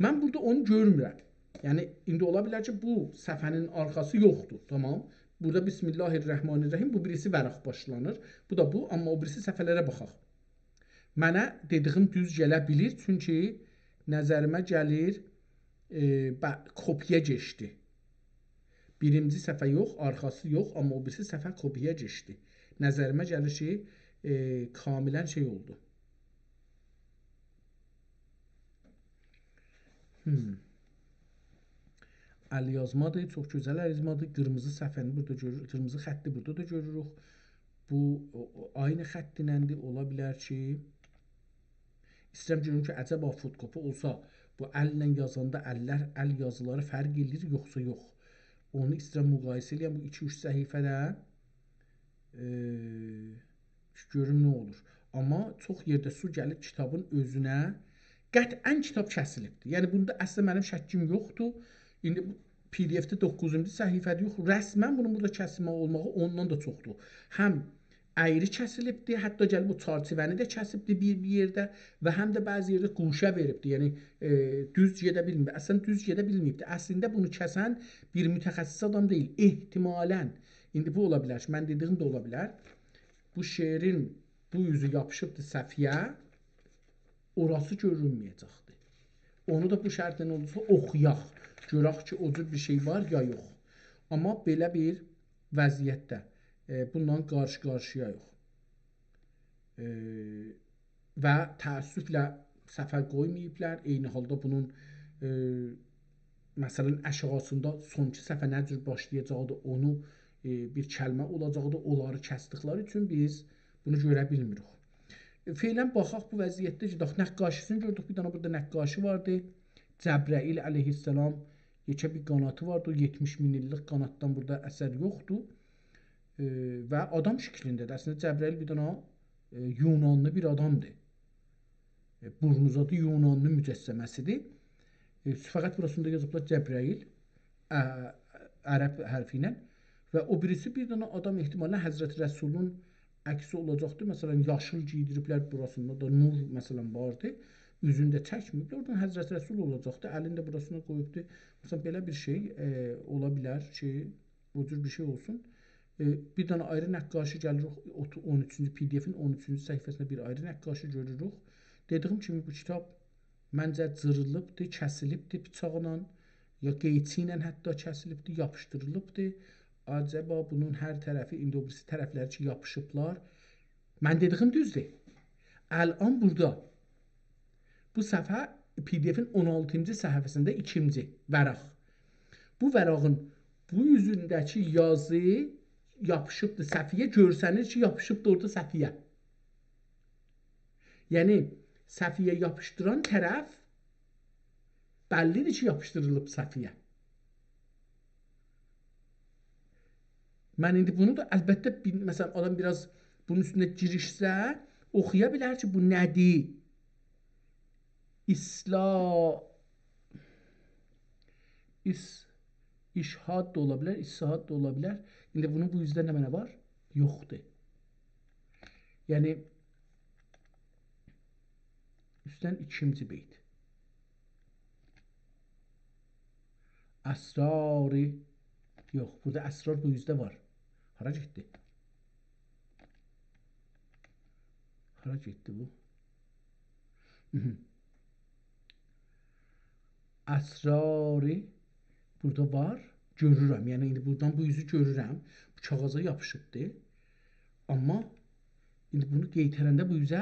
Mən burada onu görmürəm. Yəni indi ola bilər ki, bu səfənin arxası yoxdur, tamam? Burada Bismillahirrahmanirrahim, bu birisi vəraq başlanır. Bu da bu, amma o birisi səfələrə baxaq. Mənə dediyim düz gələ bilir, çünki nəzərimə gəlir, kopya geçdi. Birinci səfə yox, arxası yox, amma o birisi səfə kopya geçdi. Nəzərimə gəlir ki, kamilən şey oldu. Əl yazmadır, çox gözəl əl yazmadır. Qırmızı səfəni burada görürük, qırmızı xətti burada da görürük. Bu aynı xəttinəndir, ola bilər ki, istəyirəm görürüm ki, əcəba fotokopi olsa, bu əllə yazanda əl yazıları fərq edir, yoxsa yox. Onu istəyirəm müqayisə edəyəm bu 2-3 səhifədə. Görüm nə olur. Amma çox yerdə su gəlib kitabın özünə. Qətlən kitab kəsilibdir. Yəni bunda əslində mənim şəkkim yoxdur. İndi PDF-də 9-cu səhifədə yox. Rəsmən bunun burada kəsilmə olmağı ondan da çoxdur. Həm əyri kəsilibdir, hətta gəlib bu çarçivəni də kəsibdir bir yerdə və həm də bəzi yerdə quşa veribdir. Yəni düz gedə bilmir. Əslində düz gedə bilməyibdir. Əslində bunu kəsən bir mütəxəssis adam deyil. Ehtimalən. İndi bu ola bilər. Mən dediyim də ola bilər. Bu şeirin bu yüzü yapışıbdır səfiyə. Orası görünməyəcəkdir. Onu da bu şərtlə olursa oxuyaq. Görək ki, o cür bir şey var ya yox. Amma belə bir vəziyyətdə bundan qarşı-qarşıya yox. Və təəssüflə səfə qoymayıblar. Eyni halda bunun məsələn əşğasında sonki səfə nə cür başlayacaqdı, onu bir kəlmə olacaqdı. Onları kəsdikləri üçün biz bunu görə bilmirik. Feylən baxaq bu vəziyyətdə ki, nəqqaşısını gördük. Bir dənə burada nəqqaşı vardı. Cəbrəil əleyhissalam yekə bir qanatı vardı. 70 min illik qanatdan burada əsər yoxdur. Və adam şəklindədir. Əslində Cəbrəil bir dənə Yunanlı bir adamdır. Burnuzadı Yunanlı mücəssəməsidir. Fəqət burasında yazıblar Cəbrəil ərəb hərfi ilə. Və o birisi bir dənə adam ehtimalən Həzrəti Rəsulun əksi olacaqdır. Məsələn, yaşıl giydiriblər burasında da nur məsələn vardı. Üzündə çəkməyiblər. Oradan Həzrəti Rəsul olacaqdır. Əlini də burasına qoyubdur. Məsələn, belə bir şey ola bilər ki, o cür bir şey olsun. Bir dənə ayrı nəqqaşı gəlirik. 13-cü PDF-in 13-cü səhifəsində bir ayrı nəqqaşı görürük. Dediyim kimi bu kitab məncə cırılıbdır, kəsilibdir bıçaqla, ya qeyçi ilə hətta kəsilibdir, yapışdırılıbdır. Acaba bunun hər tərəfi, indi o birisi tərəfləri ki, yapışıblar. Mən dediyim düzdür. Əlan burada. Bu səhifə PDF-in 16-cı səhifəsində 2-ci vəraq. Bu vərağın bu yüzündəki yazı yapışıbdır səfiyə. Görsənir ki, yapışıbdır orada səfiyə. Yəni, səfiyə yapışdıran tərəf bəllidir ki, yapışdırılıb səfiyə. Mən indi bunu da əlbəttə, məsələn, adam biraz bunun üstündə girişsə, oxuya bilər ki, bu nədir? İşhad da ola bilər, İshad da ola bilər. İndi bunun bu yüzdə nə mənə var? Yoxdur. Yəni üstdən ikinci beyt. Əsrarı yox, burada əsrar bu yüzdə var. Hara getdi? Hara getdi bu? Əsrarı burada var. Görürəm. Yəni indi buradan bu yüzü görürəm. Bu kağıza yapışıbdı. Amma indi bunu qeytərəndə bu yüzə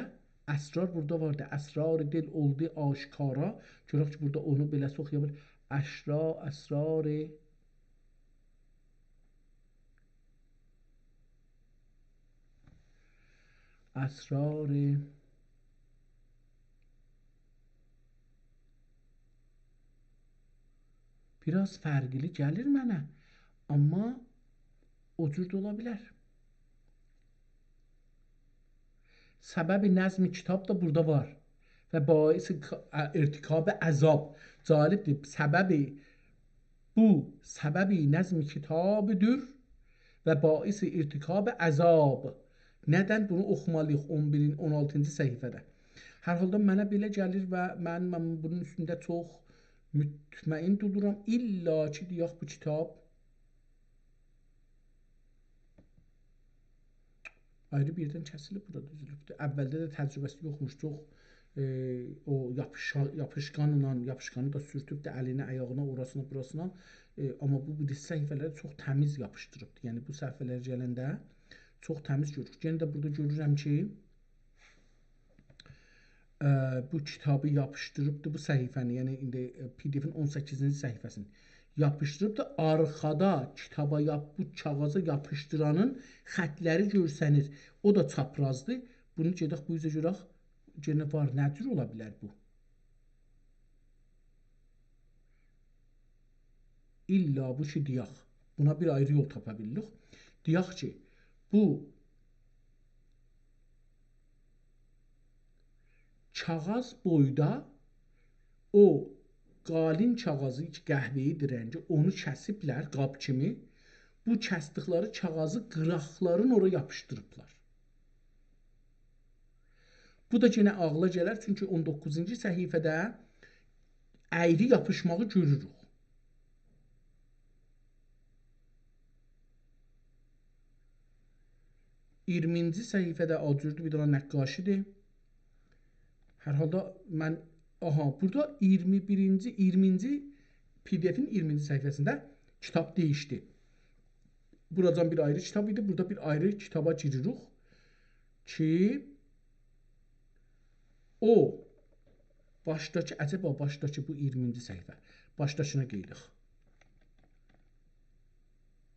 əsrar burada vardı. Əsrar dil oldu aşkara. Görək ki, burada onu belə oxuya bilir. Əsrar biraz fərqli gəlir mənə. Amma o cür də ola bilər. Səbəbi nəzmi kitab da burada var. Və baisi irtikab əzab. Calibdir. Səbəbi nəzmi kitabıdır və baisi irtikab əzab. Nədən bunu oxumalıyıq 11-in 16-cı səhifədə? Hər halda mənə belə gəlir və mən bunun üstündə çox mütməin dururam. İlla ki, deyək bu kitab ayrı bir yerdən kəsilib, burada düzülübdür. Əvvəldə də təcrübəsi yoxmuş, çox o yapışqanı da sürtübdür əlinə, ayağına, orasına, burasına. Amma bu səhifələri çox təmiz yapışdırıbdır. Yəni bu səhifələr gələndə çox təmiz görürük. Yenə də burada görürəm ki, bu kitabı yapışdırıbdır, bu səhifəni, yəni indi PDF-in 18-ci səhifəsini yapışdırıbdır. Arxada kitaba bu kağıza yapışdıranın xətləri görsənir. O da çaprazdır. Bunu gedək bu yüzə görək. Yenə var. Nə cür ola bilər bu? İlla bu ki, deyək. Buna bir ayrı yol tapa bilirik. Deyək ki, bu kağız boyda o qalin kağızı qəhvəyidir rəngi, onu kəsiblər qab kimi. Bu kəsdikləri kağızı qıraqların ora yapışdırıblar. Bu da yenə ağla gələr, çünki 19-cu səhifədə əyri yapışmağı görürük. İrminci səhifədə acürdü bir dana nəqqaşidir. Hər halda mən burada 20-ci PDF-in 20-ci səhifəsində kitab dəyişdi. Buradan bir ayrı kitab idi. Burada bir ayrı kitaba giririk ki o başdakı, əcəba başdakı bu 20-ci səhifə. Başdakına qeydiq.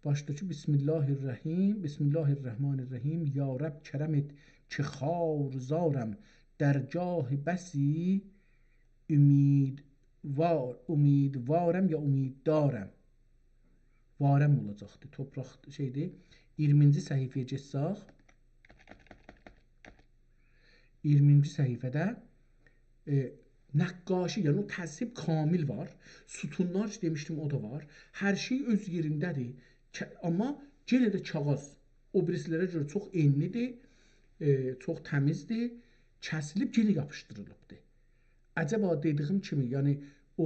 Başdakı Bismillahirrahim, Bismillahirrahmanirrahim. Ya Rəbb kərəm et ki xarzarəm dərgah-ı bəsi ümidvarəm ya umiddarəm. Varəm olacaqdır. Topraq şeydir. 20-ci səhifəyə geçsək. 20-ci səhifədə nəqqaşi, yəni o təzhib kamil var. Sütunlar demişdim, o da var. Hər şey öz yerindədir. Amma yenə də kağız o birisilərə görə çox enlidir, çox təmizdir. Kəsilib yenə yapışdırılıbdır. Əcəba dediyim kimi, yəni o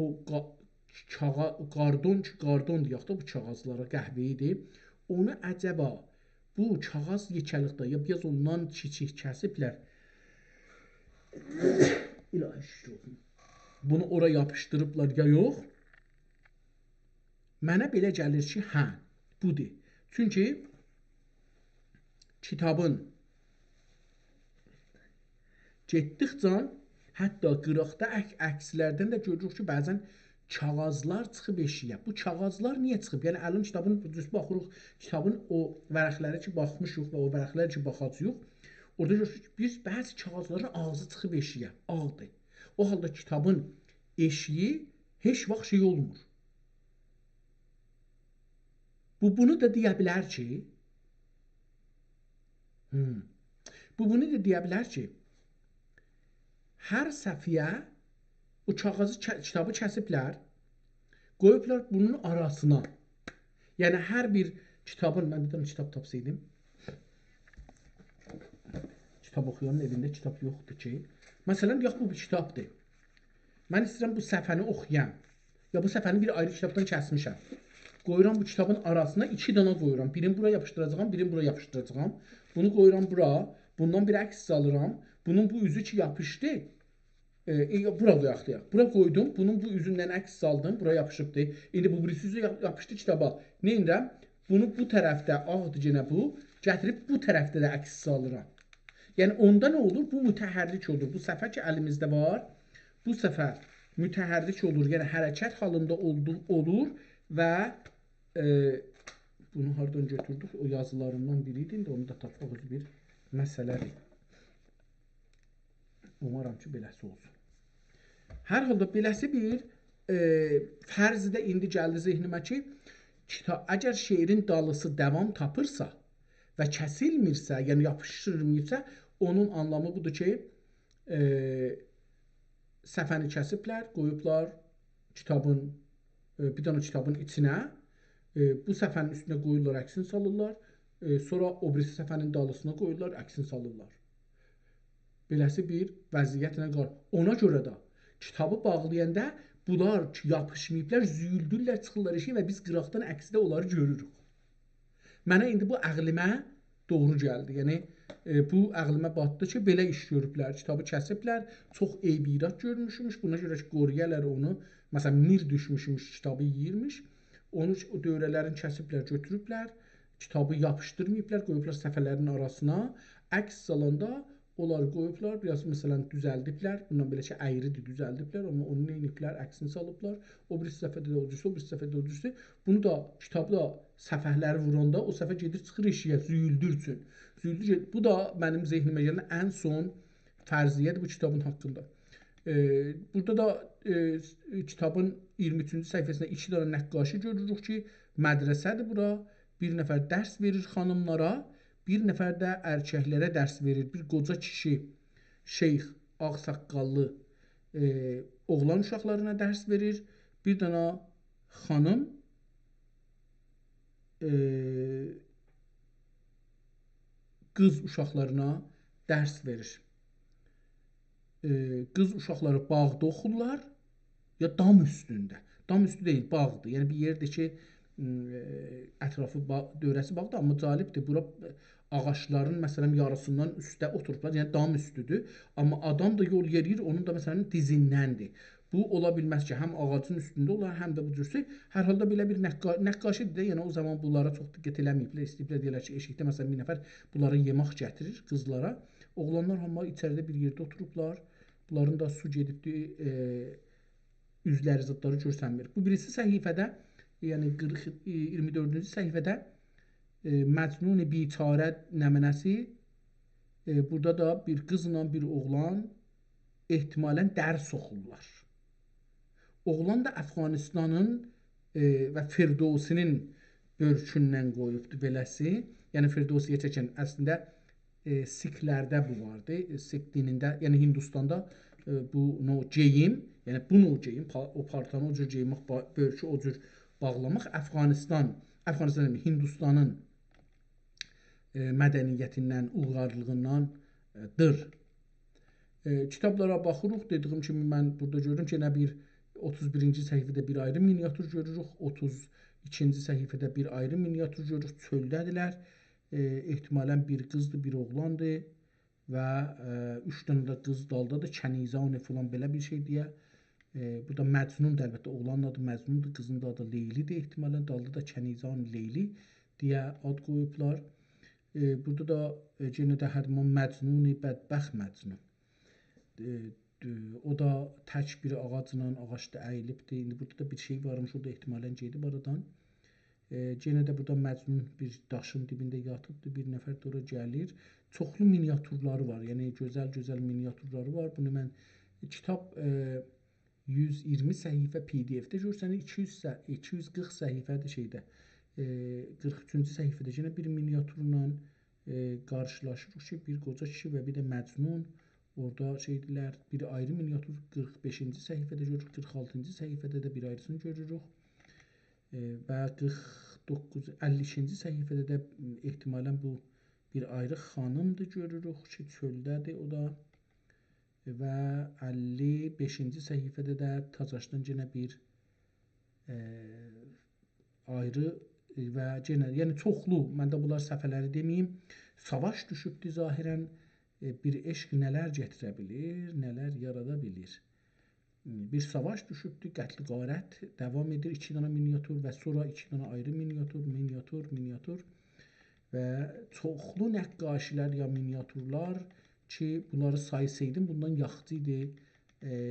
qardon deyək də bu kağızlara qəhvəyidir. Onu əcəba bu kağız yekəlikdə ya biraz ondan kiçik kəsiblər. İlahi şükür olsun. Bunu ora yapışdırıblar ya yox? Mənə belə gəlir ki, hə, budur. Çünki kitabın getdikcə hətta qıraqda əkslərdən də görürük ki, bəzən kağızlar çıxıb eşiyə. Bu kağızlar niyə çıxıb? Yəni əlim kitabın düz baxırıq, kitabın o vərəqləri ki baxmışıq və o vərəqləri ki baxacağıq. Orada görürük ki, biz bəzi kağızların ağzı çıxıb eşiyə, ağdır. O halda kitabın eşiyi heç vaxt şey olmur. Bunu da deyə bilər ki, hər səfiyyə o kitabı kəsiblər, qoyublar bunun arasına. Yəni hər bir kitabın, mən bir dənə kitab tapsaydım, kitab oxuyanın evində kitab yoxdur ki. Məsələn, deyək bu bir kitabdır. Mən istəyirəm bu səhifəni oxuyam. Ya bu səhifəni bir ayrı kitabdan kəsmişəm. Qoyuram bu kitabın arasına 2 dənə qoyuram. Birini bura yapışdıracağam, birini bura yapışdıracağam. Bunu qoyuram bura. Bundan bir əks alıram. Bunun bu üzü ki yapışdı. Bura qoyaq. Bura qoydum. Bunun bu üzündən əks aldım. Bura yapışıbdı. İndi bu birisi üzü yapışdı kitaba. Nə edirəm? Bunu bu tərəfdə ağdır yenə bu. Gətirib bu tərəfdə də əks alıram. Yəni onda nə olur? Bu mütəhərrik olur. Bu səfər ki əlimizdə var. Bu səfər mütəhərrik olur. Yəni hərəkət halında olur və bunu hardan götürdük? O yazılarından biri idi. İndi onu da tapmaq bir məsələdir. Umarım ki beləsi olsun. Hər halda beləsi bir fərzidə indi gəldi zehnimə ki, əgər şeirin dalısı davam tapırsa və kəsilmirsə, yəni yapışdırılmırsa, onun anlamı budur ki, səfəni kəsiblər, qoyublar kitabın, bir dənə kitabın içinə, bu səfənin üstünə qoyurlar, əksini salırlar, sonra o birisi səfənin dalısına qoyurlar, əksini salırlar. Beləsi bir vəziyyətlə qalır. Ona görə də kitabı bağlayanda bunlar yapışmayıblar, züyüldürlər, çıxırlar işi və biz qıraqdan əksdə onları görürük. Mənə indi bu əqlimə doğru gəldi. Yəni, bu əqlimə batdı ki, belə iş görüblər, kitabı kəsiblər, çox eyb-irad görmüşmüş, buna görə ki, qoruyarlar onu, məsələn, mir düşmüşmüş, kitabı yiyirmiş, onu dövrələrini kəsiblər, götürüblər, kitabı yapışdırmayıblar, qoyublar səfələrin arasına, əks salanda onlar qoyublar, biraz məsələn düzəldiblər, bundan belə ki, əyridir, düzəldiblər, amma onu neyiniblər, əksini salıblar, o birisi səfədə də o cüsü, o birisi səfədə də o cüsü, bunu da kitabda səfəhləri vuranda, o səfə gedir, çıxır işiyə, züyüldürsün. Bu da mənim zehnimə gələn ən son fərziyyədir bu kitabın haqqında. Burada da kitabın 23-cü səhifəsində 2 dənə nəqqaşı görürük ki, mədrəsədir bura, bir nəfər dərs verir xanımlara, bir nəfər də erkəklərə dərs verir. Bir qoca kişi, şeyx, ağsaqqallı oğlan uşaqlarına dərs verir. Bir dənə xanım qız uşaqlarına dərs verir. Qız uşaqları bağda oxurlar ya dam üstündə. Dam üstü deyil, bağdır. Yəni bir yerdir ki, ətrafı dövrəsi bağdır, amma cəlibdir. Bura ağaçların məsələn yarısından üstə oturublar, yəni dam üstüdür. Amma adam da yol yeriyir, onun da məsələn dizindəndir. Bu ola bilməz ki, həm ağacın üstündə olar, həm də bu cürsə. Hər halda belə bir nəqqaşidir də, yəni o zaman bunlara çox diqqət eləməyiblər. İstəyiblər deyirlər ki, eşikdə məsələn bir nəfər bunlara yemək gətirir qızlara. Oğlanlar hamı içəridə bir yerdə oturublar. Bunların da su gedibdi, üzləri zətləri görsənmir. Bu birisi səhifədə, yəni 24-cü səhifədə Məcnun-i biçarə nəmənəsi, burada da bir qızla bir oğlan ehtimalən dərs oxurlar. Oğlan da Əfqanistanın və Firdosinin börkündən qoyubdur beləsi. Yəni Firdosiyə çəkən əslində Siklərdə bu vardı. Sik dinində, yəni Hindistanda bu no geyim, yəni bu no geyim, o paltanı o cür geymək, börkü o cür bağlamaq Hindistanın mədəniyyətindən, uyğarlığındandır. Kitablara baxırıq, dediyim kimi mən burada görürüm ki, nə bir 31-ci səhifədə bir ayrı miniatür görürük, 32-ci səhifədə bir ayrı miniatür görürük, çöldədirlər. Ehtimalən bir qızdır, bir oğlandır və 3 dənə də qız daldadır, Kənizani falan belə bir şey deyə. Burada Məcnundur, əlbəttə oğlanın adı Məcnundur, qızın da adı Leylidir, ehtimalən dalda da Kənizani Leyli deyə ad qoyublar. Burada da yenə də Hədman Məcnuni bədbəxt Məcnun. O da tək bir ağacla, ağacda əyilibdir. İndi burada da bir şey varmış, o da ehtimalən gedib aradan. Yenə də burada Məcnun bir daşın dibində yatıbdır, bir nəfər də ora gəlir. Çoxlu miniatürləri var, yəni gözəl-gözəl miniatürləri var. Bunu mən kitab 120 səhifə PDF-də görsənir, 240 səhifədir şeydə. 43-cü səhifədə yenə bir miniatürlə qarşılaşırıq ki, bir qoca kişi və bir də Məcnun orada şeydilər, bir ayrı miniatür 45-ci səhifədə görürük, 46-cı səhifədə də bir ayrısını görürük və 52-ci səhifədə də ehtimalən bu bir ayrı xanımdır görürük ki, çöldədir o da. Və 55-ci səhifədə də Tacaşdan yenə bir ayrı və yenə, yəni çoxlu, mən də bunlar səfələri deməyim, savaş düşübdür zahirən, bir eşq nələr gətirə bilir, nələr yarada bilir. Bir savaş düşübdür, qətl qarət davam edir, 2 dənə miniatür və sonra 2 dənə ayrı miniatür və çoxlu nəqqaşilər ya miniatürlər ki, bunları saysaydım bundan yaxşı idi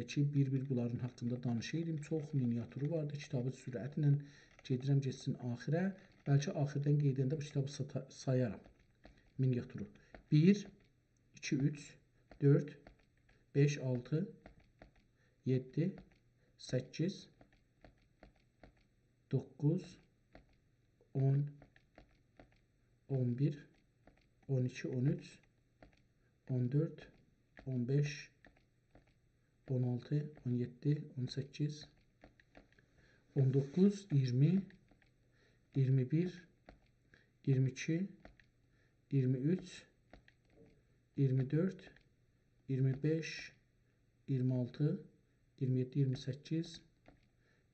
ki, bir-bir bunların haqqında danışaydım. Çox miniatürü vardı, kitabı sürətlə gedirəm getsin axirə. Bəlkə axirdən qeydəndə bu kitabı sayaram. Miniatürü. 1, 2, 3, 4, 5, 6, 7, 8, 9, 10, 11, 12, 13, 14, 15, 16, 17, 18, 19, 20, 21, 22, 23, 24, 25, 26, 27, 28,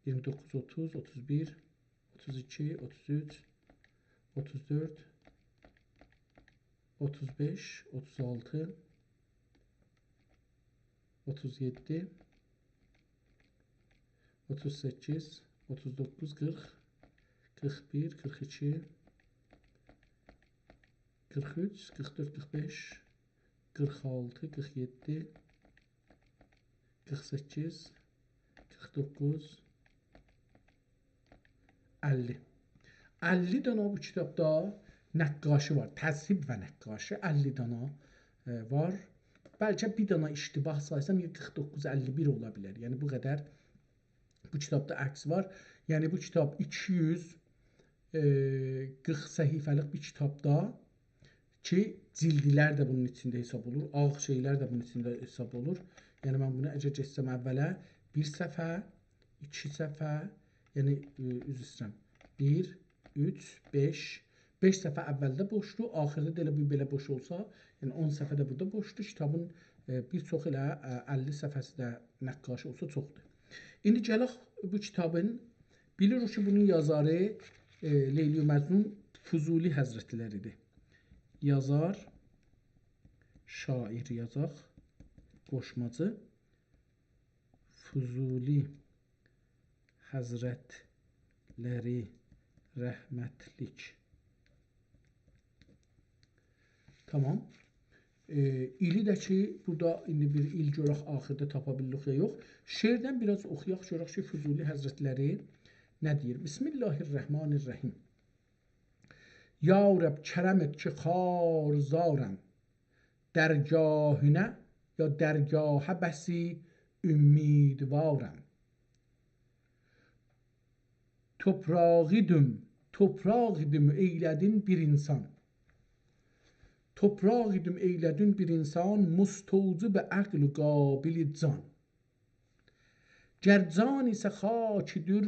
29, 30, 31, 32, 33, 34, 35, 36, 37, 38, 39, 40, 41, 42, 43, 44, 45, 46, 47, 48, 49, 50. 50 dənə bu kitabda nəqqaşı var. Təzhib və nəqqaşı 50 dənə var. Bəlkə bir dənə iştibah saysam 49-51 ola bilər. Yəni bu qədər bu kitabda əks var. Yəni bu kitab 240 səhifəlik bir kitabda ki, cildilər də bunun içində hesab olur, ağ şeylər də bunun içində hesab olur. Yəni mən bunu əgər geçsəm əvvələ bir səfə, 2 səfə, yəni üzr istəyirəm. 1, 3, 5, 5 səfə əvvəldə boşdur, axırda da elə bir belə boş olsa, yəni 10 səfə də burada boşdur. Kitabın bir çox elə 50 səfəsi də nəqqaşı olsa çoxdur. İndi gələk bu kitabın, bilirik ki, bunun yazarı Leyli Məcnun Füzuli Həzrətləridir. Yazar, şair yazaq, qoşmacı Füzuli Həzrətləri rəhmətlik. Tamam. İli də ki, burada indi bir il görək axırda tapa bildik ya yox. Şeirdən biraz oxuyaq, görək ki, Füzuli Həzrətləri nə deyir? Bismillahirrahmanirrahim. Ya Rəbb, kərəm et ki, xarzarəm dərgahünə ya dərgahə bəsi ümmidvarəm. Toprağıdım eylədin bir insan. Toprağıdım eylədin bir insan, mustaucib əql qabilid can. Gər can isə xakidir,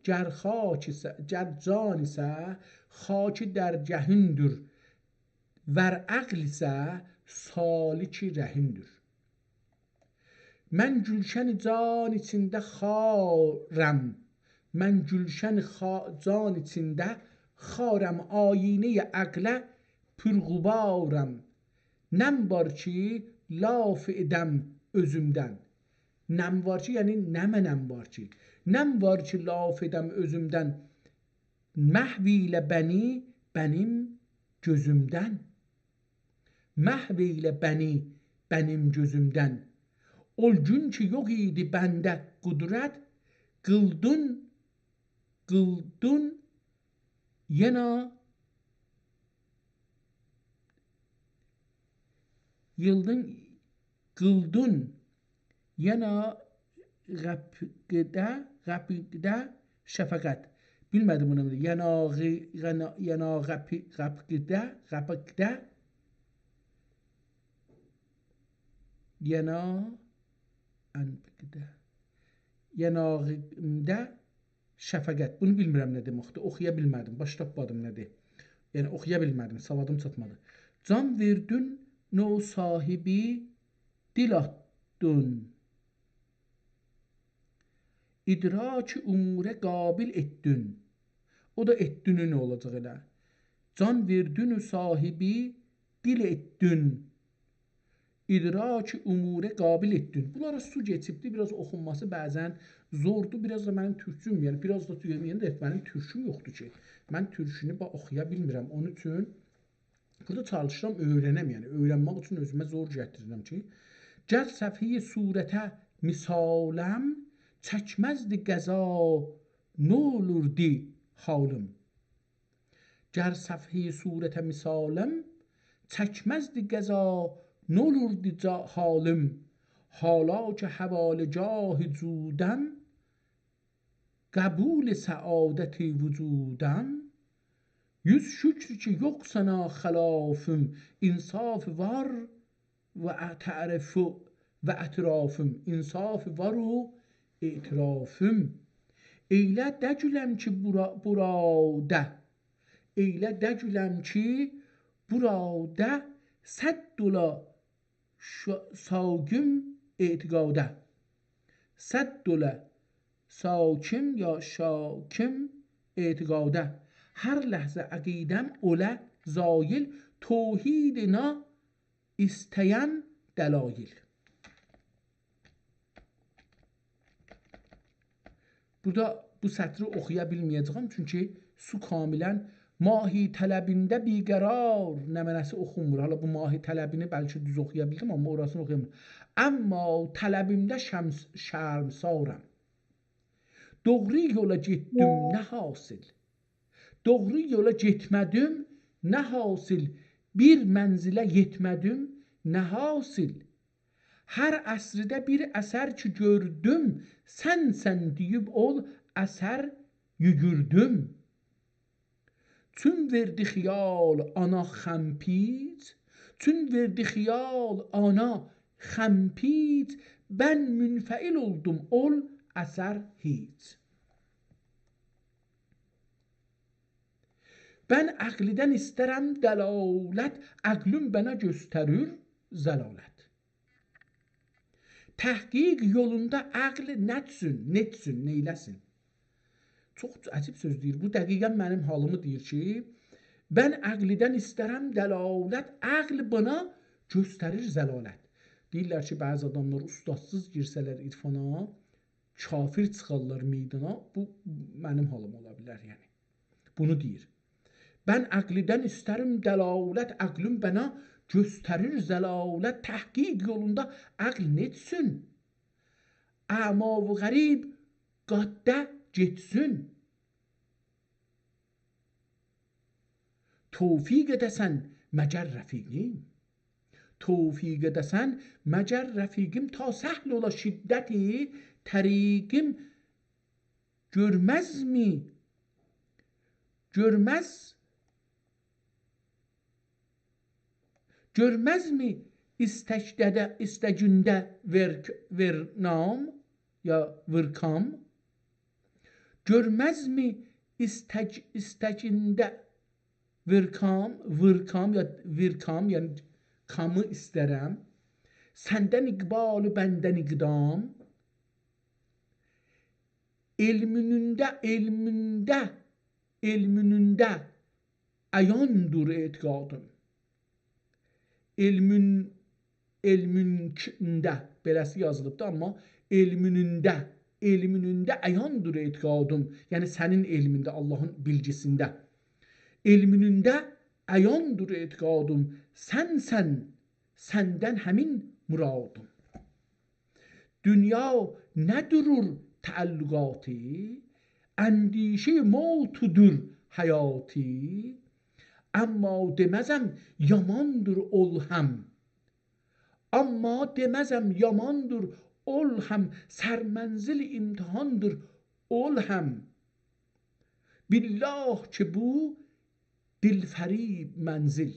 gər can isə xaki dərgəhündür, vər əql isə saliki rəhimdir. Mən gülşən can içində xarəm, mən gülşən can içində xarəm, ayinə əqlə pürğubarəm. Nəm var ki, laf edəm özümdən. Nəm var ki, yəni nə mənəm var ki. Nəm var ki, laf edəm özümdən. Məhv ilə bəni, bənim gözümdən. Məhv ilə bəni, bənim gözümdən. Ol gün ki, yox idi bəndə qudrət, qıldın yenə qıldın yenə qəbqdə şəfəqət. Bilmədim bunu. Yenə qəbqdə yanağımda şəfəqət. Bunu bilmirəm nə deməkdir. Oxuya bilmədim. Baş tapmadım nədir. Yəni oxuya bilmədim, savadım çatmadı. Can verdin no sahibi dil attın. İdrak umure qabil etdin. O da etdinin olacaq elə. Can verdin sahibi dil etdin. İdrak umure qabil etdin. Bunlara su geçibdi. Biraz oxunması bəzən zordur. Biraz da mənim türkçüm, yəni biraz da deyəməyən də mənim türkçüm yoxdur ki. Mən türkünü oxuya bilmirəm. Onun üçün burada çalışıram öyrənəm, yəni öyrənmək üçün özümə zor gətirirəm ki, gəl səfhi surətə misaləm çəkməzdi qəza nə olurdu halım. Gəl səfhi surətə misaləm çəkməzdi qəza nə olurdu halım. Hala ki həval cah cudəm qəbul səadəti vücudəm. Yüz şükür ki yok sana xilafım, insaf var ve ta'rifu ve etrafım, insaf var o etrafım. Eylə dəcüləm ki burada, eylə dəcüləm ki burada, səddula savgüm etiqadə. Səddula sakim ya şakim etiqadə. Hər ləhzə əqidəm olə zayil, tevhidina istəyən dəlail. Burada bu sətri oxuya bilməyəcəm, çünki su kamilən mahi tələbində biqərar nəmənəsi oxunmur. Hala bu mahi tələbini bəlkə düz oxuya bildim, amma orasını oxuyamıram. Amma tələbimdə şərmsaram. Doğru yola getdim, nə hasil? Doğru yola getmədim, nə hasil? Bir mənzilə yetmədim, nə hasil? Hər əsrdə bir əsər ki gördüm, sən deyib ol əsər yügürdüm. Çün verdi xiyal ana xəmpic, çün verdi xiyal ana xəmpic, ben münfəil oldum ol əsər hiç. Ben əqlidən istərəm dəlalət, əqlüm bana göstərir zəlalət. Təhqiq yolunda əql netsün, neyləsin? Çox əcib söz deyir. Bu dəqiqən mənim halımı deyir ki, ben əqlidən istərəm dəlalət, əql bana göstərir zəlalət. Deyirlər ki, bəzi adamlar ustadsız girsələr irfana, kafir çıxarlar meydana. Bu mənim halım ola bilər yəni. Bunu deyir. Ben əqlidən istərim dəlalət, əqlüm bana göstərir zəlalət, təhqiq yolunda əql netsün? Əma və qərib qaddə getsin. Tevfiq edəsən məgər rəfiqim, tevfiq edəsən məgər rəfiqim, ta səhl ola şiddəti təriqim, görməzmi? Görməzmi istəcündə vernam ya vırkam? Görməzmi istəcündə vırkam ya virkam, yəni kamı istərəm. Səndən iqbalı bəndən iqdam. Elmünündə əyandur etiqadım. Elmünkündə beləsi yazılıbdır, amma elmünündə əyandur etiqadım. Yəni sənin elmində, Allahın bilgisində. Elmünündə əyandur etiqadım. Səndən həmin muradım. Dünya nə durur təəllüqatı, əndişə mautudur həyatı. Amma deməzəm yamandır ol həm. Amma deməzəm yamandır ol həm. Sərmənzil imtihandır ol həm. Billah ki bu dilfərib mənzil.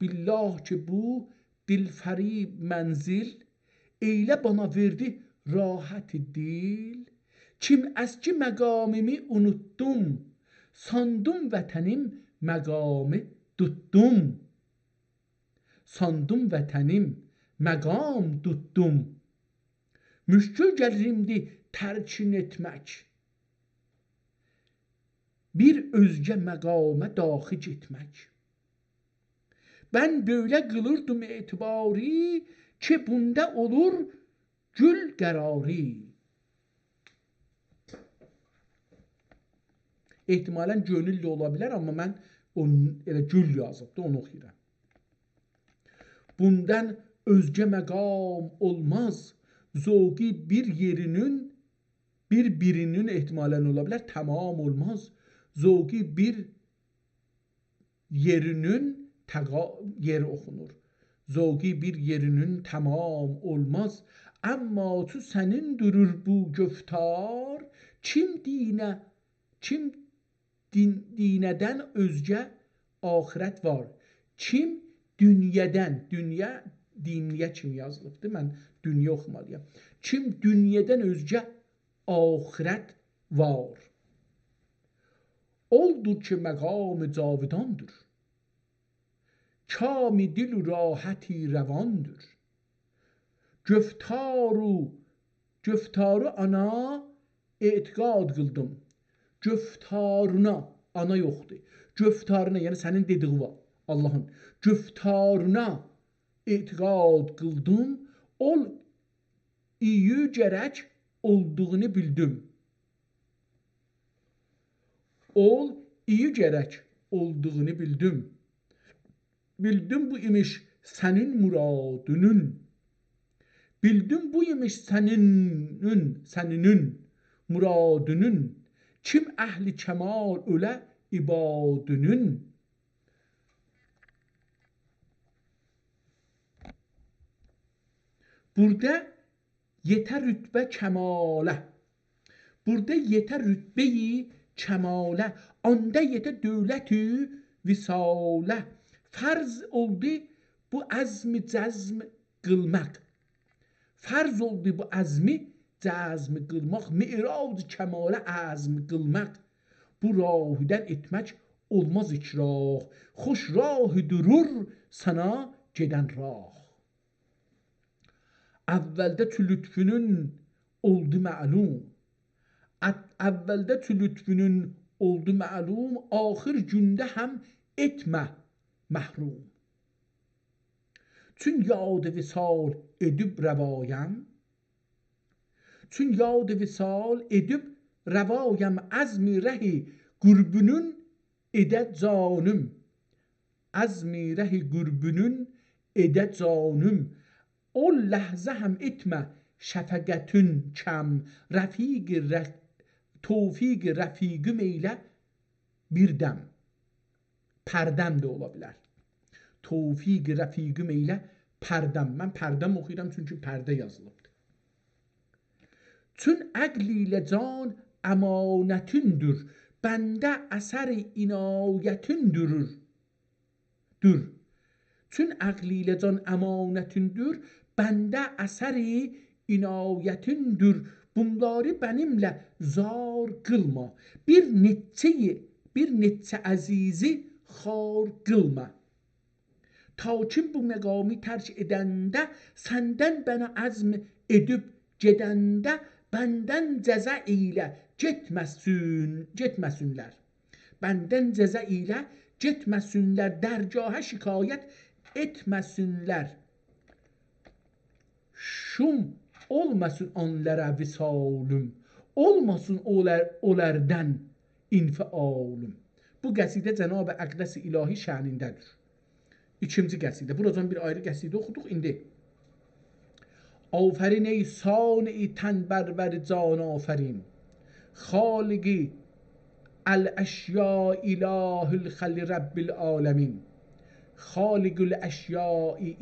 Billah ki bu dilfərib mənzil. Eylə bana verdi rahat dil. Kim əski məqamimi unuttum. Sandım vətənim məqamı tutdum. Sandım vətənim, məqam tutdum. Müşkül gəlimdi tərkin etmək. Bir özgə məqamə daxil etmək. Ben böyle kılırdım etibari ki bunda olur gül kararı. İhtimalen gönül de olabilir ama ben onun gül yazıbdı onu oxuyuram. Bundan özge məqam olmaz. Zogi birinin ihtimalen olabilir tamam olmaz. Zogi bir yerinin yeri okunur. Zogi bir yerinin tamam olmaz. Amma tu senin durur bu göftar. Kim dineden özge ahiret var. Kim dünyeden, dünya diniye kim yazılıbdı? Mən dünya oxumalıyam. Kim dünyadan özge ahiret var. Oldur ki məqam-ı cavidandır. Kâmi dil u rahati revandır. Göftarı ana etiqad qıldım. Göftarına ana yoxdur. Göftarına yəni sənin dediği var. Allah'ın göftarına etiqad qıldım. Ol iyi gərək olduğunu bildim. Ol iyi gərək olduğunu bildim. Bildim bu imiş senin muradının. Bildim bu imiş seninin muradının. Kim ehli kemal öle ibadının. Burada yeter rütbe kemale. Burada yeter rütbeyi kemale. Anda yeter dövleti visale. Farz oldu bu azmi cezm kılmak. Farz oldu bu azmi cezm kılmak. Mi'rad kemale azm kılmak. Bu rahiden etmek olmaz ikrah. Hoş rahı durur sana geden rah. Evvelde tü lütfünün oldu ma'lum. Evvelde tü lütfünün oldu ma'lum. Ahir günde hem etme محروم چون یاد وصال edib rəvayəm çün yad visal edib rəvayəm azmi rəhi qürbünün edət canım azmi rəhi qürbünün edət canım o ləhzə həm etmə şəfəqətün kəm tevfiq rəfiqim eylə bir dəm perdem de olabilir. Tevfik refiqim eyle perdem. Ben perdem okuyuram çünkü perde yazılıbdır. Çün əql ilə can əmanətindir. Bəndə əsər-i inayətindir. Çün əql ilə can əmanətindir. Bəndə əsər-i inayətindir. Bunları benimle zar kılma. Bir netçe azizi xar qılma. Ta kim bu məqamı tərk edəndə səndən bana azm edib gedəndə bəndən cəza ilə getməsinlər. Bəndən cəza ilə getməsinlər. Dərgahə şikayət etməsinlər. Şum olmasın onlara visalım. Olmasın onlardan infialım. Bu qəsidə Cənab-ı Əqdəs-i İlahi şənindədir. İkinci qəsidə. Buradan bir ayrı qəsidə oxuduq indi. Afərin ey sani tənbərvər can afərin. Xaliqi əl-əşya ilahül xəli rəbbil aləmin. Xaliqül əşya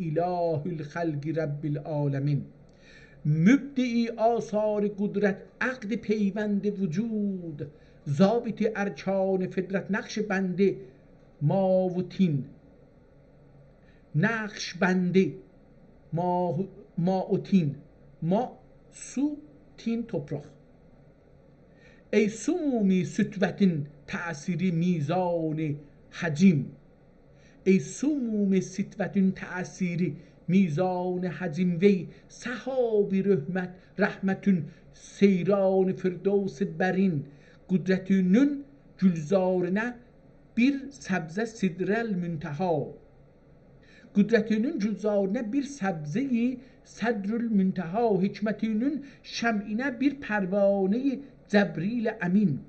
ilahül xəlqi rəbbil aləmin. Mübdi-i asar qudrət əqd peyvənd vücud. Zabiti erkan fidret naqş bende ma و تین نقش bende ما و تین ما su tin toprak. Ey sumumi sütvetin tesiri mizani حجیم. ای سموم ستوتون تأثیری میزان حجیم وی صحابی رحمتون سیران فردوس برین قدرتونun gülzarına bir sebze sidrel münteha. Kudretinin gülzarına bir sebzeyi sedrül münteha, hikmetinin şem'ine bir pervane Cebril emin.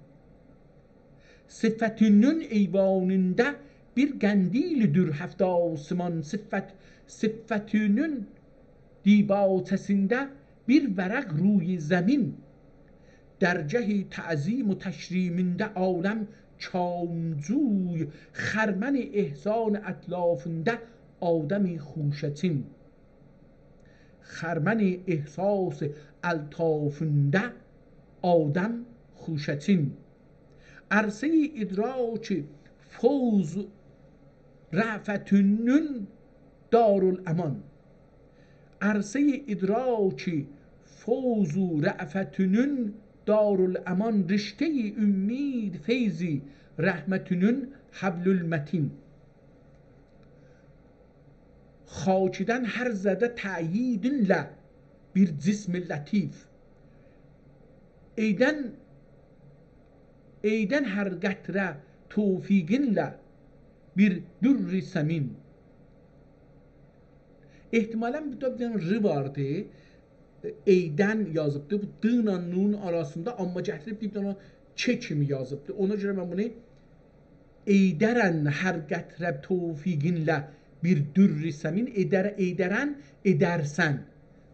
Sıfetinin eyvanında bir gendilidir heft asman, sıfetinin dibatesinde bir verak ruy zemin. درجه تعظیم و تشریمنده عالم کامجوی خرمن احسان اطلافنده آدمی خوشتین. خرمن احساس الطافنده آدم خوشتین. عرصه ادراک فوز رأفتünün دارالامان. عرصه ادراک فوز رأفتünün Darüleman, rişte-i ümmid feyzi rahmetünün hablül metin. Xaçiden her zede tayidinle bir cism-i latif. Eyden her getre tevfiginle bir dürr-i semin. İhtimalen bir rı vardı. Eydən yazıbdı. Bu d ilə nun arasında amma gətirib bir dənə ç kimi yazıbdı. Ona görə mən bunu eydərən hər gətirəb tevfiqinlə bir dürr-i səmin, eydərən edərsən.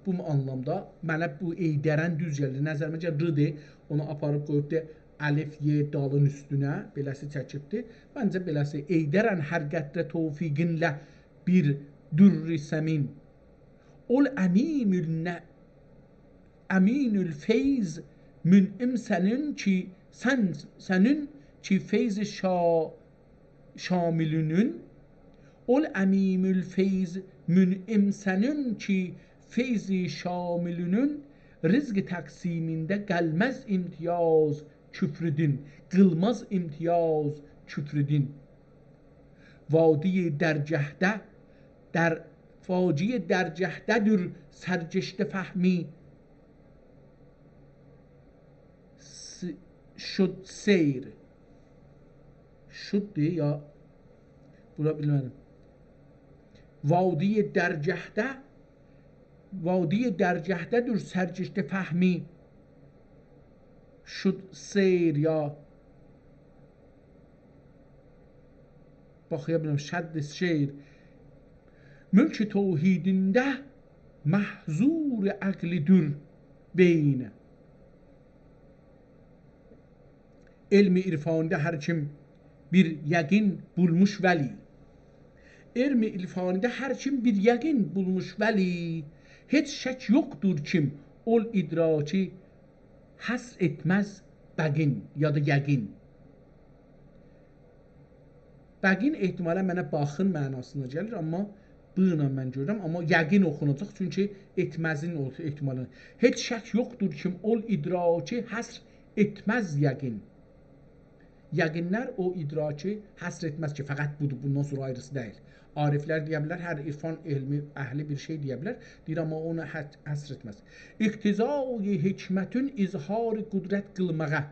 Bu anlamda mənə bu eydərən düz gəldi. Nəzərimə gəlir r-dir. Onu aparıb qoyubdu əlif y dalın üstünə. Beləsi çəkibdi. Məncə beləsi eydərən hər gətirə tevfiqinlə bir dürr-i səmin. Ol Aminül feyz mün'im senin ki feyz şamilünün. Ol aminül feyz mün'im senin ki feyz şamilünün. Rızk taksiminde gelmez imtiyaz küfrüdün. Kılmaz imtiyaz küfrüdün. Vadi dercehdedir serceşte fahmi. Şud seyr. Şud diye ya bura bilmedim. Vadi dercehdedir serceşte fahmi. Şud seyr ya bakayım şadd şeir. Mülk tevhidinde mahzur aklidir beyne. Elmi irfanda her kim bir yakin bulmuş veli. Elmi irfanda her kim bir yakin bulmuş veli. Hiç şek yoktur kim ol idraki has etmez bagin ya da yakin. Bagin ehtimalen mənə baxın mənasına gəlir, amma bu ilə mən görürəm, amma yakin oxunacaq çünki etməzin ehtimalı. Heç şək yoxdur kim ol idraki hasr etmez yakin. Yakinler o idraki hasr etmez ki fakat budur, bundan sonra ayrısı değil. Arifler diyebilirler, her irfan ehli bir şey diyebilirler, deyir ama onu hasr etmez. İktizai hikmetün izhar kudret kılmağa.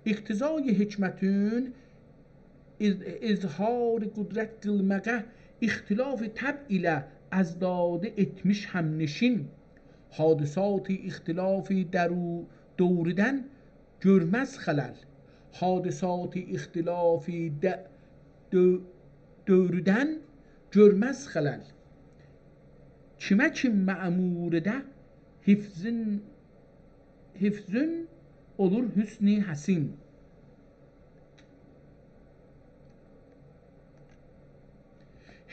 İktizai hikmetün izhar kudret kılmağa ihtilaf tab ile azdade etmiş hamneşin. Hadisat-ı ihtilafi doğrudan görmez halal. Hadisat-ı ihtilafi doğrudan görmez halal. Kime kim ma'murede hifzün olur hüsni hasin.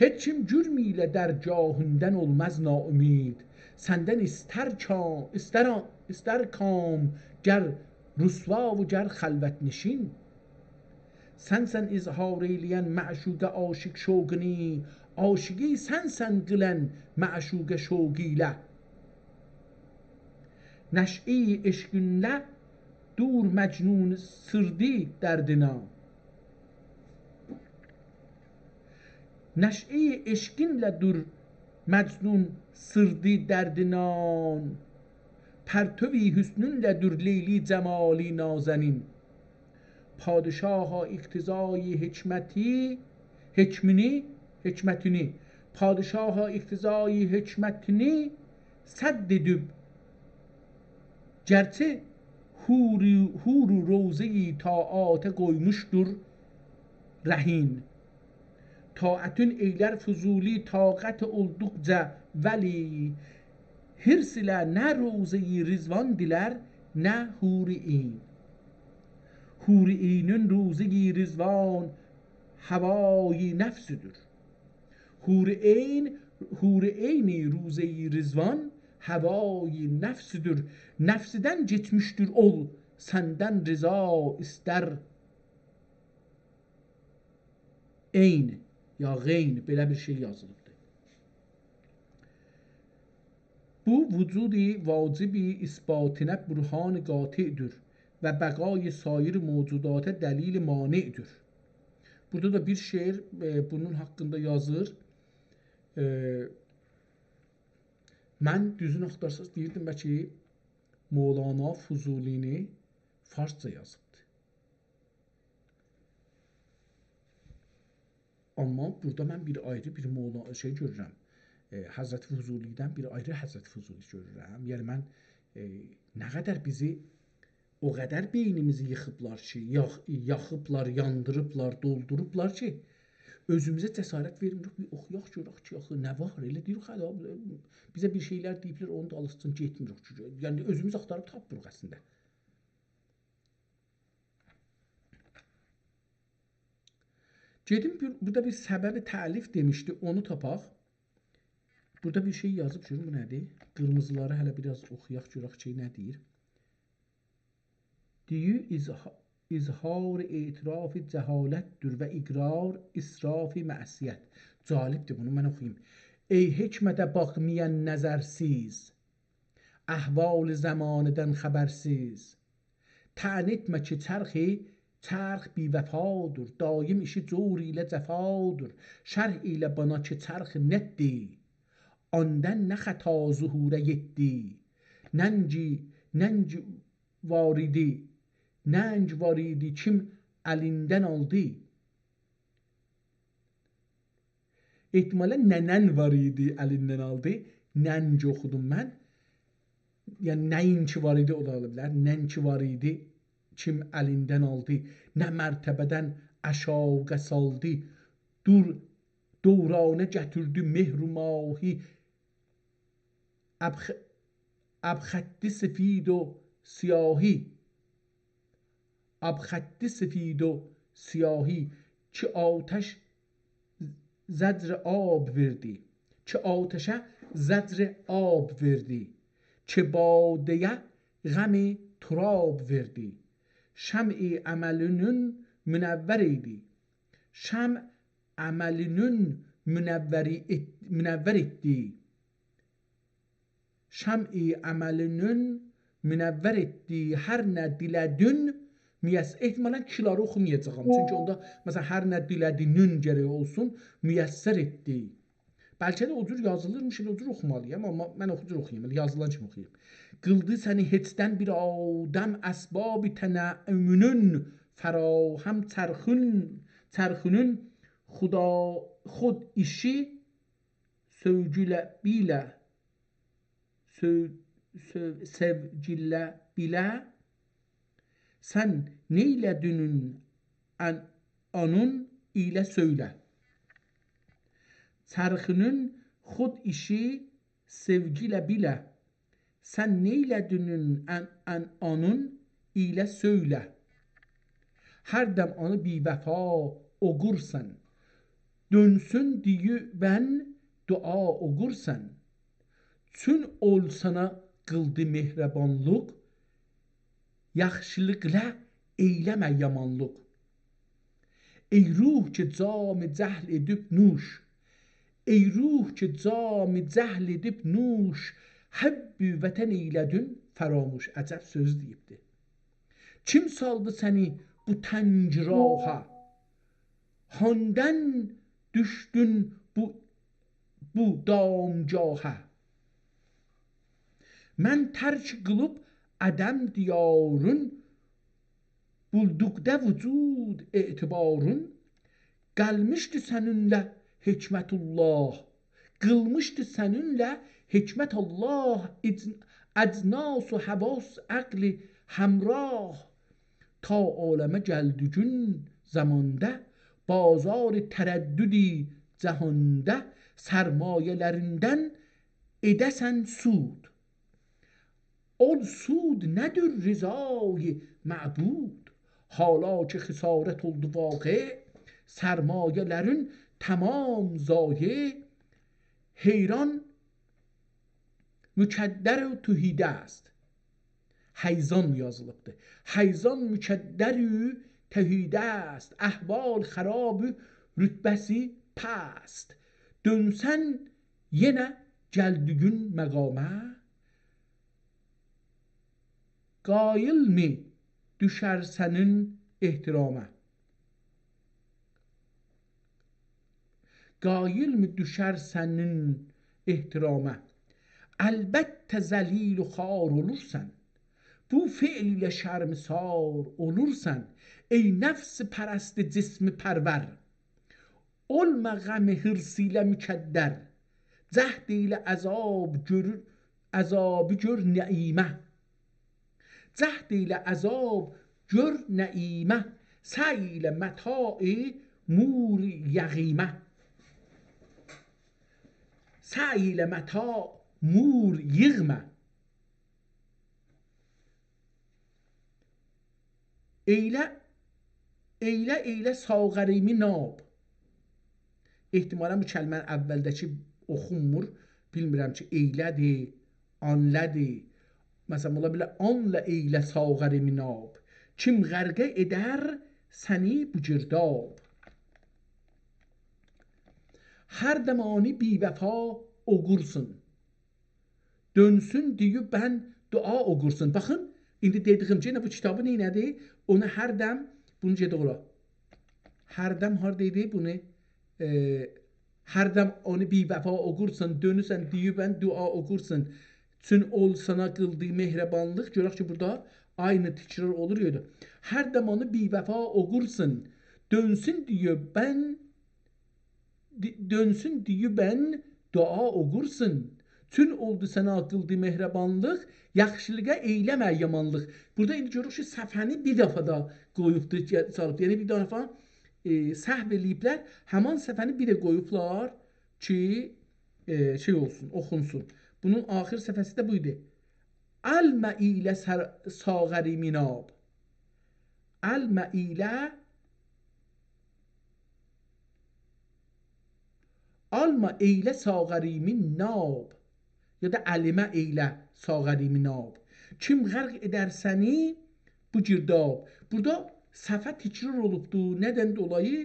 Hiç kim cürmiyle dergahından olmaz naumid. Senden ister kam ger rusva ve ger halvet nişin. Sen izhar eyleyen ma'şuge aşık şogini. Aşıgı sen kılen ma'şuge şogiyle. Neş'i eşkünle dur mecnun sırdi derdina. Nəş'i eşqinlə dur məcnun sırdı dərdinan, pərtövi hüsnünlə dur leyli cemali nazenin. Padişaha iktizai hikmetini padişaha iktizai hikmetini səddedib gerçi huru roze-i taate koymuştur rehin. Taatün eyler fuzuli taqat oldukça veli hirs ile ne roze-i rizvan diler ne huri-in. Huri-inin roze-i rizvan havai nefsidir. Huri-eyni roze-i rizvan havai nefsidir. Nefsiden geçmiştir ol, senden rıza ister. Eyn ya geyn belə bir şey yazılıbdır. Bu vücudi vacibi isbatine burhan qati'dir ve bəqai sair mevcudata delil mani'dir. Burada da bir şeir bunun hakkında yazır. Mən düzün axtarsaz deyirdim ki Mevlana Fuzulini farsça yazıbdır. Amma burada mən bir ayrı bir Mevlana şey görürəm. Həzrət Fuzulidən bir ayrı Həzrət Fuzuli görürəm. Yəni mən nə qədər bizi o qədər beynimizi yıxıblar ki, yaxıblar, yandırıblar, doldurublar ki, özümüzə cəsarət vermirik. Bir oxuyaq görək ki, axı nə var? Elə deyirik, hələ bizə bir şeylər deyiblər, onu da alışsın, getmirik ki. Yəni özümüz axtarıb tapmırıq əslində. Gedim burada bir səbəbi təlif demişdi, onu tapaq. Burada bir şey yazıb görün, bu nədir? Qırmızıları hələ biraz oxuyaq görək ki, nə deyir? Deyir, izhar etiraf cəhalətdir və iqrar israfi məsiyyət. Calibdir, bunu mən oxuyayım. Ey hikmətə baxmayan nəzərsiz, əhval zamanıdan xəbərsiz, tən etmə ki çərx bivəfadır, daim işi cor ilə cəfadır, şərh ilə bana ki çərx netdi, ondan nə xəta zuhurə yetdi, nənc varidi kim əlindən aldı. Ehtimalen nənən var idi, əlindən aldı. Nənc oxudum mən. Yəni nəyinki var idi, o da ola bilər. Nənki var idi, kim əlindən aldı. Nə mərtəbədən əşaqa saldı. Dövranə gətirdi mehrumahi. Əbxətti sefid o siyahi. Əbxətti sefid o siyahi. Ki ateş zəcr ab verdi. Ki ateşə zəcr ab verdi. Ki badeye gəm-i turab verdi. Şəm-i əməlinin münəvvər idi. Şəm əməlinin münəvvər etdi. Şəm-i əməlinin münəvvər etdi. Hər nə dilədün ehtimalen kiları oxumayacağım. Çünki onda məsələn hər nə dilədinin gərək olsun müyəssər etdi. Bəlkə də o cür yazılırmış, o cür oxumalıyam, amma mən o cür oxuyayım, yazılan kimi oxuyayım. Qıldı səni heçdən bir adam əsbab-ı tənəmmünün fərahəm çərxünün xud işi sevgilə bilə sən neylədünün onun ilə söylə. Çərxünün xud işi sevgilə bilə sən neylədünün onun ilə söylə. Hər dəm onu bivəfa oqursan, dönsün deyübən dua oqursan, çün ol sana qıldı mehribanlıq, yaxşılıqla eyləmə yamanlıq. Ey ruh ki cam cəhl edib nuş, ey ruh ki cam cəhl edib nuş, həbb-i vətən eylədün fəramuş. Əcəb söz deyibdir. Kim saldı səni bu tənc raha? Handan düşdün bu damgaha. Mən tərk qılıb ədəm diyarın, bulduqda vücud etibarın, gəlmişdi səninlə hikmətullah, qılmışdı səninlə hikmətullah, əcnas و həvas əqli həmrah, ta aləmə gəldi gün zamanda, bazar tərəddüdü cəhanda, sərmayələrindən edəsən sud. Ol sud nədir rızayı məbud, hala ki xisarət oldu vaqe, sərmayələrin tamam zayi, heyran mükəddər tühidə است. Heyzan yazılıbdır. Heyzan mükəddər tühidə است. Əhval xarab, rütbəsi past. Dönsən yenə gəldigün məqamə, qail mi düşər sənin ehtirama. Qail mi düşər sənin ehtirama. Əlbəttə zəlil و xar olursan, bu fiil ilə şərmisar olursan. Ey nəfs pərəst cismi pərvər, olma غم hırs ilə mükəddər. Cəhd ilə əzabı gör nəimə. Cəhd ilə əzab gör nəimə. Səy ilə mətai mur yəğimə. Səy ilə məta mur yığmə. Eylə sağərimi nab. Ehtimalən bu kəlmənin əvvəldəki oxunmur. Bilmirəm ki, eylədir, anlədir. Məsələn, ola bilər, anlə eylə sağərimi nab. Kim qərqə edər səni bu girdab. Hər dəmani bivəfa oqursun. Dönsün deyib mən dua oqursun. Baxın, indi dediyim ki, bu kitabı neynədir? Onu hər dəm, bunu gedə ola. Hər dəm haradaydı bunu? Hər dəm onu bivəfa oqursun, dönürsən deyib mən dua oqursun. Çün ol sana qıldığı mehribanlıq. Görək ki, burada aynı təkrar olur ya. Hər dəm onu bivəfa oqursun. Dönsün deyib mən dua oqursun. Çün oldu sənə qıldığı mehribanlıq, yaxşılığa eyləmə yamanlıq. Burada indi görürük ki, səfəni bir dəfə da qoyubdur, çalıb. Yəni bir dəfə səhv eləyiblər, həman səfəni bir də qoyublar ki, şey olsun, oxunsun. Bunun axir səfəsi də buydu. Əlmə ilə sağəri minab. Əlmə ilə alma eylə sağərimin nab, ya da əlimə eylə sağərimin nab. Kim qərq edər səni bu girdab. Burada səfə təkrar olubdu. Nədən dolayı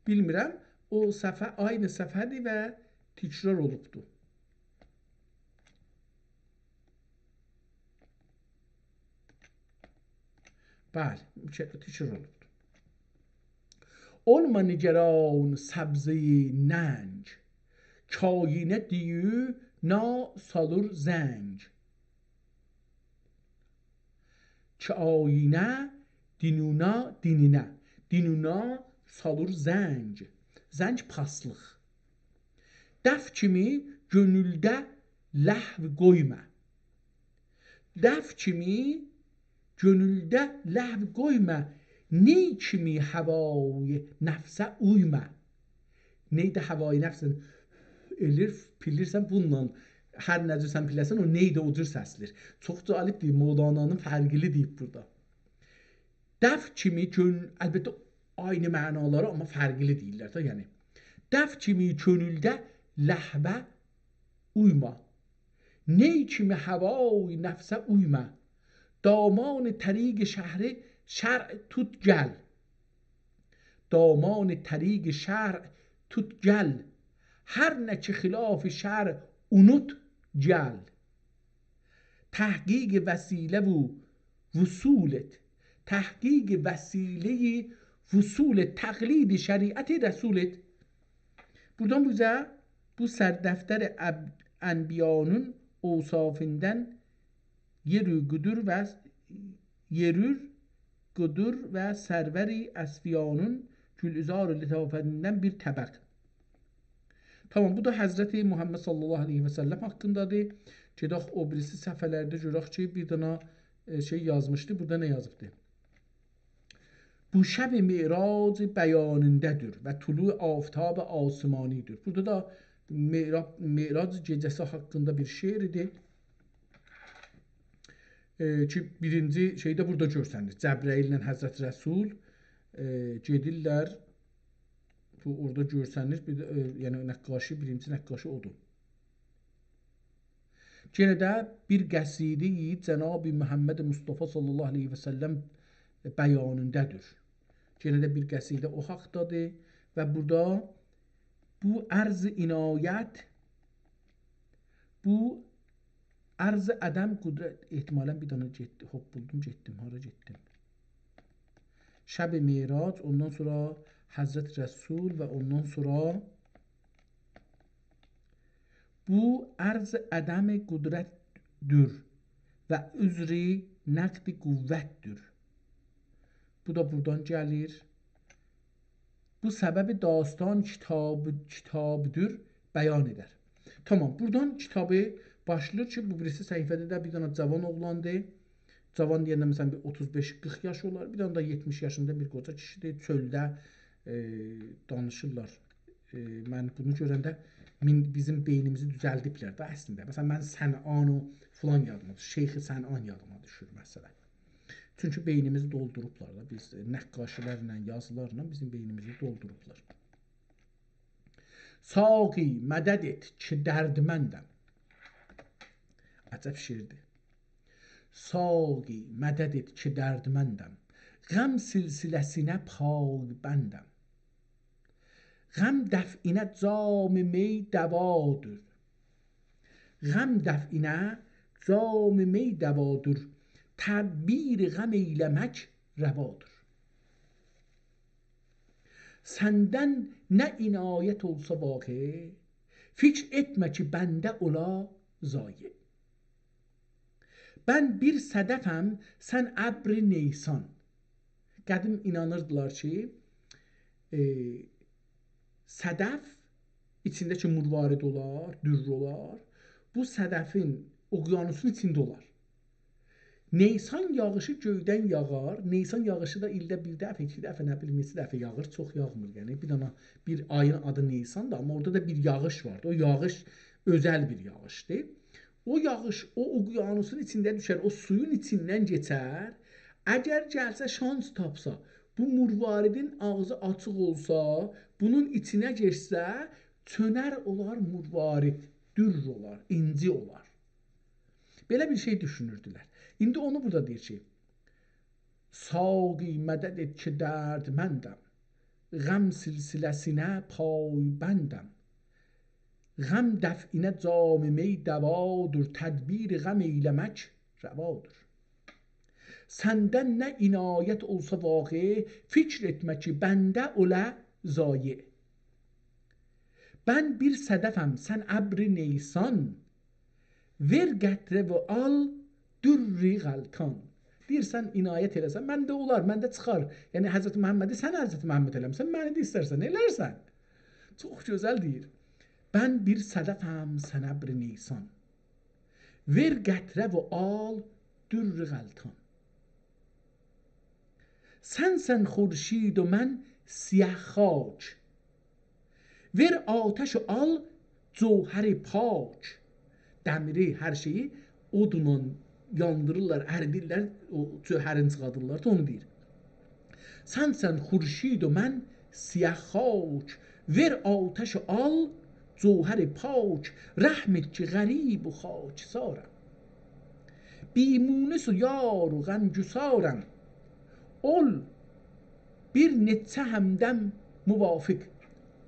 bilmirəm. O səfə aynı səfədir və təkrar olubdu. Bəli, təkrar olubdu. Olma nigeran səbzi nənc, kainə diyu na salur zənc. Ki ayinə dinuna salur zənc. Zənc paslıq. Dəf kimi gönüldə ləhv qoyma. Dəf kimi gönüldə ləhv qoyma. Ney kimi havayı nəfsə uyma. Neydə havayı nəfsən pilirsən bununla. Hər necə sən pilirsən o neydə o cür səslir. Çox cəlibdir. Mevlana'nın fərqili deyib burada. Dəf kimi əlbəttə aynı mənaları amma fərqli deyirlər da yəni. Dəf kimi könüldə ləhvə uyma. Ney kimi havayı nəfsə uyma. Daman təriq şəhri şərع tut gəl. Daman təriq şərع tut gəl. Hər nə ki xilaf şərع unut gəl. Təhqiq vəsilə və vüsulət. Təhqiq vəsilə vüsulət. Təqlid şریعت رسولت. Buradan bizə bu sərdəftər ənbiyanın ovsafindən yerür qüdur və sərvəri əsfiyanın gülüzar-ı litafətindən bir təbəq. Tamam, bu da Həzrəti Muhammed sallallahu aleyhi və səlləm haqqındadır. Gedək o birisi səhifələrdə görək ki, bir dana şey yazmışdı. Burada nə yazıbdı? Bu şəb-i mi'rac bəyanındədir və tulu aftab asmanidir. Burada da mi'rac gecəsi haqqında bir şeirdir. Ki birinci şeydə burada görsənir. Cəbrəil ilə Həzrət Rəsul gedirlər. Bu orada görsənir. Bir də, yəni nəqqaşı, birinci nəqqaşı odur. Yenə də bir qəsidi Cənab-ı Muhammed Mustafa sallallahu aleyhi və səlləm bəyanındadır. Yenə də bir qəsidə o haqdadır və burada bu ərz-i inayət, bu ərz-i ədəm qudret, ehtimalən bir dana getdi, hop buldum, getdim, hara getdim? Şəb-i Mirac, ondan sonra Həzrət Rəsul və ondan sonra bu ərz-i ədəm qudretdir və üzri nəqd qüvvətdir. Bu da buradan gəlir. Bu səbəbi dastan kitabıdır, bəyan edər. Tamam, buradan kitabı başlayır ki, bu birisi səhifədə də bir dana cavan oğlandır. Cavan deyəndə məsələn 35-40 yaş olar, bir dana da 70 yaşında bir qoca kişidir. Çöldə danışırlar. Mən bunu görəndə bizim beynimizi düzəldiblər də əslində. Məsələn, mən Sən'anu filan yadıma düşür, Şeyx-i Sən'an yadıma düşür məsələn. Çünki beynimizi doldurublar da, biz nəqqaşilərlə, yazılarla bizim beynimizi doldurublar. Saqi mədəd et ki dərdməndəm. Əcəb şiirdir. Saqi mədəd et ki dərdməndəm. Qəm silsiləsinə paybəndəm. Qəm dəf'inə cam mi dəvadır. Qəm dəf'inə cam mi dəvadır. Tədbir qəm eyləmək rəvadır. Səndən nə inayət olsa vaqe, fikr etmə ki bəndə ola zayi. Mən bir sədəfəm, sən əbri neysan. Qədim inanırdılar ki, sədəf içindəki murvarid olar, dürr olar. Bu sədəfin okyanusun içində olar. Neysan yağışı göydən yağar. Neysan yağışı da ildə bir dəfə, iki dəfə, nə bilim, neçə dəfə yağır, çox yağmır. Yəni bir ayın adı Neysandır, amma orada da bir yağış vardır. O yağış özəl bir yağışdır. O yağış o okyanusun içində düşər, o suyun içindən keçər. Əgər gəlsə şans tapsa, bu murvaridin ağzı açıq olsa, bunun içinə geçsə, çönər olar murvarid, dürr olar, inci olar. Belə bir şey düşünürdülər. İndi onu burada deyir ki, Saqi mədəd et ki dərdməndəm, qəm silsiləsinə paybəndəm, qəm dəf'inə cam mi dəvadır, tədbir qəm eyləmək rəvadır. Səndən nə inayət olsa vaqe, fikr etmə ki bəndə ola zayi. Mən bir sədəfəm, sən əbri neysan, ver qətrə və al dürri qaltan. Deyirsən inayət eləsən, məndə olar, məndə çıxar. Yəni Həzrəti Məhəmmədi sən Həzrəti Məhəmməd eləmsən, məni də istərsən elərsən. Çox gözəl deyir. Mən bir sədəfəm, sən əbri neysan, ver qətrə və al dürri qaltan. Sənsən xurşid و mən siyah خاک, ver آتش و al cevher pak. Dəmiri, hər şeyi odunla yandırırlar, əridirlər, o cövhərini çıxadırlar, onu deyir. Sənsən xurşid و mən siyah خاک, ver آتش و al cevher pak. رحم et ki غریب و خاکسارم, بی مونس و یار و غمگسارم. Ol bir neçə həmdəm muvafiq.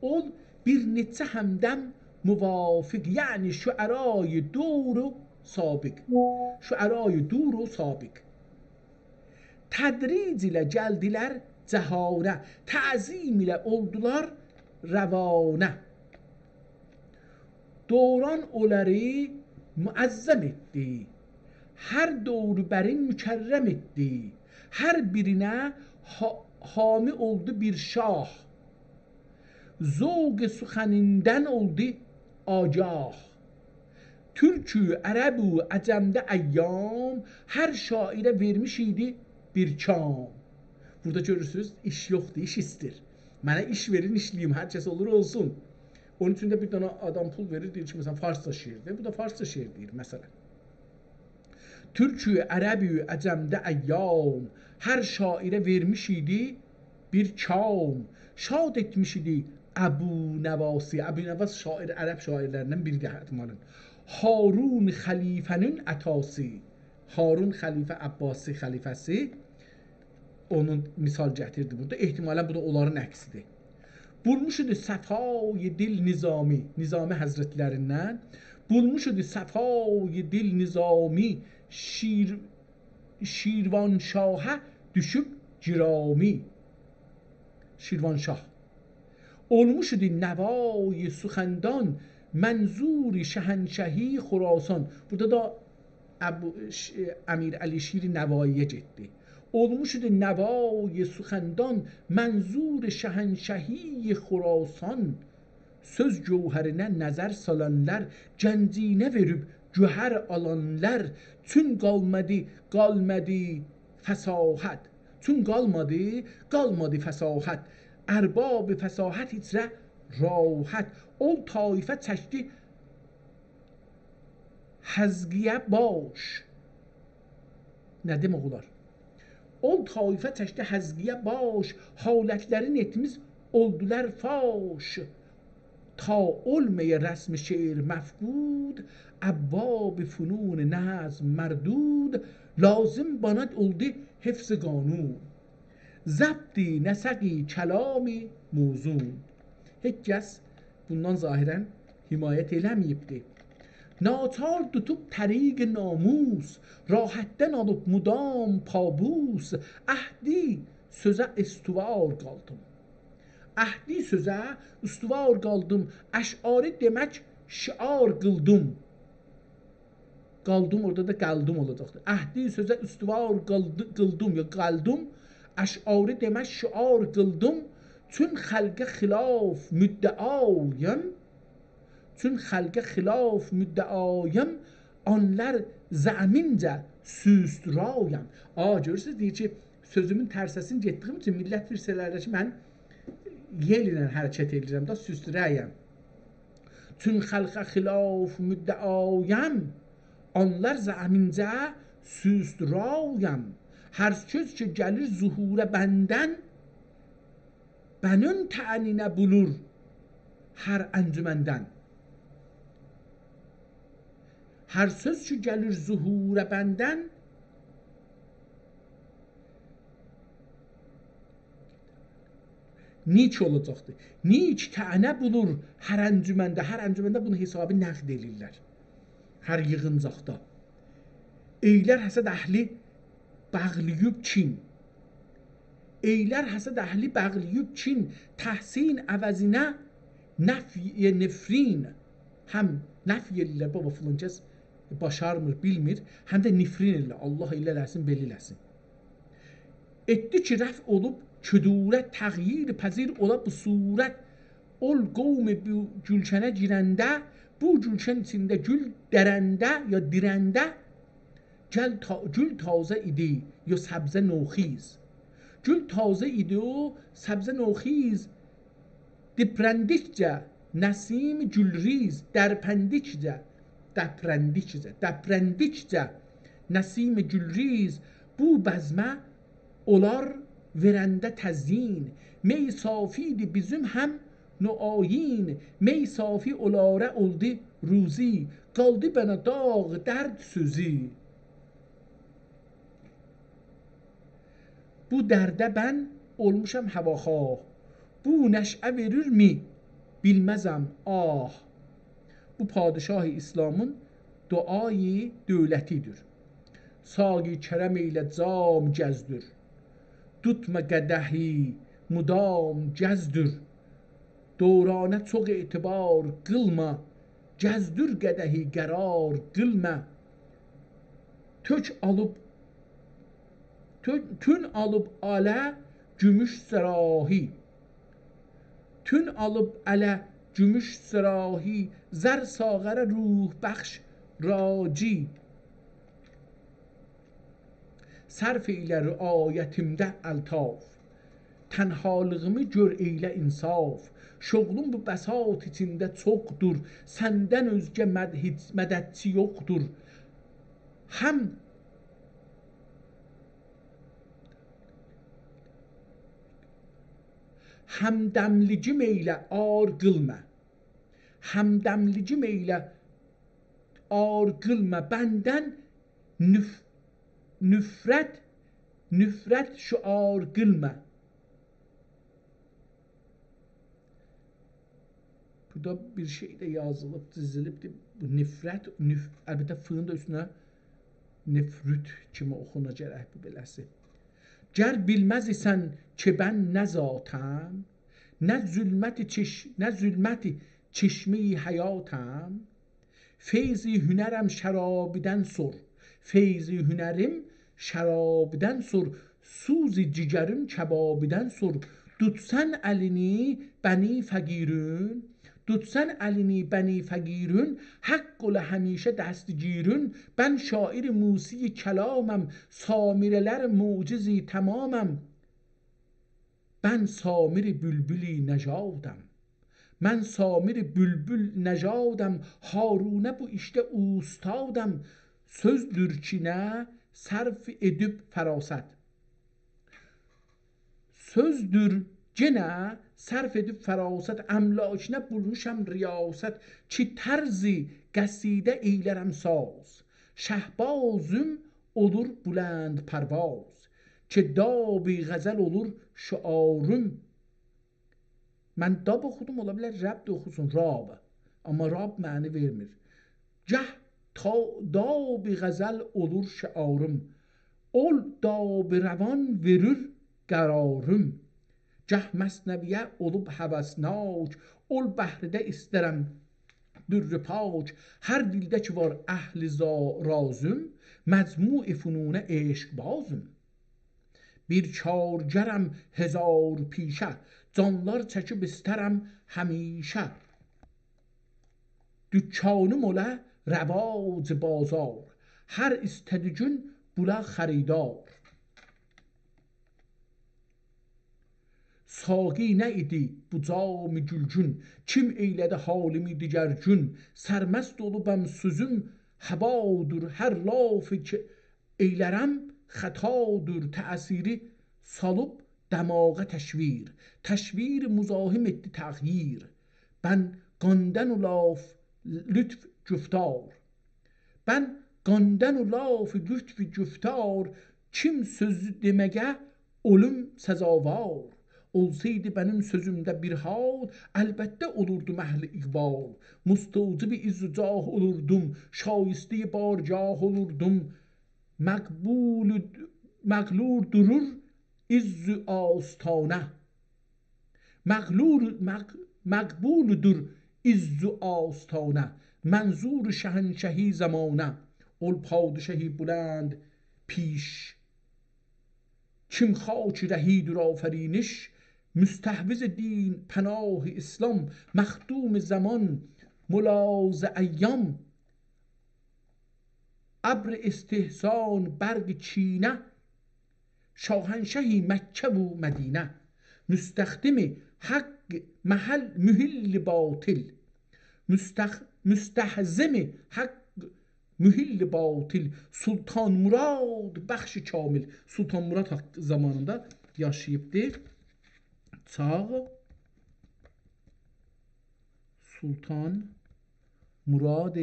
Ol bir neçə həmdəm muvafiq. Yəni şüərayı duru sabiq. Şüərayı duru sabiq. Tədric ilə gəldilər cəhanə, təzim ilə oldular rəvanə. Doğran onları muazzam etdi. Her doğru berin mükerrem etti. Her birine hami oldu bir şah. Zevk sухنinden oldu agah. Türkü, Ərəbu, Əcəmdə əyyam her şaire vermiş idi bir kam. Burada görürsünüz iş yoktu, iş istir. Mənə iş verin, işləyim, hər kəs olur olsun. Onun üçün də bir dana adam pul verir, deyir ki, məsələn, Farsça şiirdir. Bu da Farsça şiir deyir, məsələn. Türkü, Ərəbu, Əcəmdə əyyam her şaire vermiş idi bir kam. Şad etmiş idi Əbu Nəvasi. Əbu Nəvas şair, Ərəb şairlərindən biridir ehtimalən. Harun xəlifənin ətası. Harun xəlifə Əbbasi xəlifəsi onun misal gətirdi burada. Ehtimalən bu da onların əksidir. Bulmuş idi səfayı dil Nizami. Nizami həzrətlərindən. Bulmuş idi səfayı dil Nizami. Şirvanşahə düşüb cirami. Şirvanşah. Olmuş idi nəvai suxəndان منظور شهنشهی خراسان. Burada da Emir Ali Şiri Nevai'ye ciddi. Olmuşdu nevai suxendan منظور şehenshehi Xurasan. Söz cevherine nazar salanlar, cəncine verib cöher alanlar, tün qalmadı fesahat. Tün qalmadı fesahat. Erbab fesahat içrə rahat. Ol taife çəkdi həzgiyə baş. Nə demək olar? Ol taife çəkdi həzgiyə baş. Halətlərin etimiz oldular faş. Ta olmaya rəsm şeir mefqud. Əbbab funun nazm merdud. Lazım bana oldu hifz qanun. Zabti nəsəqi kəlami muzun. Heç kəs bundan zahirən himayət eləməyibdir. Naçar tutub təriq namus, rahətdən alıb mudam pabus, əhdi sözə istivar qaldım. Əhdi sözə istivar qaldım, əşarı demək şiar qıldım. Qaldım orada da qaldım olacaqdır. Əhdi sözə istivar qıldım ya qaldım, əşarı demək şiar qıldım. Tün xəlqə xilaf müddəayəm. Tün xəlqə xilaf müddəayəm. Onlar zəmincə süstrayəm. Görürsünüz, deyir ki, sözümün tərsəsini getdiyim üçün millət virsələrdəki mən yel ilə hərəkət edirəm da süstrəyəm. Tün xəlqə xilaf müddəayəm. Onlar zəmincə süstrayəm. Hər söz ki gəlir zuhura bəndən, bənün təəninə bulur hər əncüməndən. Hər söz ki gəlir zuhura bəndən, niç olacaqdır. Niç təənə bulur hər əncüməndə. Hər əncüməndə bunu hesabı nəqd edirlər. Hər yığıncaqda. Eylər həsəd əhli bəğliyüb Çin. Eylər həsəd əhli bəğliyüb Çin. Təhsin əvəzinə nəfy nefrin. Həm nəfy edirlər, baba filan kəs başarmır, bilmir. Həm də nifrin edirlər. Allah ilə eləsin, belə eləsin. Etdi ki, rəf olub küdurət, təğyir pəzir ola bu surət. Ol qovmi bu gülşənə girəndə, bu gülşən içində gül dərəndə ya dirəndə, gül tazə idi ya səbzə noxiz. Gül tazə idi o səbzə noxiz. Diprəndikcə nəsim gülriz, dəprəndikcə nəsim gülriz. Bu bəzmə olar verəndə təzyin. Mey safidi bizim həm nuayin. Mey safi olarə oldu ruzi. Qaldı bənə dağ dərd sözü. Bu dərdə mən olmuşam həvaxah. Bu nəşə verir mi bilməzəm ah. Bu padişah-ı İslamın duayı dövlətidir. Sağ-ı kərəm ilə cam gəzdür. Tutma qədəhi mudam gəzdür. Dövranə çox etibar qılma. Gəzdir qədəhi qərar qılmə. Tün alıb alə gümüş sırahi. Tün alıb alə gümüş sırahi. Zər sağərə ruh bəxş raci. Sərf eylə riayətimdə əltaf. Tənhalığımı gör eylə insaf. Şoğlum bu bəsat içində çoxdur. Səndən özgə mədədçi yoxdur. Həmdəmligim eylə ar qılmə. Həmdəmligim eylə ar qılmə. Bəndən nüfrət şüar qılmə. Burada bir şey de yazılıp dizilipdir. Bu nifrət, əlbəttə fığın da üstünə nefrüt kimi oxunacaq bu beləsi. Gər bilməz isən ki mən nə zatəm, nə zülməti çeşmi həyatəm, feyzi hünərəm şərabidən sor, feyzi hünərim şərabidən sor, suzi cigərim kəbabidən sor, tutsan əlini bəni fəqirün, tutsan əlini bəni fəqirün, haqq ola həmişə dəstgirün, mən şair musi kəlaməm, samirələr mucizi tamaməm, mən samir bülbüli nəcadəm, mən samir bülbül nəcadəm, Harunə bu işdə ustadəm, sözdür ki nə sərf edib fərasət, sözdür genə sərf edib fərasət, əmlakına bulmuşam riyasət, ki tərzi qəsidə eylərəm saz, şəhbazım olur bülənd pərvaz, ki dabi qəzəl olur şüarım. Mən dab oxudum, ola bilər rəb də oxusun, rab, amma rab məni vermir. Gəh dabi qəzəl olur şüarım, ol dabi rəvan verir qərarım, gəh məsnəviyə olub həvəsnak, ol bəhridə istərəm dürrü pak, hər dildə ki var əhli razım, məcmu-i fünunə eşq bazım, bir kargərəm hezar pişə, canlar çəkib istərəm həmişə, dükkanım olə rəvac bazar, hər istədigün bula xəridar. Saqi nə idi bu cam-ı gülgün, kim eylədi halimi digərgün, sərməst olubəm sözüm həvadır, hər lafı ki eylərəm xətadır, təsiri salıb dəmağa təşvir, təşvir müzahim etdi təğyir, mən qandən u laf lütf güftar, mən qandən u laf lütf güftar, kim sözü deməgə ölüm səzavar, olsaydı benim sözümdə bir hal, əlbəttə olurdum əhli iqbal, mustaucibi izz-i cah olurdum, şayiste-i bargah olurdum, məğlur durur izz-i astana, məqbuludur izz-i astana, mənzur şəhənşəhi zamana, ol padişahi bülənd پیش kim خاک رهیدر آفرینش مستحوذ دین پناه اسلام مخدوم زمان ملاذ ایام ابر استحسان برگ چینه شاهنشهی مکه و مدینه مستخدم حق محل محل باطل مستحزم حق mühill batil Sultan Murad bəxş-i kamil. Sultan Murad zamanında yaşayıbdır. Çağ Sultan Murad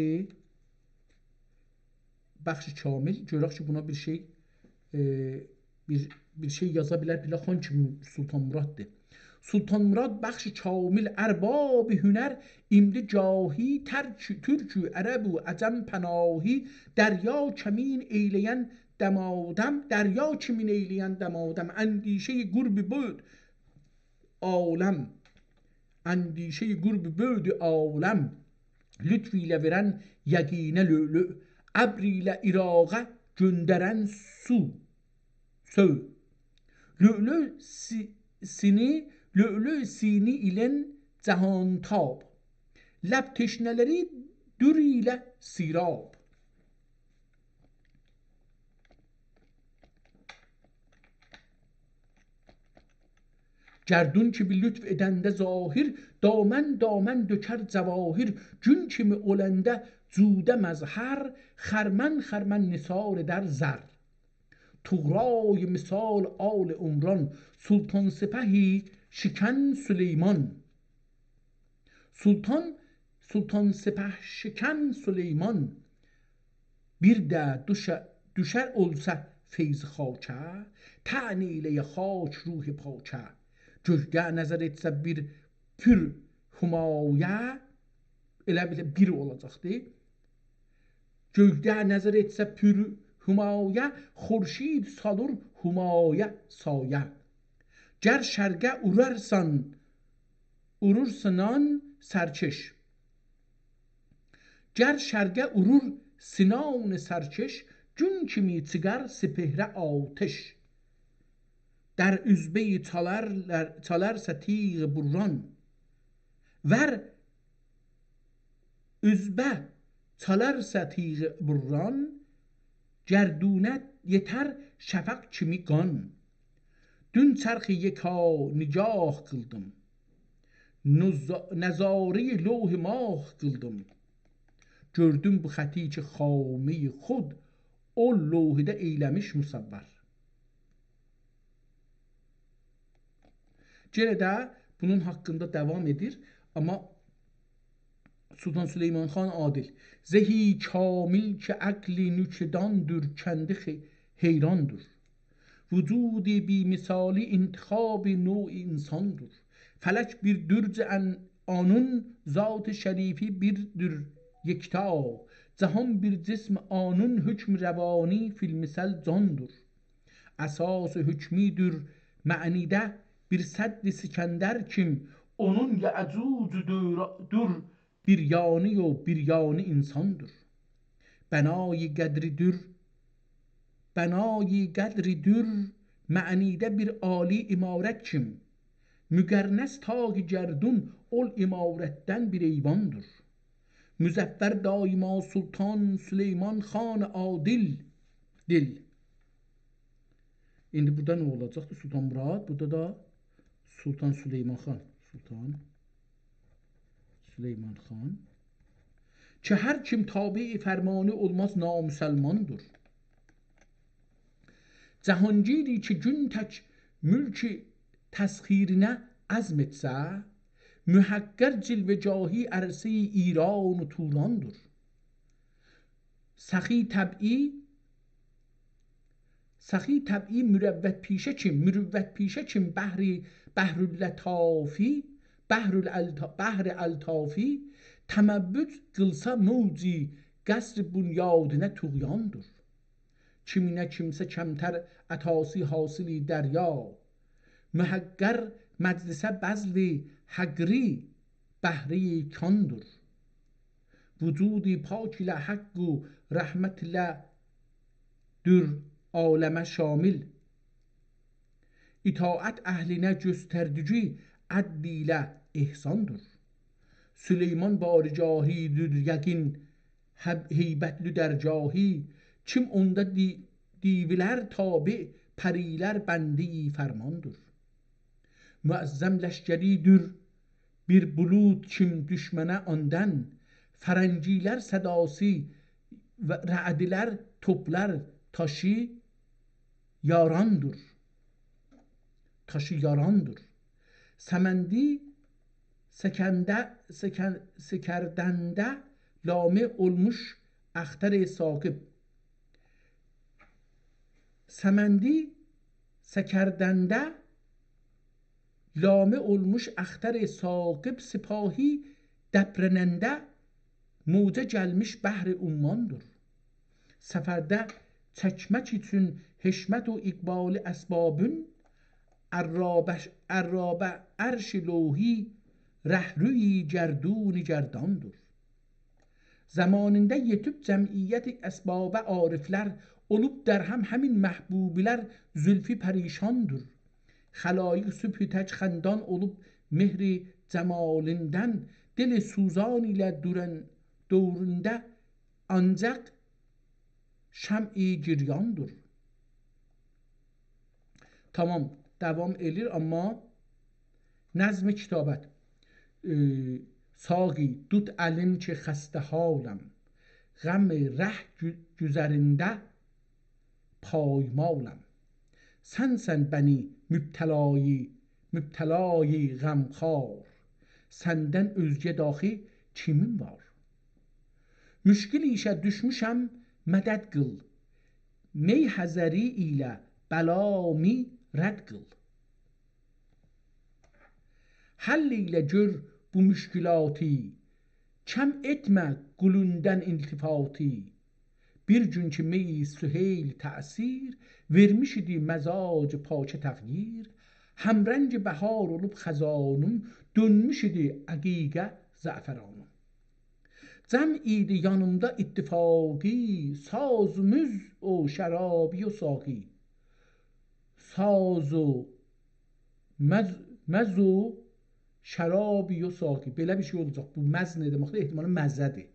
bəxş-i kamil. Görək ki buna bir şey yaza bilərdilər. Xan kimi Sultan Muraddır. Sultan Murad bəxş-i kamil ərbab-ı hünər imdi cahi türkü ərəb و əcəm pənahi dərya kəmin eyləyən dəmadəm dərya kimin eyləyən dəmadəm əndişə-i qurb-i büd aləm əndişə-i qurb-i büd aləm lütf ilə verən yəqinə lülü, əbr ilə İraqa göndərən su, söv. Lülü sini ilin cahantab, ləb teşnələri dür ilə sirab. Gerdun ki bir lütf edəndə zahir, damən damən dökər cəvahir, gün kimi öləndə cudə məzhər, xərmən xərmən nisar edər zər. Tuğrای misal آل عمران، سلطان سپهی شکن سلیمان. سلطان سپه şiken Süleyman, bir də düşər olsa feyz xaçə, tən eyləyə xaç ruhi paçə. Gölgə nəzər etsə bir pür humayə, elə bir olacaqdır. Gölgə nəzər etsə pür humayə, xurşid salır humayə sayə. Gər şərqə urursan sərkeş. Gər şərqə urur sinan sərkeş, gün kimi çıxar sipehrə ateş. در üzbe çalarsa tiğ burran, ver üzbe çalarsa tiğ burran, gerdune yeter şəfəq kimi qan. Dün çərxi yeka nigah qıldım, nəzari lوح mah qıldım. Gördüm bu xəti ki xami xud, o lوحdə eyləmiş musavvar. Gene de bunun hakkında devam edir ama Sultan Süleyman Han adil. Zehi kamil ki akli nükdandır, kendi heyrandır. Vücudi bi misali intihabi nû insandır. Felek bir dürc anun, zat şerifi birdir yekta. Cahan bir cism anun, hükm revani fil misal candır. Esas hükmidir ma'nide bir Sədd İskəndər kim, onun Yəcucudur bir yani o bir yani insandır. Benayı qədridür ma'nide bir ali imaret kim, mügərnəs tağ gerdun ol imaretten bir eyvandır. Müzəffər daima Sultan Süleyman Han adil dil. İndi burada ne olacaktı? Sultan Murad, burada da Sultan Süleyman Han. Sultan Süleyman Han. Ki her kim tabi fermanı olmaz namüselmandır. Cahangiri ki gün tək mülki təsxirine azmetsə, mühəqqər cilve cahi ərsi İran و Turandır. Səxi təb'i mürəvvət پیشه kim بحر الطافی تمبد qılsa mövci qəsr bunyadinə tuğyandır. Kiminə kimsə kəmtər ətası hasili dərya, mühəqqər məclisə bəzli həqri bəhri kandır. Vücudi pak ilə haqq و rəhmət ilə dür aləmə şamil. İtaət əhlinə göstərdici ədl ilə ihsandır. Süleyman baricahidir yəqin heybətli dərcahi, kim onda divlər tabi pərilər bəndi fərmandır. Müəzzəm ləşkəridir bir bulud kim düşmənə andan, fərəngilər sədası və rədilər toplar taşı yarandır. Səməndi sekerdəndə lame olmuş əxtər saqib. Səməndi sekerdəndə lame olmuş əxtər saqib, sipahi dəprənəndə mövcə gəlmiş bəhri ummandır. Səfərdə çəkmək üçün hişmət و iqbali əsbabın, ərrabə ərş lوحی rəhruyi gerduni gerdandır. Zamanında yetib cəmiyyət əsbabə ariflər, olub der hem həmin məhbubilər zülfü pərişandır. Xəlayiq sübhü tək xəndan olub mehri cəmalindən, dil suzan ilə dövründə ancaq şəm'i giryandır. Tamam, devam edir amma nəzm-i kitabət. Saqi dut əlim ki xəstə haləm, غم ره گذرنده پایمالم. Sensen beni müptelayı gamkhar, senden özge dahi kimin var? Müşkil işe düşmüşem medet kıl, meyhezeri ile belami red kıl. Halliyle gör bu müşkülatı, kem etme gülünden iltifati. Bir gün ki meyi Süheyl تأثیر vermiş idi mezac paçe təğyir, həmrəng bəhar olub xəzanım, dönmüş idi əqiqə zəfəranım. Cəm idi yanımda ittifaqi, sazımız o şərabi o saqi. Saz o məz o şərabi o saqi. Belə bir şey olacaq. Bu məz nə deməkdir? Ehtimalən məzədir.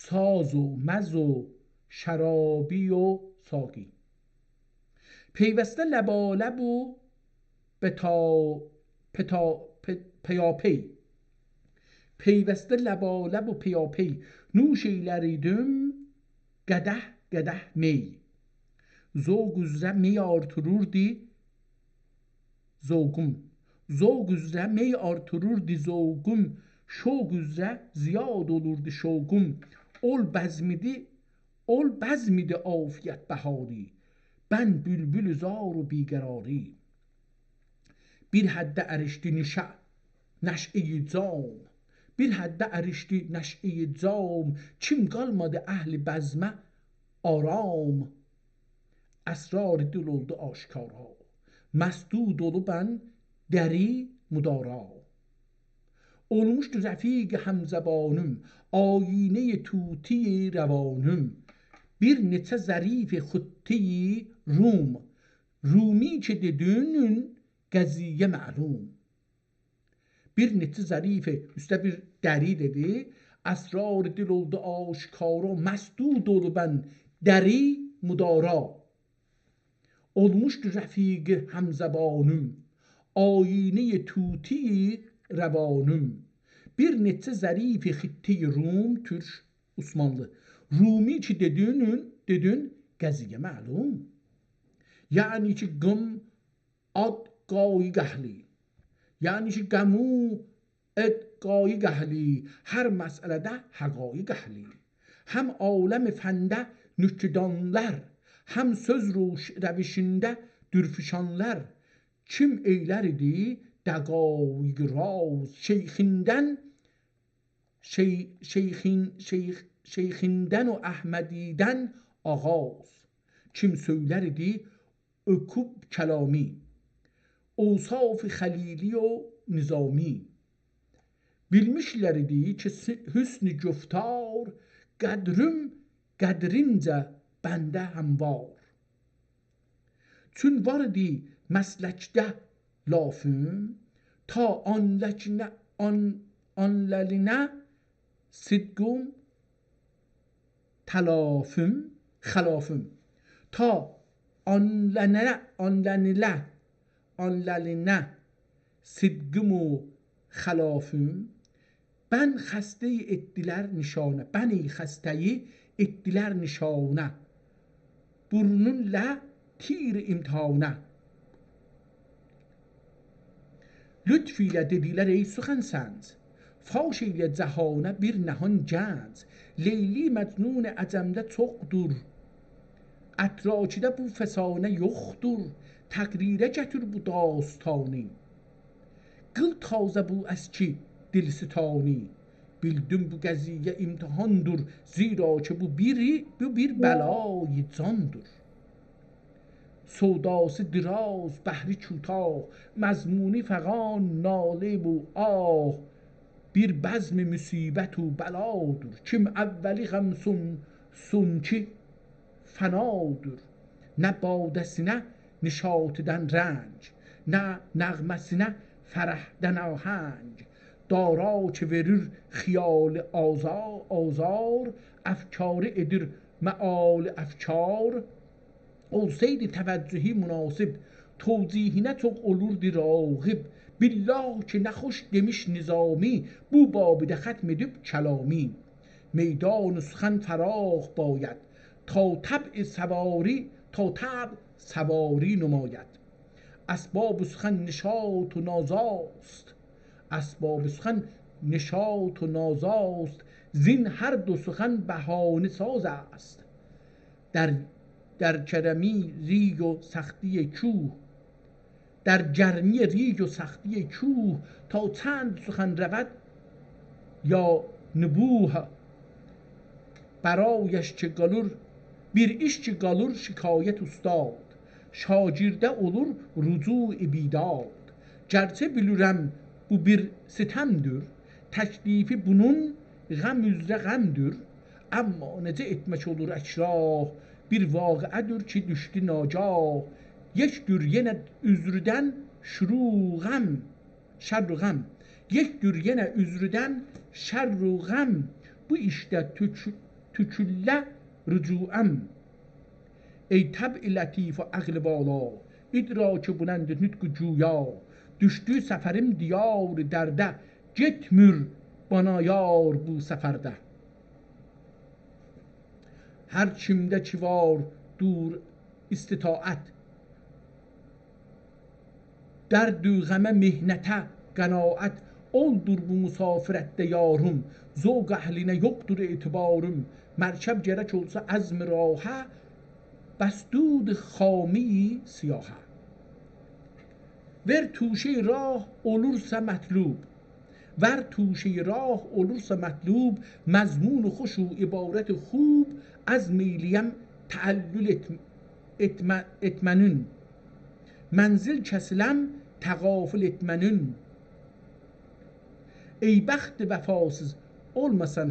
Saz o məz o şərabi o saqi. پیوسته لبالب و پیاپی پیوسته لبالب و پیاپی نوش eylerdim qədəh qədəh mey. Zovq üzrə mey artırırdı zovqum. Zovq üzrə mey artırırdı zovqum. Şoq üzrə ziyad olurdu şoqum. Ol bəzmidi afiyət bəhari. Ben bülbül zar و بیقراری. Bir hadde erişti neşe-i zam. Bir hadde erişti neşe-i zam. Kim kalmadı ehli bezme aram. Esrar dil oldu aşkara. Mesdud olu ben deri mudara. Olmuştu rəfiq həmzəbanım, ayine tuti revanım. Bir neçə zərif xütti Rum. Rumi ki dedüğünün qəziyyə məlum. Bir neçə zərife, üstə bir dəri dedi. Əsrar dil oldu aşkara. Məsdud olu ben dəri mudara. Olmuştu rəfiq həmzəbanım, ayine tuti revanım. Bir neçə zərif xütti Rum, Türk, Osmanlı. Rumi ki dedün qəziyyə məlum. Yani ki qım ad qayı qəhli. Yani ki qəmu ed qayı qəhli. Hər məsələdə həqayı qəhli. Həm aləm fəndə nükdanlar, həm söz rəvişində dürfüşanlar. Kim eylər idi dəqaiq raz, şeyxindən و Əhmədidən ağaz. Kim söylər idi ökub kəlami, اوصاف خلیلی و نظامی. Bilmişlər idi ki hüsn-i güftar, qədrim qədrincə bəndə həmvar. Çün var idi məsləkdə lafım, ta anləlinə sidqum xəlafım. Ta anləlinə sidqum xəlafım. Ben xəstəyi etdilər nişanə. Bəni xəstəyi etdilər nişanə. Burnunla tir imtihanə. Lütf ilə dedilər ey suxan sənd, faş ilə cəhanə bir nəhon gənc. Leyli məcnun əcəmdə çoxdur, ətrakidə bu fəsanə yoxdur. Təqrirə gətir bu dastani, qıl tazə bu əski dilsitani. Bildim bu qəziyyə imtihandır, zira ki bu bir bəlayı candır. Sodası diraz bəhri کوتاه, məzmuni fəqan nalə bu ah. bir bəzmi müsibət u bəladır. Kim əvvəli qəmsun ki fənadır. Nə badəsinə nişatıdən rənc, nə nəğməsinə fərəhdən ahəng. Dara ki verir xiyal azar, əfkarı edir məal əfkar. Olsaydı təvəccühi münasib, tevcihinə çox olurdu rağib. Billah ki nə xoş demiş Nizami, bu babidə xətm edib kəlami. Meydan süxən fərax باید تا طبع سواری نماید. اسباب سخن نشاط و نازاست، اسباب سخن نشاط و نازاست. زین هر دو سخن بهانه ساز است. در کرمی ریگ و سختی کوه، در گرمی ریگ و سختی کوه. تا چند سخن رود یا نبوه، برایش که galur bir iş ki qalır şikayət ustad. Şagirdə olur rücu-i bidad. Gərçə bilirəm bu bir sitemdir, təklifi bunun غم üzrə غمdir. Amma necə etmək olur əkrah, bir vaqiədir ki düşdü nagah. Yekdür yenə üzrdən şerru غم, yekdür yenə üzrdən şerru غم. Bu işdə tüküllə rücuəm. Ey təb-i lətif و əql بالا, idrak-ı bulənd nütq cüya. Düşdü səfərim diyar dərdə, getmür bana yar bu səfərdə. Hər kimdə ki var dur istitaət, dərd-ü qəmə mihnətə qənaət. Oldur bu musafirətdə yarım, zövq əhlinə yoxdur etibarım. Mərkəb gərək olsa əzm rahə, bəsdud xami siyahə. Ver tuşe rah olursa mətlub, ver tuşe rah olursa mətlub. Məzmun خوش و عبارت خوب، از میلیم تعلل etmənün. Mənzil kəsiləm təğafül etmənün. Ey bəxt vəfasız olmasan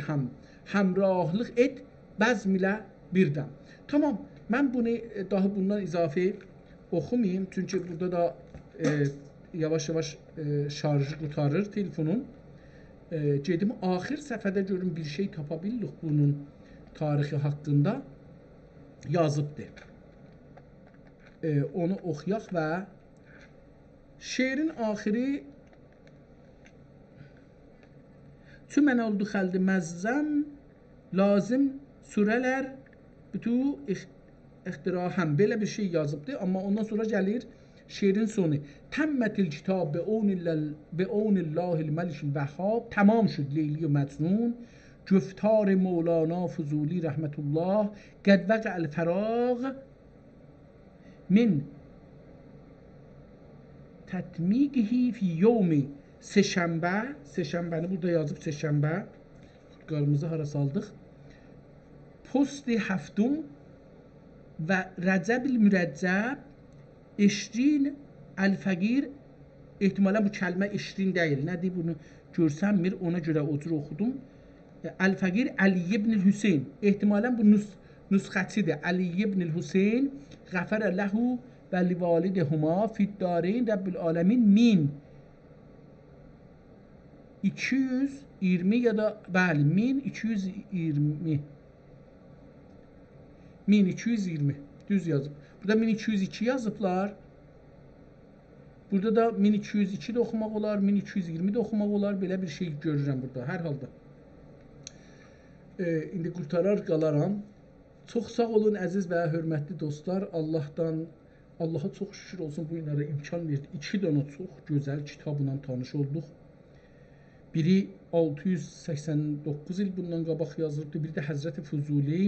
həmrahlıq et bəzm ilə birdəm. Tamam, mən bunu daha bundan izafə oxumayayım. Çünki burada da yavaş-yavaş şarjı qurtarır telefonun. Gedim axir səfədə görüm bir şey tapa bildik bunun tarixi haqqında yazıbdır. Onu oxuyaq və şeirin axiri Çü mən oldu xəldi məzzəm, lazım sürələr bütü ixtirahəm. Belə bir şey yazıbdır, amma ondan sonra gəlir şeirin sonu. Təmmətil kitab be ownillahil məlikil vəhhab. Tamam şud Leyli و Məcnun. گفتار مولانا فضولی رحمت الله. قد وقع الفراغ من تتمیگهی فی یوم Seşənbəni burada yazıb Seşənbə. Xudqarımızı hara saldıq? Post-i həftüm və Rəcəb-ül Mürəccəb 20 Əl-Fəqir. Ehtimalən bu kəlmə 20 deyil. Nədir bunu görsənmir, ona görə o cür oxudum. Əl-Fəqir Əli ibn Hüseyn. Ehtimalən bu nüsxəçidir. Əli ibn Hüseyn Qəfərə ləhu və livalidəhuma fiddariyn Rəbbül aləmin min 220 ya da bəli 1220 düz yazıb. Burada 1202 yazıblar. Burada da 1202 də oxumaq olar, 1220 də oxumaq olar. Belə bir şey görürəm burada hər halda. İndi qurtarar qalaram. Çox sağ olun əziz və hörmətli dostlar. Allaha çox şükür olsun bu günlərə imkan verdi. 2 dənə çox gözəl kitabla tanış olduq. Biri 689 il bundan qabaq yazıldı. Biri də Həzrəti Füzuli,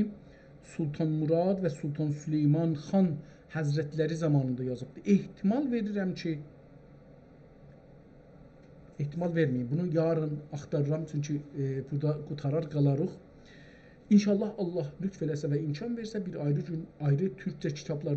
Sultan Murad və Sultan Süleyman xan həzrətləri zamanında yazıbdı. Ehtimal verirəm ki, ehtimal verməyim. Bunu yarın axtarıram, çünki burada qutarar qalarıq. İnşallah Allah lütf eləsə və imkan versə bir ayrı gün ayrı türkcə kitablar